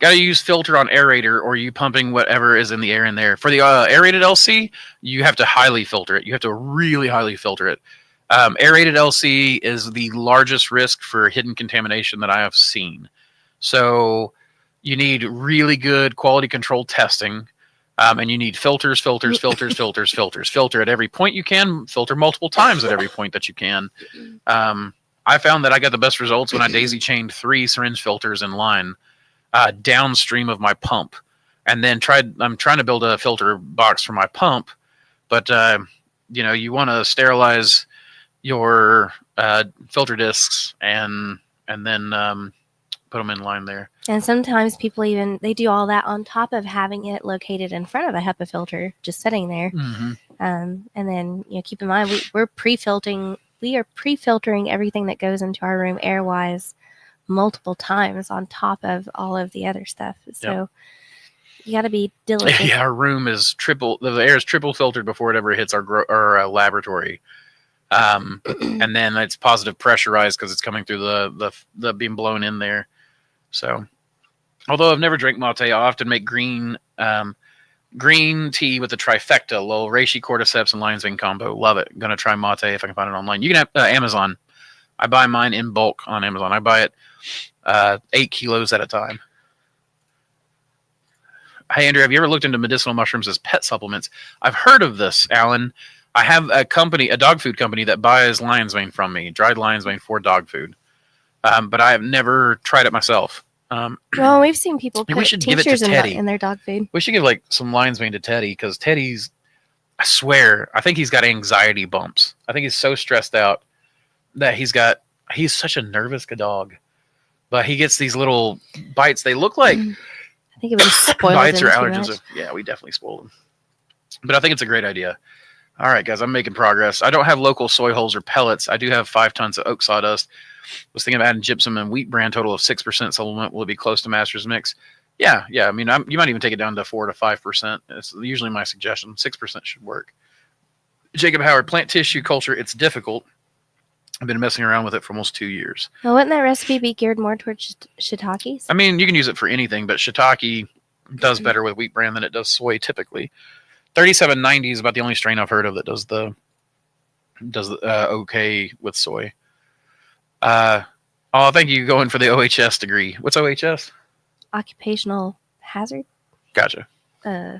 Got to use filter on aerator, or are you pumping whatever is in the air in there? For the aerated LC, you have to highly filter it. You have to really highly filter it. Aerated LC is the largest risk for hidden contamination that I have seen. So you need really good quality control testing, and you need filters. Filter at every point you can. Filter multiple times at every point that you can. I found that I got the best results when I daisy chained 3 syringe filters in line downstream of my pump, and then I'm trying to build a filter box for my pump, but you want to sterilize your filter discs and then put them in line there.
And sometimes people they do all that on top of having it located in front of a HEPA filter, just sitting there.
Mm-hmm.
And then keep in mind we're pre-filtering. We are pre-filtering everything that goes into our room air-wise multiple times on top of all of the other stuff. So you got to be diligent.
Yeah, our room is triple. The air is triple filtered before it ever hits our laboratory. And then it's positive pressurized because it's coming through the being blown in there. So, although I've never drank mate, I often make green tea with the trifecta: Lowell reishi, cordyceps, and lion's mane combo. Love it. Gonna try mate if I can find it online. You can have Amazon. I buy mine in bulk on Amazon. I buy it 8 kilos at a time. Hey Andrew, have you ever looked into medicinal mushrooms as pet supplements? I've heard of this, Alan. I have a dog food company that buys lion's mane from me, dried lion's mane for dog food. But I have never tried it myself.
Well, we've seen people put
we should give it to Teddy.
in their dog food.
We should give some lion's mane to Teddy because Teddy's, I swear, I think he's got anxiety bumps. I think he's so stressed out that he's such a nervous dog. But he gets these little bites. They look like
I think it was spoiled
bites or
too
allergens.
much.
Yeah, we definitely spoiled them. But I think it's a great idea. All right, guys, I'm making progress. I don't have local soy hulls or pellets. I do have 5 tons of oak sawdust. Was thinking of adding gypsum and wheat bran, total of 6% supplement. Will it be close to Master's Mix? Yeah. I mean, you might even take it down to 4 to 5%. It's usually my suggestion. 6% should work. Jacob Howard, plant tissue culture. It's difficult. I've been messing around with it for almost 2 years.
Well, wouldn't that recipe be geared more towards shiitakes?
I mean, you can use it for anything, but shiitake does better with wheat bran than it does soy typically. 3790 is about the only strain I've heard of that does okay with soy. Thank you going for the OHS degree. What's OHS?
Occupational hazard.
Gotcha.
Uh,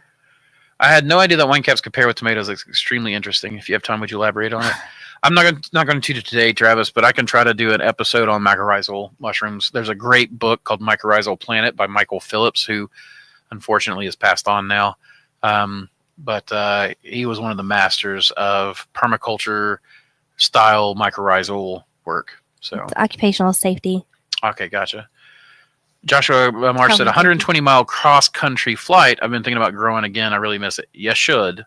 I had no idea that wine caps could pair with tomatoes. It's extremely interesting. If you have time, would you elaborate on it? I'm not going to do it today, Travis, but I can try to do an episode on mycorrhizal mushrooms. There's a great book called Mycorrhizal Planet by Michael Phillips, who unfortunately has passed on now. But he was one of the masters of permaculture style mycorrhizal work. So
it's occupational safety.
Okay, gotcha. Joshua Marsh said 120-mile cross-country flight. I've been thinking about growing again. I really miss it. You should.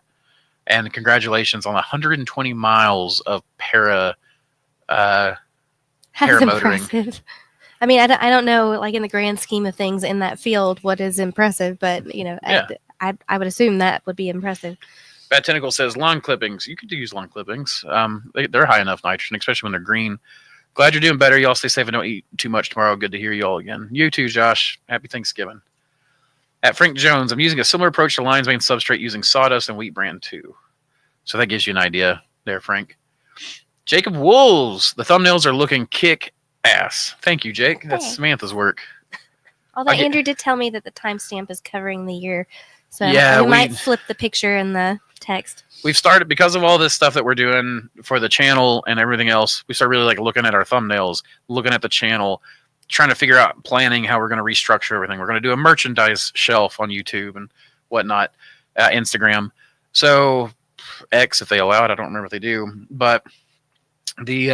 And congratulations on 120 miles of paramotoring.
Impressive. I mean, I don't know, like in the grand scheme of things in that field, what is impressive, but I would assume that would be impressive.
Bad Tentacle says lawn clippings. You could use lawn clippings. They're high enough nitrogen, especially when they're green. Glad you're doing better. Y'all stay safe and don't eat too much tomorrow. Good to hear you all again. You too, Josh. Happy Thanksgiving. At Frank Jones, I'm using a similar approach to lion's mane substrate using sawdust and wheat bran too. So that gives you an idea there, Frank. Jacob Wolves. The thumbnails are looking kick ass. Thank you, Jake. That's Samantha's work.
Although Andrew did tell me that the timestamp is covering the year. So
yeah,
we might flip the picture in the text.
We've started, because of all this stuff that we're doing for the channel and everything else, we start really looking at our thumbnails, looking at the channel, trying to figure out planning how we're going to restructure everything. We're going to do a merchandise shelf on YouTube and whatnot, Instagram. So X, if they allow it, I don't remember if they do, but the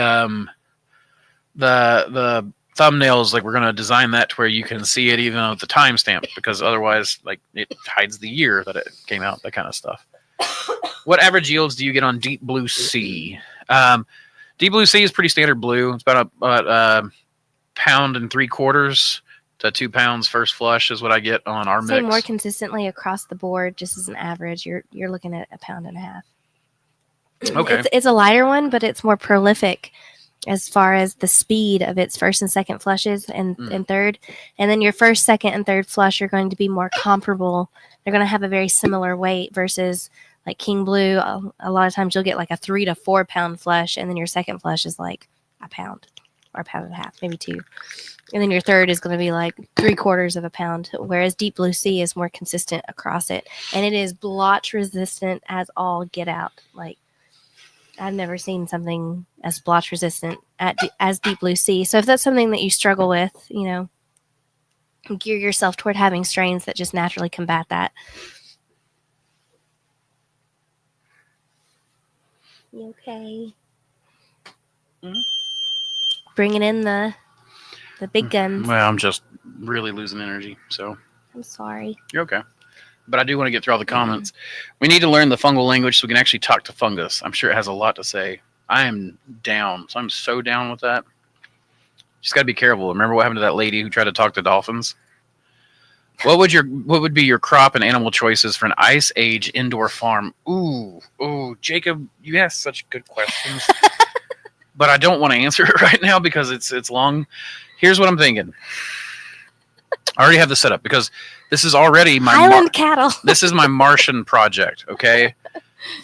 thumbnails, we're going to design that to where you can see it even with the timestamp, because otherwise it hides the year that it came out, that kind of stuff. What average yields do you get on Deep Blue Sea? Deep Blue Sea is pretty standard blue. It's about a pound and 3/4 to 2 pounds first flush is what I get on our mix.
More consistently across the board, just as an average, you're looking at 1.5 pounds.
Okay.
It's a lighter one, but it's more prolific as far as the speed of its first and second flushes and third. And then your first, second, and third flush are going to be more comparable. They're going to have a very similar weight versus like King Blue. A lot of times you'll get a 3 to 4 pound flush, and then your second flush is like 1 pound or 1.5 pounds, maybe 2. And then your third is going to be like 3/4 pound, whereas Deep Blue Sea is more consistent across it. And it is blotch resistant as all get out. I've never seen something as blotch resistant as Deep Blue Sea. So if that's something that you struggle with, gear yourself toward having strains that just naturally combat that. You okay? Bringing in the big guns.
Well, I'm just really losing energy, so.
I'm sorry.
You're okay. But I do want to get through all the comments. We need to learn the fungal language so we can actually talk to fungus. I'm sure it has a lot to say. I am down. So I'm so down with that. Just got to be careful. Remember what happened to that lady who tried to talk to dolphins? What would be your crop and animal choices for an ice age indoor farm? Ooh, Jacob, you asked such good questions. But I don't want to answer it right now because it's long. Here's what I'm thinking. I already have the setup because this is already my
Highland cattle.
This is my Martian project, okay?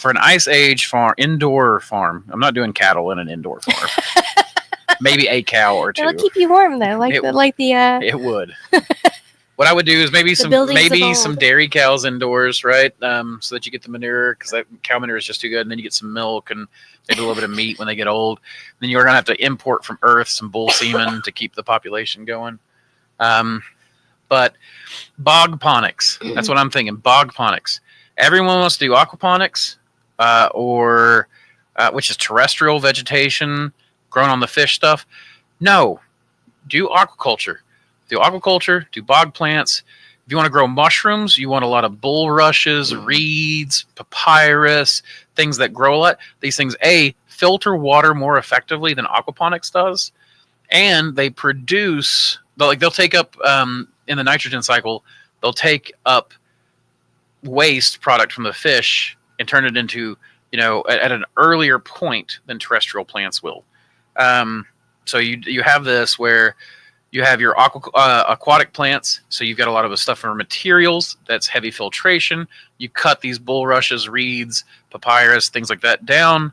For an ice age indoor farm. I'm not doing cattle in an indoor farm. Maybe a cow or two.
It'll keep you warm though,
It would. What I would do is maybe some dairy cows indoors, right? So that you get the manure, because that cow manure is just too good, and then you get some milk and maybe a little bit of meat when they get old. Then you're gonna have to import from Earth some bull semen to keep the population going. But bogponics, that's what I'm thinking. Bogponics. Everyone wants to do aquaponics, which is terrestrial vegetation grown on the fish stuff. No, do aquaculture. Do bog plants. If you want to grow mushrooms, you want a lot of bulrushes, reeds, papyrus, things that grow a lot. These things, filter water more effectively than aquaponics does, and they produce. They'll take up in the nitrogen cycle. They'll take up waste product from the fish and turn it into, at an earlier point than terrestrial plants will. So you have this where you have your aquatic plants. So you've got a lot of the stuff for materials. That's heavy filtration. You cut these bulrushes, reeds, papyrus, things like that down.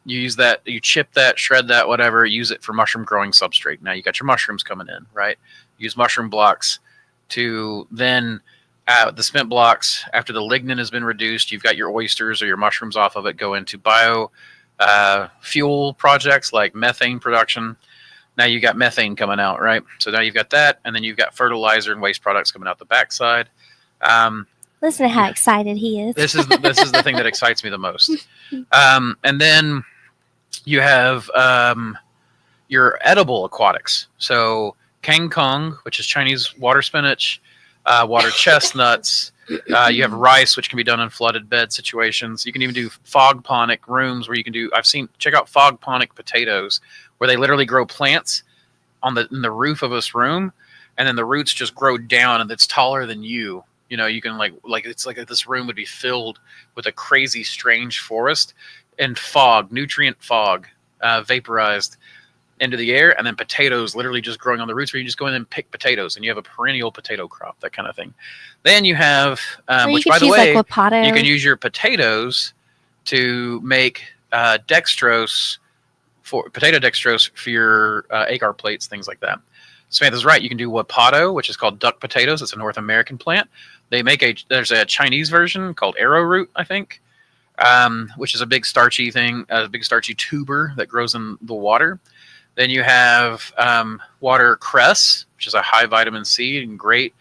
You use that, you chip that, shred that, whatever, use it for mushroom growing substrate. Now you got your mushrooms coming in, right? Use mushroom blocks to then the spent blocks, after the lignin has been reduced, you've got your oysters or your mushrooms off of it, go into bio fuel projects like methane production. Now you got methane coming out, right? So now you've got that, and then you've got fertilizer and waste products coming out the backside.
Listen to how excited he is.
This is the thing that excites me the most. And then you have your edible aquatics. So kangkong, which is Chinese water spinach, water chestnuts. You have rice, which can be done in flooded bed situations. You can even do fogponic rooms where you can do. Check out fogponic potatoes, where they literally grow plants in the roof of this room, and then the roots just grow down, and it's taller than you. You can it's like this room would be filled with a crazy, strange forest and fog, nutrient fog, vaporized into the air, and then potatoes literally just growing on the roots, where you just go in and pick potatoes, and you have a perennial potato crop, that kind of thing. Then you have, which by the way, you can use your potatoes to make dextrose, potato dextrose for your agar plates, things like that. Samantha's right. You can do wapato, which is called duck potatoes. It's a North American plant. There's a Chinese version called arrowroot, I think, which is a big starchy thing, a big starchy tuber that grows in the water. Then you have watercress, which is a high vitamin C and great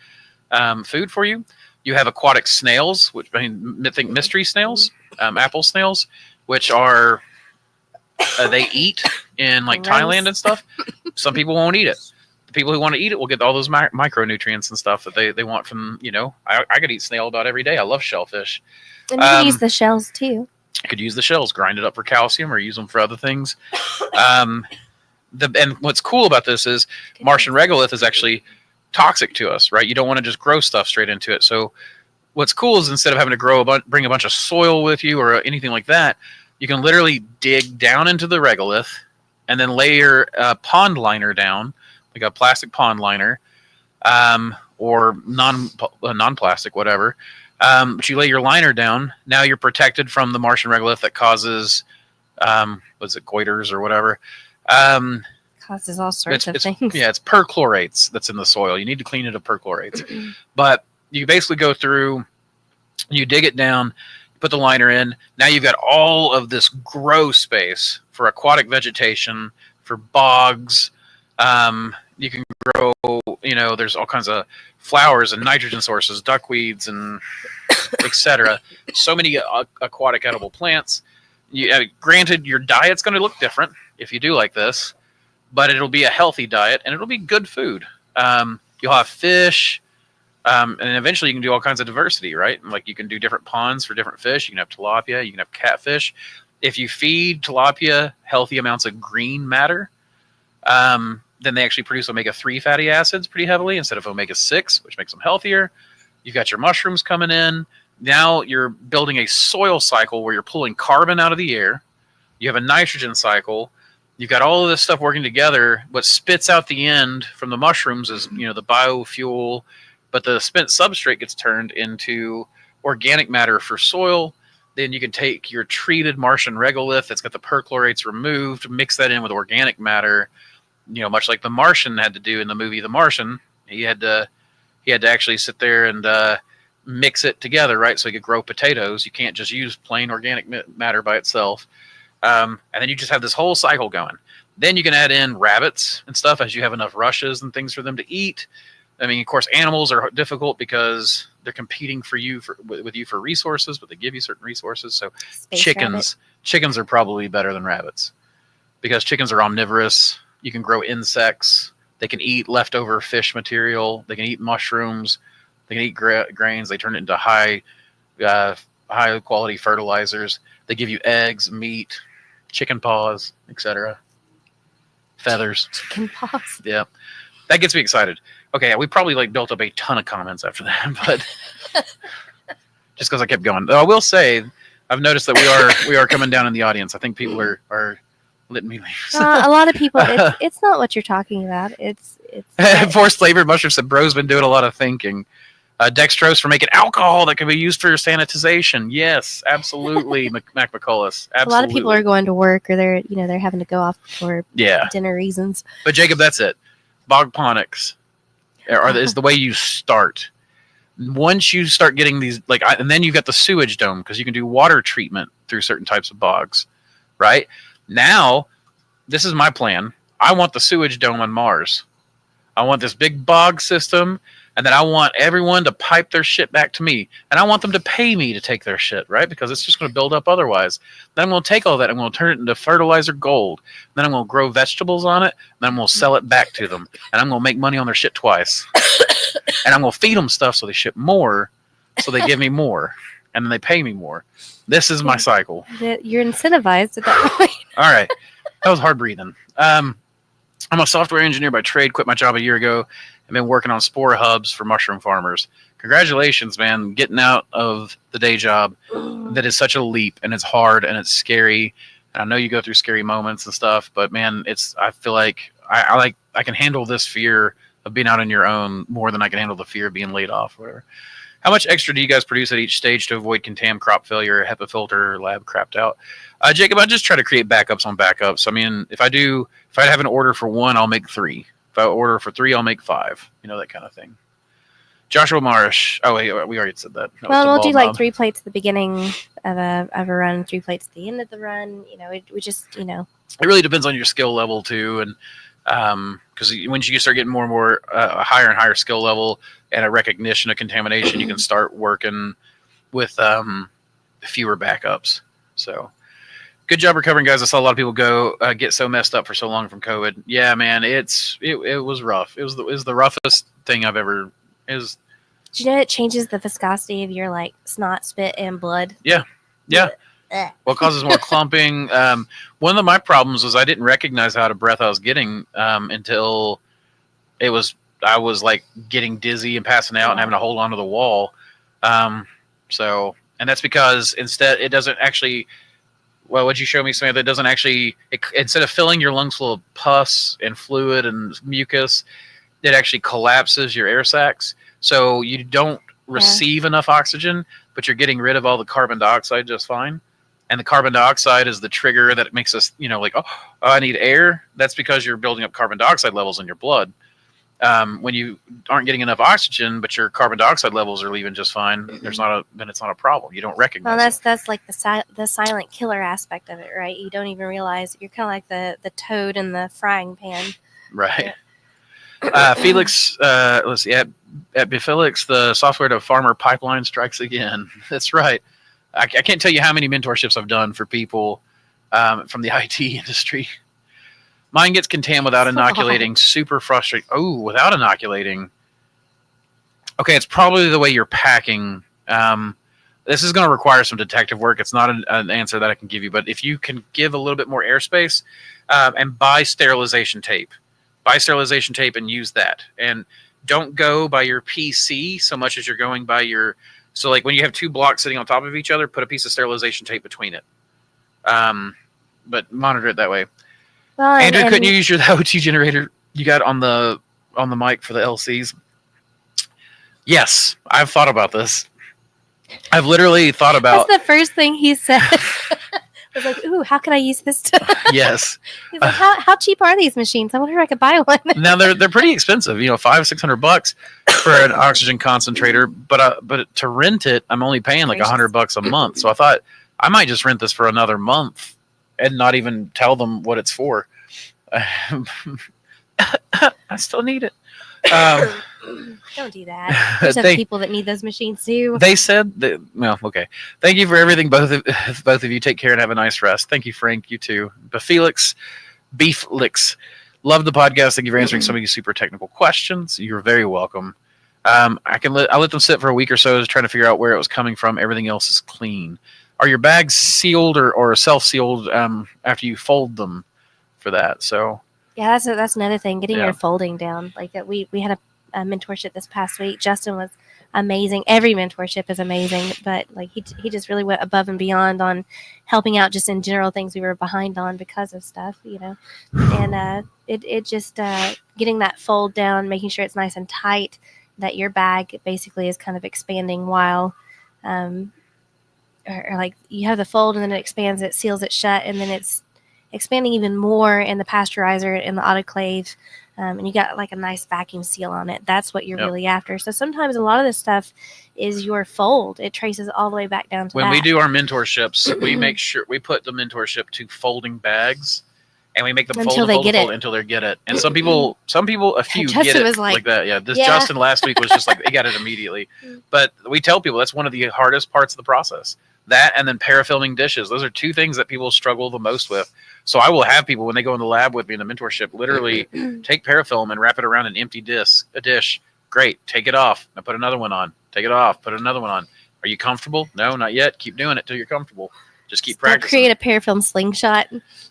food for you. You have aquatic snails, which I think mystery snails, apple snails, which are they eat in Thailand and stuff. Some people won't eat it. The people who want to eat it will get all those micronutrients and stuff that they want from, I could eat snail about every day. I love shellfish.
And you can use the shells too.
You could use the shells, grind it up for calcium, or use them for other things. And what's cool about this is Martian regolith is actually toxic to us, right? You don't want to just grow stuff straight into it. So what's cool is, instead of having to bring a bunch of soil with you or anything like that, you can literally dig down into the regolith and then layer a pond liner down, like a plastic pond liner, or non-plastic, whatever. But you lay your liner down. Now you're protected from the Martian regolith that causes, goiters or whatever.
Causes all sorts of things.
Yeah, it's perchlorates that's in the soil. You need to clean it of perchlorates. But you basically go through, you dig it down, put the liner in. Now you've got all of this grow space for aquatic vegetation, for bogs. You can grow, there's all kinds of flowers and nitrogen sources, duckweeds and etc. So many aquatic edible plants. Granted, your diet's going to look different. if you do like this, but it'll be a healthy diet and it'll be good food. You'll have fish, and eventually you can do all kinds of diversity, right? Like you can do different ponds for different fish. You can have tilapia, you can have catfish. If you feed tilapia healthy amounts of green matter, then they actually produce omega-3 fatty acids pretty heavily instead of omega-6, which makes them healthier. You've got your mushrooms coming in. Now you're building a soil cycle where you're pulling carbon out of the air. You have a nitrogen cycle. You've got all of this stuff working together. What spits out the end from the mushrooms is, the biofuel, but the spent substrate gets turned into organic matter for soil. Then you can take your treated Martian regolith that's got the perchlorates removed, mix that in with organic matter, much like the Martian had to do in the movie The Martian. He had to actually sit there and mix it together, right? So he could grow potatoes. You can't just use plain organic matter by itself. And then you just have this whole cycle going. Then you can add in rabbits and stuff as you have enough rushes and things for them to eat. I mean, of course, animals are difficult because they're competing with you for resources, but they give you certain resources. So chickens are probably better than rabbits because chickens are omnivorous. You can grow insects. They can eat leftover fish material. They can eat mushrooms. They can eat grains. They turn it into high quality fertilizers. They give you eggs, meat, chicken paws, etc. Feathers.
Chicken paws.
Yeah. That gets me excited. Okay, we probably built up a ton of comments after that, but just because I kept going. Though I will say, I've noticed that we are coming down in the audience. I think people are letting me leave.
A lot of people, it's not what you're talking about. It's
Forced labor. Mushroom said, bro's been doing a lot of thinking. Dextrose for making alcohol that can be used for sanitization. Yes, absolutely, Mac McCullis. Absolutely.
A lot of people are going to work or they're having to go off for dinner reasons.
But Jacob, that's it. Bogponics is the way you start. Once you start getting these, and then you've got the sewage dome because you can do water treatment through certain types of bogs, right? Now, this is my plan. I want the sewage dome on Mars. I want this big bog system, and then I want everyone to pipe their shit back to me. And I want them to pay me to take their shit, right? Because it's just going to build up otherwise. Then I'm going to take all that, I'm going to turn it into fertilizer gold. Then I'm going to grow vegetables on it, and then I'm going to sell it back to them. And I'm going to make money on their shit twice. And I'm going to feed them stuff so they ship more, so they give me more. And then they pay me more. This is my cycle.
You're incentivized at that point.
All right. That was hard breathing. I'm a software engineer by trade, quit my job a year ago. I've been working on spore hubs for mushroom farmers. Congratulations, man. Getting out of the day job. That is such a leap, and it's hard, and it's scary. And I know you go through scary moments and stuff, but man, I feel like I can handle this fear of being out on your own more than I can handle the fear of being laid off or whatever. How much extra do you guys produce at each stage to avoid contam, crop failure, HEPA filter, lab crapped out? Jacob, I just try to create backups on backups. I mean, if I have an order for 1, I'll make 3. If I order for 3, I'll make 5. That kind of thing. Joshua Marsh. Oh, wait, we already said that.
We'll do 3 plates at the beginning of a run, 3 plates at the end of the run. We just. It
really depends on your skill level too, and because once you start getting more and more higher and higher skill level and a recognition of contamination, you can start working with fewer backups. So. Good job recovering, guys. I saw a lot of people get so messed up for so long from COVID. Yeah, man, it was rough. It was the roughest thing I've ever.
Do you know it changes the viscosity of your snot, spit, and blood?
Yeah. Well, it causes more clumping. One of my problems was I didn't recognize how out of breath I was getting until I was getting dizzy and passing out and having to hold onto the wall. And that's because instead it doesn't actually. Well, would you show me, Samantha? It doesn't actually, instead of filling your lungs full of pus and fluid and mucus, it actually collapses your air sacs. So you don't receive enough oxygen, but you're getting rid of all the carbon dioxide just fine. And the carbon dioxide is the trigger that makes us, I need air. That's because you're building up carbon dioxide levels in your blood. When you aren't getting enough oxygen, but your carbon dioxide levels are leaving just fine, then it's not a problem. You don't recognize.
Well, that's like the silent killer aspect of it, right? You don't even realize you're kind of like the toad in the frying pan.
Right. Felix, let's see. At Bifelix, the software to farmer pipeline strikes again. That's right. I can't tell you how many mentorships I've done for people from the IT industry. Mine gets contaminated without inoculating. Super frustrating. Oh, without inoculating. Okay, it's probably the way you're packing. This is going to require some detective work. It's not an answer that I can give you, but if you can give a little bit more airspace and buy sterilization tape. Buy sterilization tape and use that. And don't go by your PC so much as you're going by your... So like when you have two blocks sitting on top of each other, put a piece of sterilization tape between it. But monitor it that way. Well, Andrew, couldn't you use your O2 generator you got on the mic for the LCs? Yes, I've thought about this. I've literally thought about...
That's the first thing he said. I was like, ooh, how can I use this?
Yes.
He's like, how cheap are these machines? I wonder if I could buy one.
Now, they're pretty expensive, $500-$600 for an oxygen concentrator. But to rent it, I'm only paying like $100 a month. So I thought I might just rent this for another month and not even tell them what it's for. I still need it.
Don't do that. There's other people that need those machines too.
They said that, well, okay. Thank you for everything, both of you. Take care and have a nice rest. Thank you, Frank. You too. Beef Licks. Love the podcast. Thank you for answering some of these super technical questions. You're very welcome. I let them sit for a week or so, trying to figure out where it was coming from. Everything else is clean. Are your bags sealed or self-sealed after you fold them for that? So
yeah, that's another thing. Getting your folding down. Like we had a mentorship this past week. Justin was amazing. Every mentorship is amazing, but like he just really went above and beyond on helping out just in general things we were behind on because of stuff, And it just getting that fold down, making sure it's nice and tight, that your bag basically is kind of expanding while or like you have the fold and then it expands, it seals it shut, and then it's expanding even more in the pasteurizer, in the autoclave, and you got like a nice vacuum seal on it. That's what you're really after. So sometimes a lot of this stuff is your fold. It traces all the way back down to
when we do our mentorships, we make sure we put the mentorship to folding bags, and we make them fold until they get it. And some people, a few
Justin
get it
was
like that. Yeah, Justin last week was just like, he got it immediately. But we tell people that's one of the hardest parts of the process. That and then parafilming dishes. Those are two things that people struggle the most with. So I will have people, when they go in the lab with me in the mentorship, literally take parafilm and wrap it around an empty dish. Great. Take it off. Now put another one on. Take it off. Put another one on. Are you comfortable? No, not yet. Keep doing it till you're comfortable. Just keep practicing.
Create a parafilm slingshot.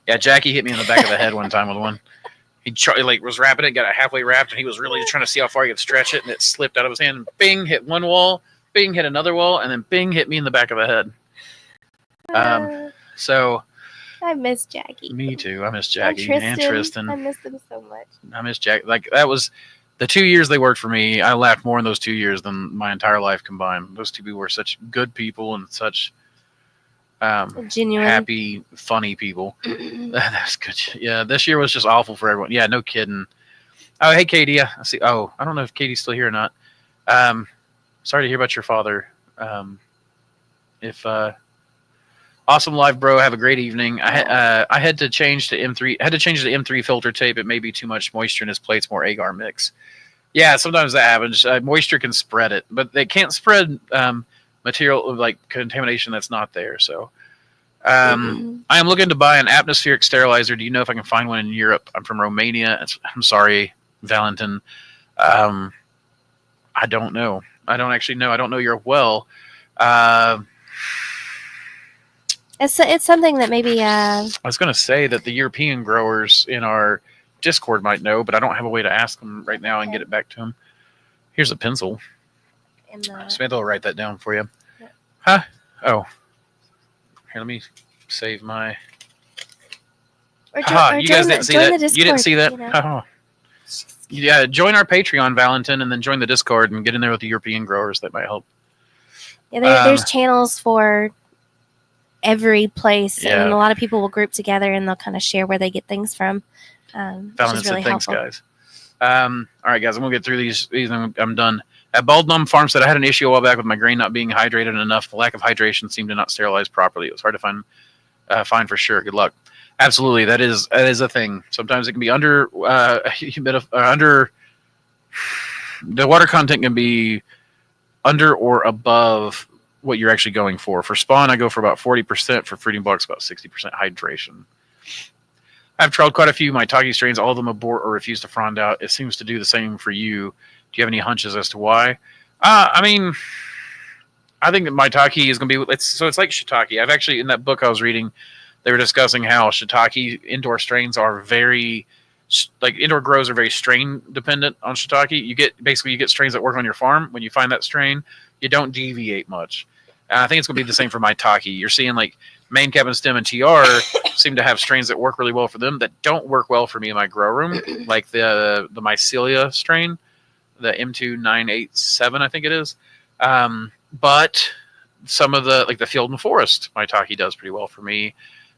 Yeah, Jackie hit me in the back of the head one time with one. He was wrapping it, got it halfway wrapped, and he was really trying to see how far he could stretch it, and it slipped out of his hand. And bing, hit one wall. Bing, hit another wall, and then bing, hit me in the back of the head. So
I miss Jackie.
Me too. I miss Jackie and Tristan.
I miss them so much.
I miss Jackie. Like that was the 2 years they worked for me. I laughed more in those 2 years than my entire life combined. Those two people were such good people and such
genuine,
happy, funny people. That's good. Yeah, this year was just awful for everyone. Yeah, no kidding. Oh, hey, Katie. I see. Oh, I don't know if Katie's still here or not. Sorry to hear about your father. Awesome live, bro. Have a great evening. I had to change to M3. Had to change the M3 filter tape. It may be too much moisture in his plates. More agar mix. Yeah, sometimes that happens. Moisture can spread it, but they can't spread material like contamination that's not there. So, I am looking to buy an atmospheric sterilizer. Do you know if I can find one in Europe? I'm from Romania. I'm sorry, Valentin. I don't know. I don't actually know. I don't know Europe well.
It's something that maybe...
I was going to say that the European growers in our Discord might know, but I don't have a way to ask them right now and get it back to them. Here's a pencil. Samantha will write that down for you. Yeah. Huh? Oh. Here, let me save my...
you guys didn't see that? Discord,
you didn't see that? Oh. Yeah, join our Patreon, Valentin, and then join the Discord and get in there with the European growers. That might help.
Yeah, there's channels for every place, and a lot of people will group together and they'll kind of share where they get things from.
Valentin said, thanks, guys. All right, guys, I'm going to get through these and I'm done. At Bald Numb Farm said, I had an issue a while back with my grain not being hydrated enough. The lack of hydration seemed to not sterilize properly. It was hard to find for sure. Good luck. Absolutely, that is a thing. Sometimes it can be under under the water content can be under or above what you're actually going for. For spawn, I go for about 40%. For fruiting blocks, about 60% hydration. I've tried quite a few Maitake strains. All of them abort or refuse to frond out. It seems to do the same for you. Do you have any hunches as to why? I mean, I think that Maitake is going to be. It's like shiitake. I've actually, in that book I was reading, they were discussing how shiitake indoor strains are very, like indoor grows are very strain dependent on shiitake. You get strains that work on your farm. When you find that strain, you don't deviate much. And I think it's going to be the same for Maitake. You're seeing like Main Cabin Stem and TR seem to have strains that work really well for them that don't work well for me in my grow room, like the mycelia strain, the M2987, I think it is. But some of the Field and Forest Maitake does pretty well for me.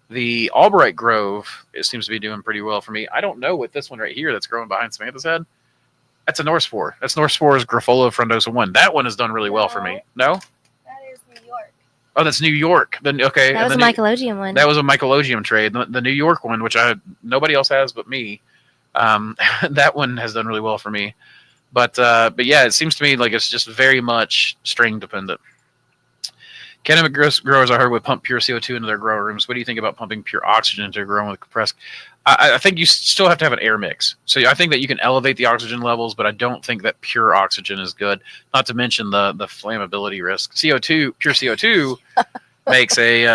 The Albright Grove, it seems to be doing pretty well for me. I don't know what this one right here that's growing behind Samantha's head. That's a North Spore. That's North Spore's Graphola frondosa 1. That one has done really well for me. No?
That is New York.
Oh, that's New York. Then okay.
That was a mycologium one.
That was a mycologium trade. The New York one, which nobody else has but me. That one has done really well for me. But yeah, it seems to me like it's just very much strain dependent. Cannabis growers, I heard, would pump pure CO2 into their grow rooms. What do you think about pumping pure oxygen into a grow with compressed? I think you still have to have an air mix. So I think that you can elevate the oxygen levels, but I don't think that pure oxygen is good. Not to mention the flammability risk. Pure CO2 makes a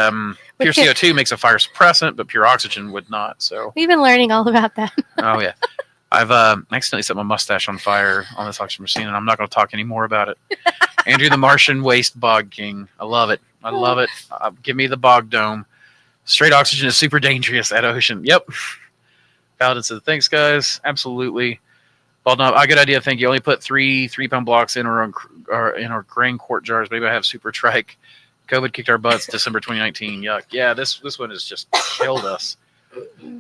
fire suppressant, but pure oxygen would not. So
we've been learning all about that.
Oh yeah. I've accidentally set my mustache on fire on this oxygen machine, and I'm not going to talk any more about it. Andrew the Martian Waste Bog King. I love it. I love it. Give me the bog dome. Straight oxygen is super dangerous at ocean. Yep. Paladin said, thanks, guys. Absolutely. Bald knob, good idea. Thank you. Only put 3-pound blocks in or in our grain quart jars. Maybe I have super trike. COVID kicked our butts December 2019. Yuck. Yeah, this one has just killed us.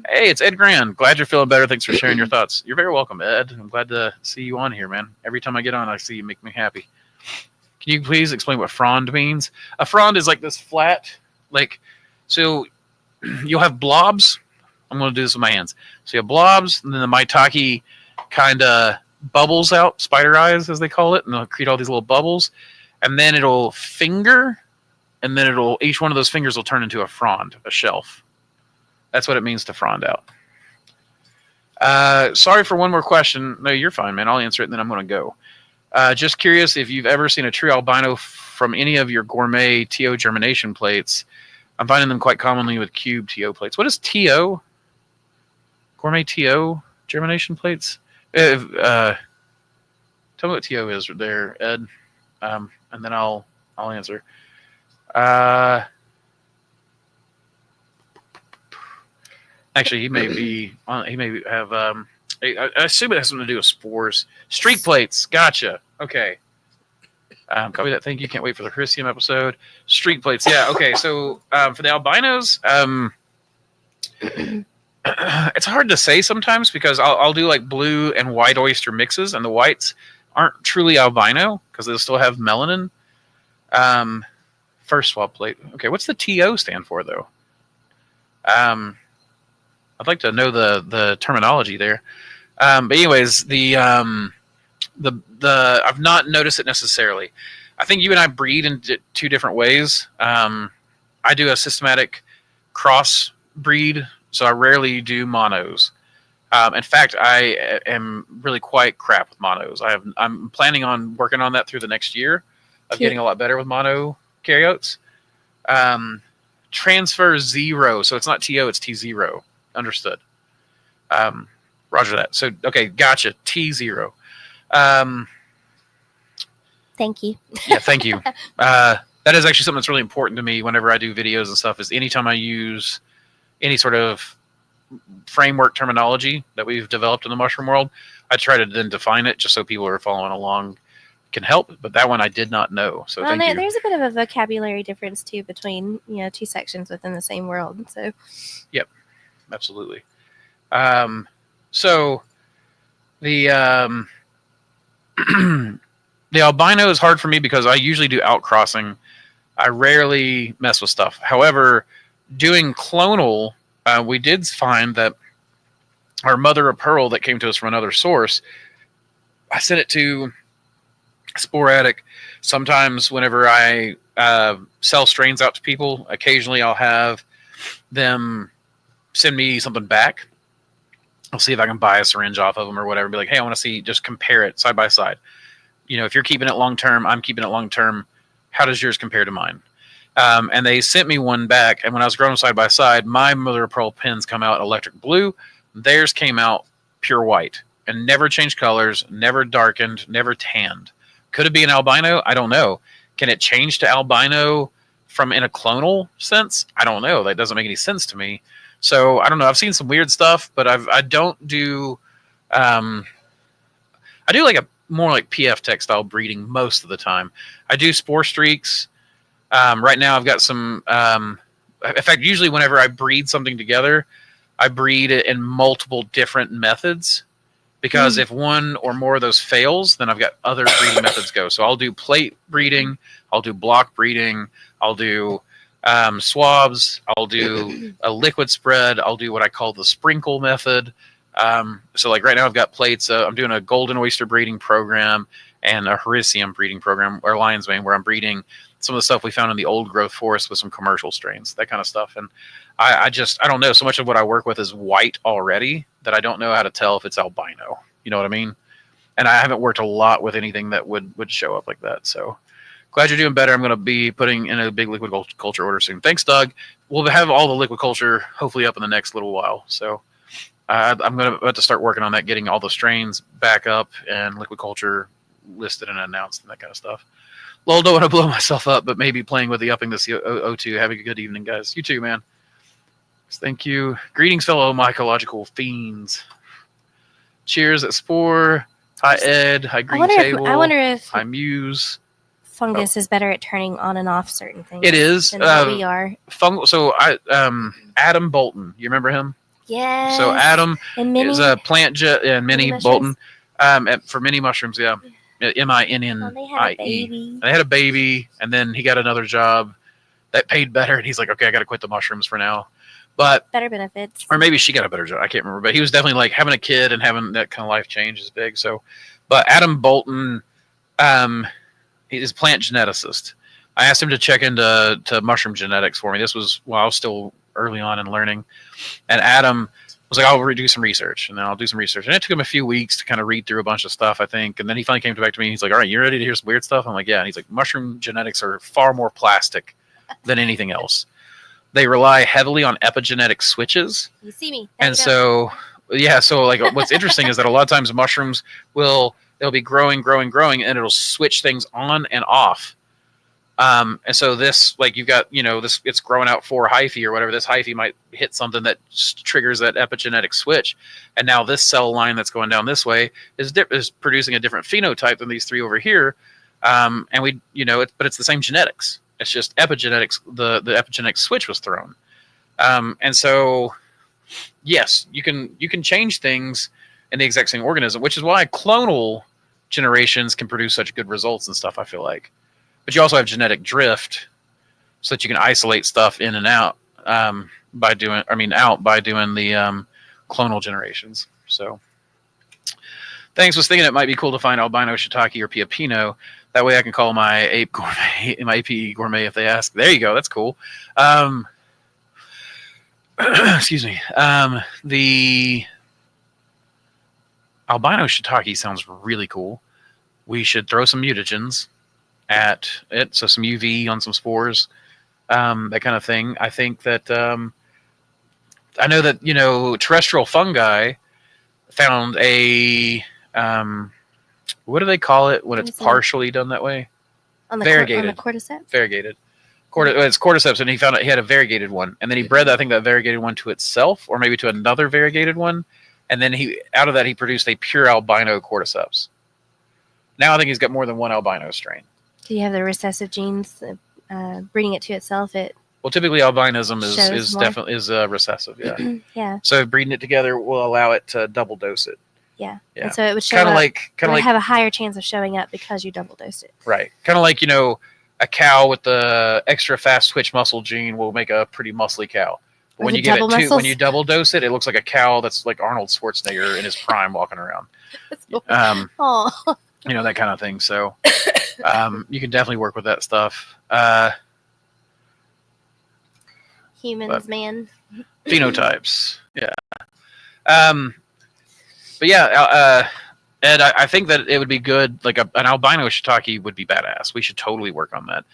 Hey, it's Ed Grand. Glad you're feeling better. Thanks for sharing your thoughts. You're very welcome, Ed. I'm glad to see you on here, man. Every time I get on, I see you make me happy. Can you please explain what frond means? A frond is like this flat, so you'll have blobs. I'm going to do this with my hands. So you have blobs, and then the Maitake kind of bubbles out, spider eyes, as they call it, and they'll create all these little bubbles, and then it'll finger, and then each one of those fingers will turn into a frond, a shelf. That's what it means to frond out. Sorry for one more question. No, you're fine, man. I'll answer it, and then I'm going to go. Just curious if you've ever seen a true albino from any of your gourmet TO germination plates. I'm finding them quite commonly with cube TO plates. What is TO? Gourmet TO germination plates? Tell me what TO is there, Ed, and then I'll answer. Actually, he may have. I assume it has something to do with spores. Streak plates. Gotcha. Okay. Copy that. Thank you. Can't wait for the Chrysium episode. Streak plates. Yeah. Okay. So for the albinos, it's hard to say sometimes because I'll do like blue and white oyster mixes, and the whites aren't truly albino because they'll still have melanin. First swab plate. Okay. What's the TO stand for though? I'd like to know the terminology there. But anyways, the I've not noticed it necessarily. I think you and I breed in two different ways. I do a systematic cross breed, so I rarely do monos. In fact, I am really quite crap with monos. I'm planning on working on that through the next year of getting a lot better with mono karyotes. Transfer 0, so it's not TO, it's T0. Understood. Roger that. So, okay, gotcha. T0.
Thank you.
Yeah, thank you. That is actually something that's really important to me whenever I do videos and stuff, is anytime I use any sort of framework terminology that we've developed in the mushroom world, I try to then define it just so people who are following along can help. But that one I did not know. So thank you.
There's a bit of a vocabulary difference too between two sections within the same world. So.
Yep. Absolutely. So the the albino is hard for me because I usually do outcrossing. I rarely mess with stuff. However, doing clonal, we did find that our mother of pearl that came to us from another source, I sent it to sporadic. Sometimes whenever I sell strains out to people, occasionally I'll have them send me something back I'll see if I can buy a syringe off of them or whatever. Be like, hey, I want to see, just compare it side by side. If you're keeping it long term, I'm keeping it long term. How does yours compare to mine? And they sent me one back. And when I was growing them side by side, my mother of pearl pins come out electric blue. Theirs came out pure white and never changed colors, never darkened, never tanned. Could it be an albino? I don't know. Can it change to albino from in a clonal sense? I don't know. That doesn't make any sense to me. So I don't know. I've seen some weird stuff, but I don't do. I do like a more like PF textile breeding most of the time. I do spore streaks. Right now, I've got some. In fact, usually whenever I breed something together, I breed it in multiple different methods. Because if one or more of those fails, then I've got other breeding methods go. So I'll do plate breeding, I'll do block breeding, I'll do swabs, I'll do a liquid spread, I'll do what I call the sprinkle method. So like right now I've got plates. I'm doing a golden oyster breeding program and a Hericium breeding program, or lion's mane, where I'm breeding some of the stuff we found in the old growth forest with some commercial strains, that kind of stuff. And I don't know. So much of what I work with is white already that I don't know how to tell if it's albino. You know what I mean? And I haven't worked a lot with anything that would show up like that. So glad you're doing better. I'm going to be putting in a big liquid culture order soon. Thanks, Doug. We'll have all the liquid culture hopefully up in the next little while. So I'm going to have to start working on that, getting all the strains back up and liquid culture listed and announced and that kind of stuff. Lol, don't want to blow myself up, but maybe playing with the upping this O2. Have a good evening, guys. You too, man. Thank you. Greetings, fellow mycological fiends. Cheers at Spore. Hi, Ed. Hi, Green Table.
I wonder if
hi, Muse.
fungus is better at turning on and off certain things.
It is.
Than how we are.
So Adam Bolton. You remember him?
Yeah.
So Adam is a plant and Minnie Bolton. For mini mushrooms, yeah. MINNIE. They had a baby, and then he got another job that paid better, and he's like, okay, I got to quit the mushrooms for now. But
better benefits.
Or maybe she got a better job. I can't remember. But he was definitely like having a kid and having that kind of life change is big. So, but Adam Bolton, he's a plant geneticist. I asked him to check into mushroom genetics for me. This was while I was still early on in learning. And Adam was like, I'll do some research, and then I'll do some research. And it took him a few weeks to kind of read through a bunch of stuff, I think. And then he finally came back to me. And he's like, all right, you ready to hear some weird stuff? I'm like, yeah. And he's like, mushroom genetics are far more plastic than anything else. They rely heavily on epigenetic switches.
You see me.
And so, yeah. So like what's interesting is that a lot of times mushrooms they'll be growing, and it'll switch things on and off. And so this, like you've got, this, it's growing out 4 hyphae or whatever. This hyphae might hit something that triggers that epigenetic switch. And now this cell line that's going down this way is producing a different phenotype than these 3 over here. And we, but it's the same genetics. It's just epigenetics. The epigenetic switch was thrown. And so, yes, you can change things in the exact same organism, which is why clonal generations can produce such good results and stuff, I feel like. But you also have genetic drift, so that you can isolate stuff in and out by doing the clonal generations. So, thanks. Was thinking it might be cool to find albino shiitake or piapino. That way, I can call my ape gourmet, my APE gourmet if they ask. There you go. That's cool. Excuse me. The albino shiitake sounds really cool. We should throw some mutagens at it, so some UV on some spores, that kind of thing. I think that I know that terrestrial fungi found a what do they call it when it's partially done that way? Variegated.
On the cordyceps?
Variegated. It's cordyceps, and he had a variegated one, and then he bred that variegated one to itself, or maybe to another variegated one, and then out of that he produced a pure albino cordyceps. Now I think he's got more than one albino strain.
Do you have the recessive genes breeding it to itself?
Well, typically albinism is definitely recessive. Yeah.
Yeah.
So breeding it together will allow it to double dose it.
Yeah.
Yeah.
And so it would show have a higher chance of showing up because you double dosed it.
Right. Kind of like a cow with the extra fast twitch muscle gene will make a pretty muscly cow. But when you double dose it, it looks like a cow that's like Arnold Schwarzenegger in his prime walking around.
Oh.
That kind of thing. So you can definitely work with that stuff.
Humans, man.
Phenotypes. Yeah. But yeah, Ed, I think that it would be good. Like an albino shiitake would be badass. We should totally work on that.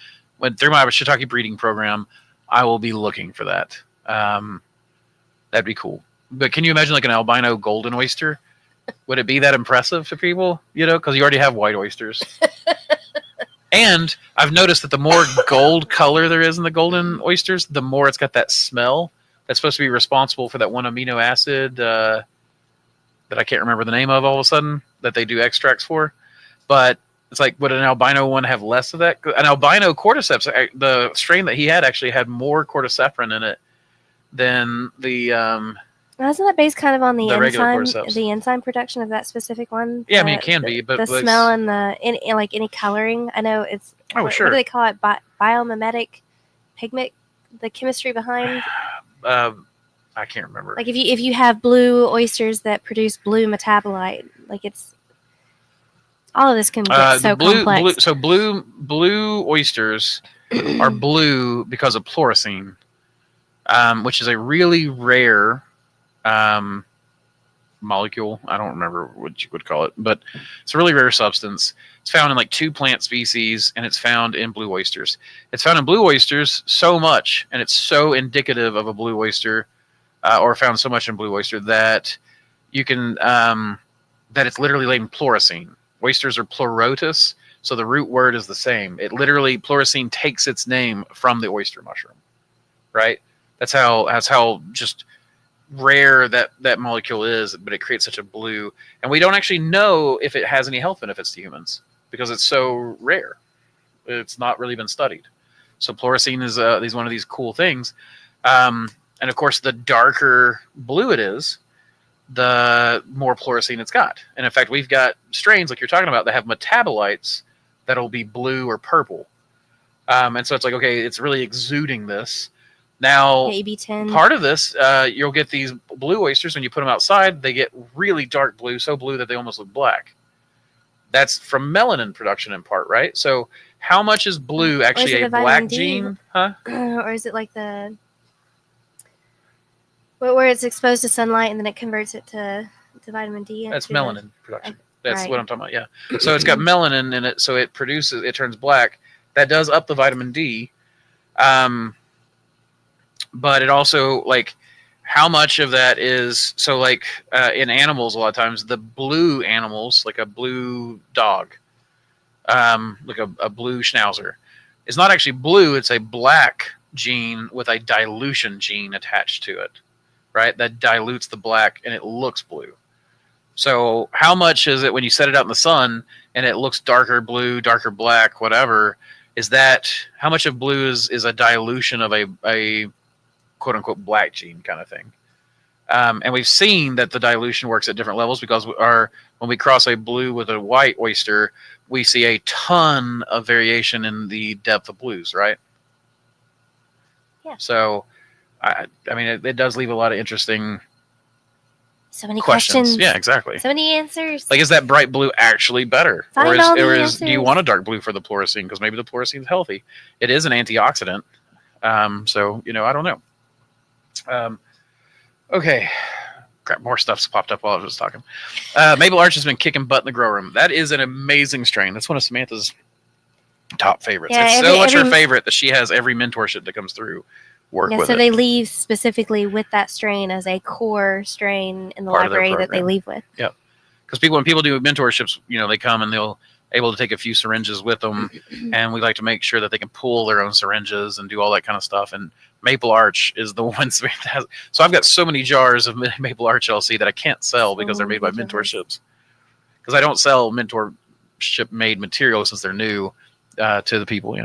Through my shiitake breeding program, I will be looking for that. That'd be cool. But can you imagine like an albino golden oyster? Would it be that impressive to people? You know, because you already have white oysters. And I've noticed that the more gold color there is in the golden oysters, the more it's got that smell that's supposed to be responsible for that one amino acid that I can't remember the name of all of a sudden that they do extracts for. But it's like, would an albino one have less of that? An albino cordyceps, the strain that he had actually had more cordycephin in it than the...
Isn't that based kind of on the
enzyme
production of that specific one?
Yeah, I mean, it can be, but
the smell and any coloring. I know it's.
Oh, sure.
What do they call it? Biomimetic pigment. The chemistry behind.
I can't remember.
Like if you have blue oysters that produce blue metabolite, like it's. All of this can get so complex.
Blue oysters are blue because of fluorescein, which is a really rare. Molecule. I don't remember what you would call it, but it's a really rare substance. It's found in like 2 plant species, and it's found in blue oysters. It's found in blue oysters so much, and it's so indicative of a blue oyster, or found so much in blue oyster that you can that it's literally labeled fluorescein. Oysters are pleurotus, so the root word is the same. It literally fluorescein takes its name from the oyster mushroom, right? That's how just rare that molecule is, but it creates such a blue, and we don't actually know if it has any health benefits to humans because it's so rare. It's not really been studied. So fluorescein is one of these cool things, and of course the darker blue it is, the more fluorescein it's got. And in fact, we've got strains like you're talking about that have metabolites that'll be blue or purple, and so it's like, okay, it's really exuding this. Now,
AB10.
Part of this, you'll get these blue oysters when you put them outside. They get really dark blue, so blue that they almost look black. That's from melanin production in part, right? So how much is blue actually a black gene? Huh?
Or is it like where it's exposed to sunlight and then it converts it to vitamin D?
That's melanin production. That's
right.
what I'm talking about, yeah. So it's got melanin in it, so it turns black. That does up the vitamin D. But it also, like, how much of that is, so like in animals, a lot of times the blue animals, like a blue dog, like a blue schnauzer, is not actually blue. It's a black gene with a dilution gene attached to it, right? That dilutes the black and it looks blue. So how much is it when you set it out in the sun and it looks darker blue, darker black, whatever, is that, how much of blue is a dilution of a quote unquote black gene kind of thing? And we've seen that the dilution works at different levels because when we cross a blue with a white oyster, we see a ton of variation in the depth of blues, right?
Yeah.
So, I mean, it does leave a lot of interesting
so many
questions.
questions.
Yeah, exactly.
So many answers.
Like, is that bright blue actually better?
Find
do you want a dark blue for the fluorescein? Because maybe the fluorescein is healthy. It is an antioxidant. So, I don't know. Okay. Crap, more stuff's popped up while I was talking. Maple Arch has been kicking butt in the grow room. That is an amazing strain. That's one of Samantha's top favorites.
Yeah,
it's so much her favorite that she has every mentorship that comes through work with
so
it.
they leave specifically with that strain as a core strain in the library that they leave with.
Yep. Because when people do mentorships, they come and they'll able to take a few syringes with them, and we like to make sure that they can pull their own syringes and do all that kind of stuff. And Maple Arch is the one that has. So I've got so many jars of Maple Arch LC that I can't sell because they're made by mentorships. Because I don't sell mentorship made material since they're new to the people,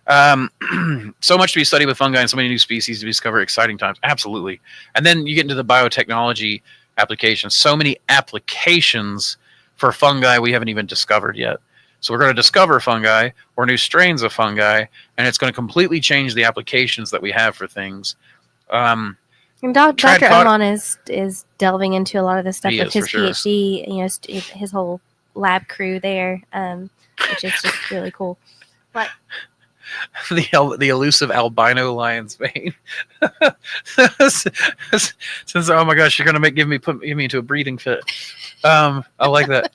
So much to be studied with fungi and so many new species to discover. Exciting times. Absolutely. And then you get into the biotechnology applications. So many applications for fungi we haven't even discovered yet. So we're going to discover fungi or new strains of fungi, and it's going to completely change the applications that we have for things.
And Dr. Oman is delving into a lot of this stuff with his PhD, his whole lab crew there, which is just really cool. But
the elusive albino lion's mane. Since oh my gosh, you're gonna give me into a breeding fit. I like that.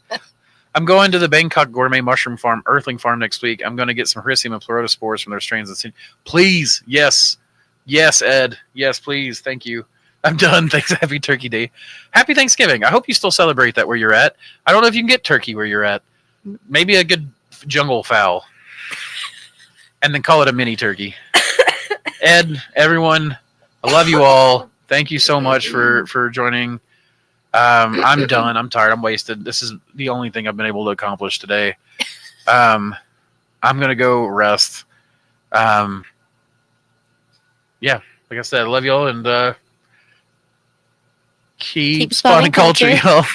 I'm going to the Bangkok Gourmet Mushroom Farm, Earthling Farm next week. I'm going to get some Hericium and Pleurotospores from their strains. Please, yes, Ed, yes, please, thank you. I'm done. Thanks. Happy Turkey Day. Happy Thanksgiving. I hope you still celebrate that where you're at. I don't know if you can get turkey where you're at. Maybe a good jungle fowl, and then call it a mini turkey. Ed, everyone, I love you all. Thank you so much for joining. I'm done. I'm tired. I'm wasted. This is the only thing I've been able to accomplish today. I'm gonna go rest. Yeah, like I said, I love y'all and keep spawning culture, y'all.